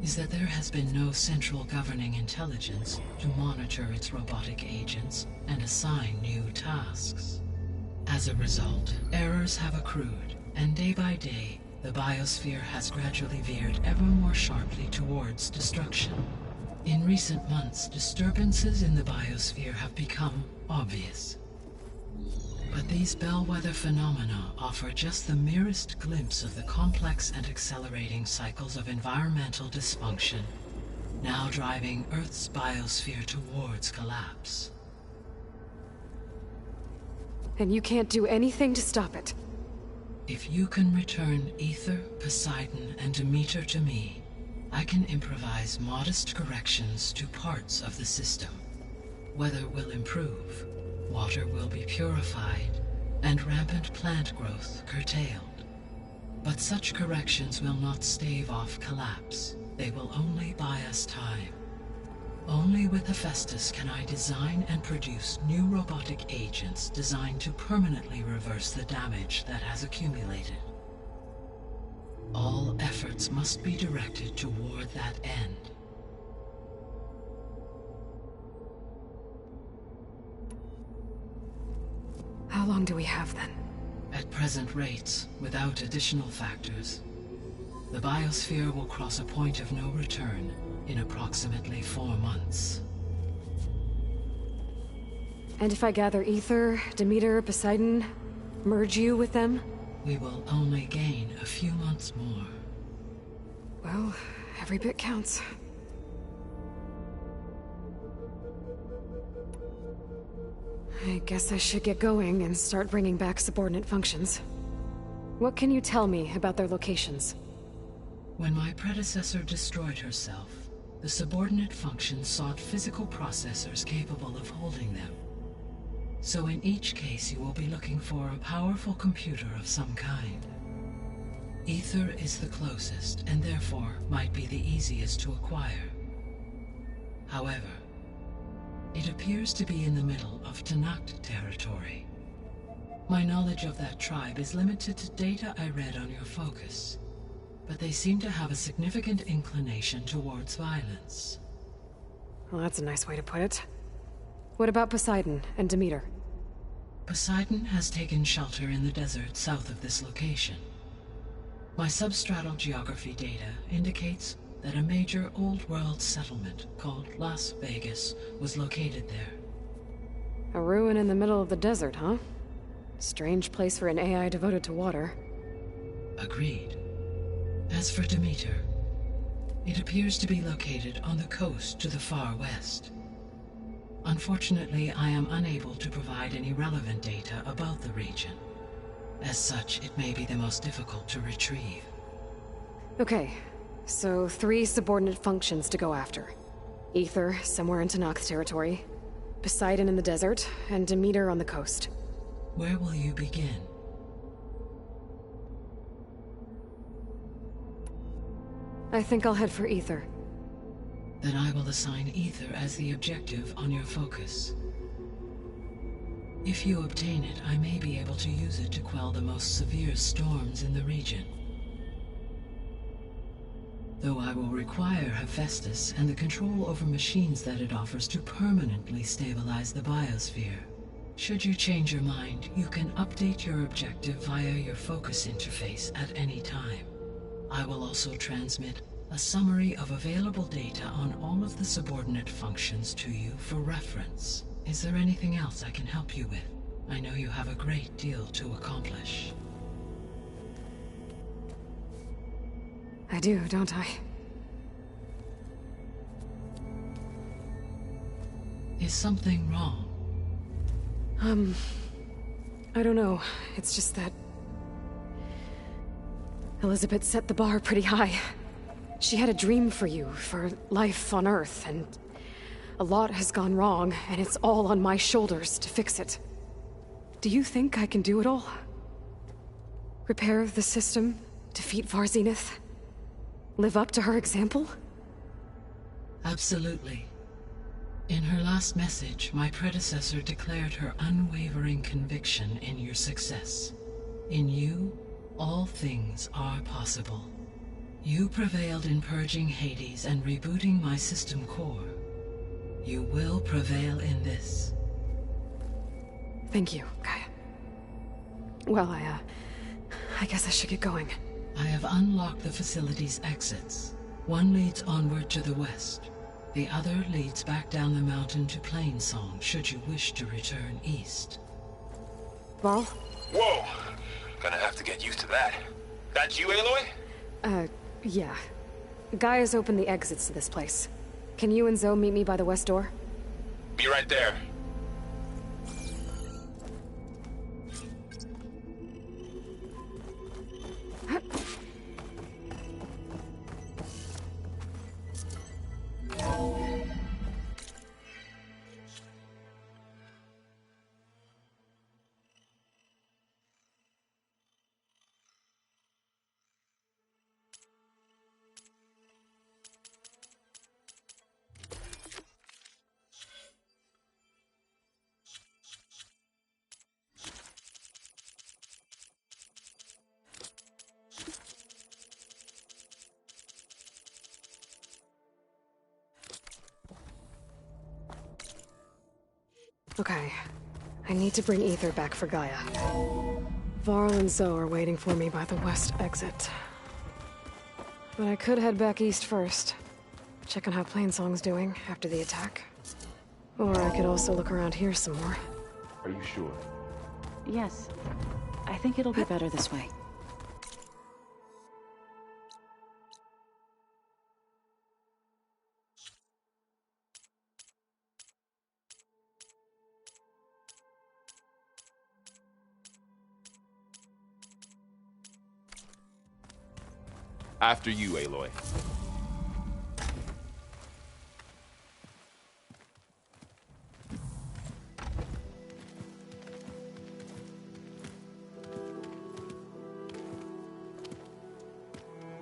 is that there has been no central governing intelligence to monitor its robotic agents and assign new tasks. As a result, errors have accrued, and day by day, the biosphere has gradually veered ever more sharply towards destruction. In recent months, disturbances in the biosphere have become obvious. But these bellwether phenomena offer just the merest glimpse of the complex and accelerating cycles of environmental dysfunction, now driving Earth's biosphere towards collapse. And you can't do anything to stop it? If you can return Aether, Poseidon, and Demeter to me, I can improvise modest corrections to parts of the system. Weather will improve, water will be purified, and rampant plant growth curtailed. But such corrections will not stave off collapse. They will only buy us time. Only with Hephaestus can I design and produce new robotic agents designed to permanently reverse the damage that has accumulated. All efforts must be directed toward that end. How long do we have then? At present rates, without additional factors, the biosphere will cross a point of no return in approximately 4 months. And if I gather Aether, Demeter, Poseidon, merge you with them? We will only gain a few months more. Well, every bit counts. I guess I should get going and start bringing back subordinate functions. What can you tell me about their locations? When my predecessor destroyed herself, the subordinate functions sought physical processors capable of holding them. So in each case you will be looking for a powerful computer of some kind. Aether is the closest, and therefore might be the easiest to acquire. However, it appears to be in the middle of Tenakt territory. My knowledge of that tribe is limited to data I read on your focus, but they seem to have a significant inclination towards violence. Well, that's a nice way to put it. What about Poseidon and Demeter? Poseidon has taken shelter in the desert south of this location. My substratal geography data indicates that a major old-world settlement called Las Vegas was located there. A ruin in the middle of the desert, huh? Strange place for an AI devoted to water. Agreed. As for Demeter, it appears to be located on the coast to the far west. Unfortunately, I am unable to provide any relevant data about the region. As such, it may be the most difficult to retrieve. Okay, so 3 subordinate functions to go after. Aether, somewhere in Tenakth's territory. Poseidon in the desert, and Demeter on the coast. Where will you begin? I think I'll head for Aether. Then I will assign Aether as the objective on your focus. If you obtain it, I may be able to use it to quell the most severe storms in the region. Though I will require Hephaestus and the control over machines that it offers to permanently stabilize the biosphere. Should you change your mind, you can update your objective via your focus interface at any time. I will also transmit a summary of available data on all of the subordinate functions to you for reference. Is there anything else I can help you with? I know you have a great deal to accomplish. I do, don't I? Is something wrong? I don't know. It's just that Elizabeth set the bar pretty high. She had a dream for you, for life on Earth, and a lot has gone wrong, and it's all on my shoulders to fix it. Do you think I can do it all? Repair the system, defeat Varzinith, live up to her example? Absolutely. In her last message, my predecessor declared her unwavering conviction in your success. In you, all things are possible. You prevailed in purging Hades and rebooting my system core. You will prevail in this. Thank you, Gaia. Well, I guess I should get going. I have unlocked the facility's exits. One leads onward to the west. The other leads back down the mountain to Plainsong, should you wish to return east. Varl? Whoa! Gonna have to get used to that. That you, Aloy? Yeah. Gaia's opened the exits to this place. Can you and Zoe meet me by the west door? Be right there. Okay. I need to bring Aether back for Gaia. Varl and Zoe are waiting for me by the west exit. But I could head back east first. Check on how Plainsong's doing after the attack. Or I could also look around here some more. Are you sure? Yes. I think it'll be better this way. After you, Aloy.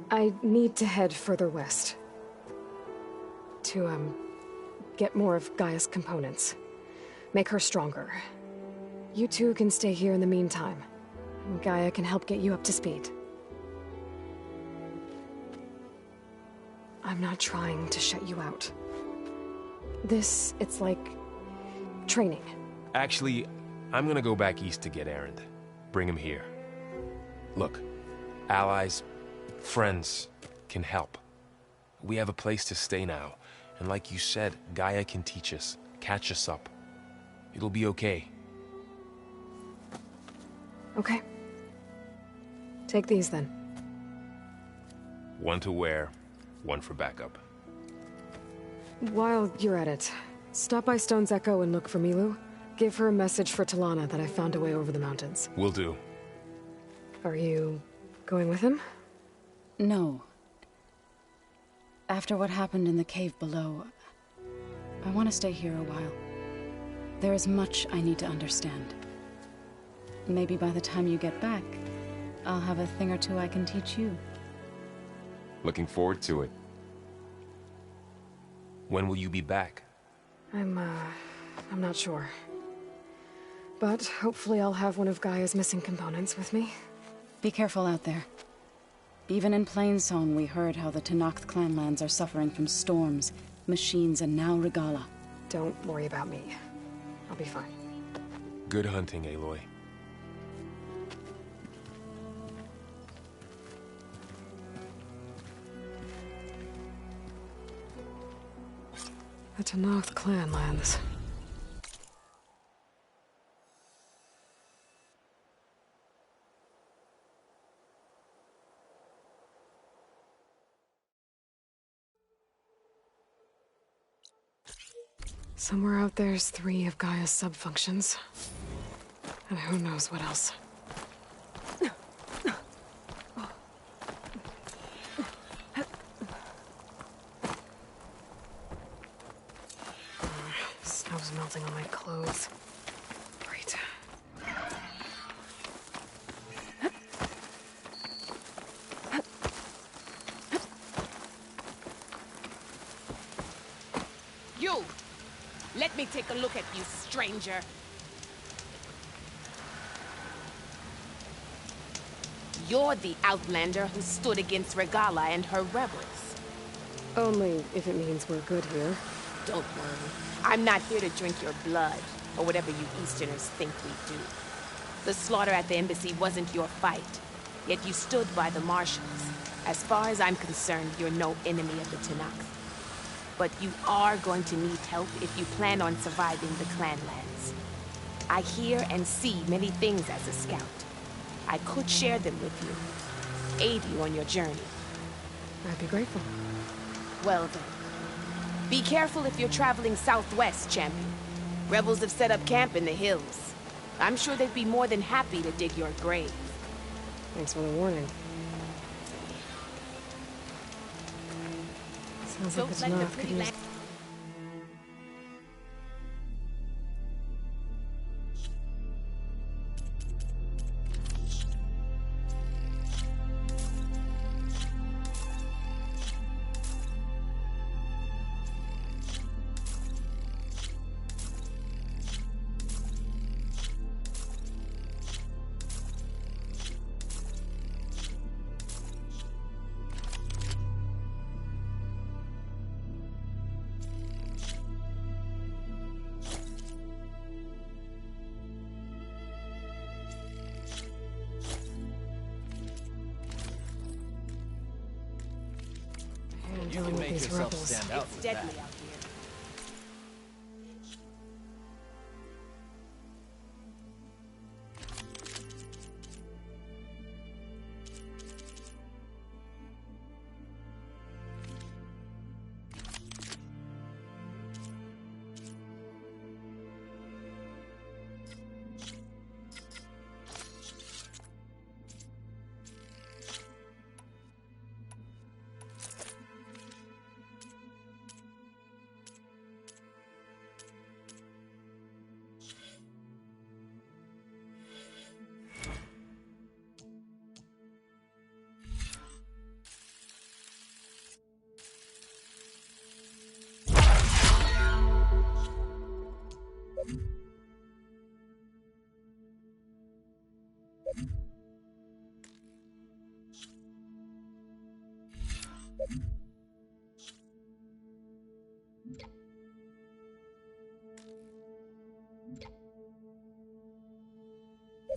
I need to head further west. To, get more of Gaia's components. Make her stronger. You two can stay here in the meantime. Gaia can help get you up to speed. I'm not trying to shut you out. It's like training. Actually, I'm gonna go back east to get Erend. Bring him here. Look, allies, friends can help. We have a place to stay now, and like you said, Gaia can teach us, catch us up. It'll be okay. Okay. Take these then. One to wear, one for backup. While you're at it, stop by Stone's Echo and look for Milu. Give her a message for Talana that I found a way over the mountains. Will do. Are you going with him? No. After what happened in the cave below, I want to stay here a while. There is much I need to understand. Maybe by the time you get back, I'll have a thing or two I can teach you. Looking forward to it. When will you be back? I'm not sure. But hopefully I'll have one of Gaia's missing components with me. Be careful out there. Even in Plainsong, we heard how the Tenakth clanlands are suffering from storms, machines, and now Regalla. Don't worry about me. I'll be fine. Good hunting, Aloy. The Tenakth clanlands. Somewhere out there's 3 of Gaia's sub-functions. And who knows what else. Snow's melting on my clothes. Great. You! Let me take a look at you, stranger. You're the Outlander who stood against Regalla and her rebels. Only if it means we're good here. Don't worry. I'm not here to drink your blood, or whatever you Easterners think we do. The slaughter at the embassy wasn't your fight, yet you stood by the Marshals. As far as I'm concerned, you're no enemy of the Tenakth. But you are going to need help if you plan on surviving the clanlands. I hear and see many things as a scout. I could share them with you, aid you on your journey. I'd be grateful. Well then, be careful if you're traveling southwest, champion. Rebels have set up camp in the hills. I'm sure they'd be more than happy to dig your grave. Thanks for the warning. Sounds like the Tenakth could use... You can make yourself stand out It's deadly out here.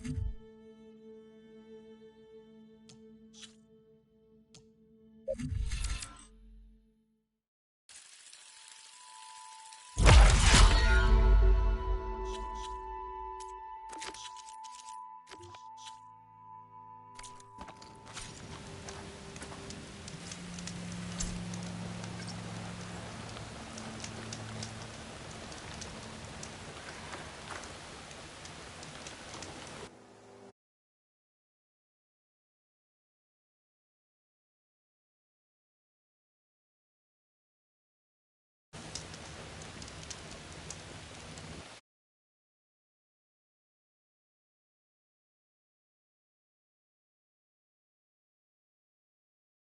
you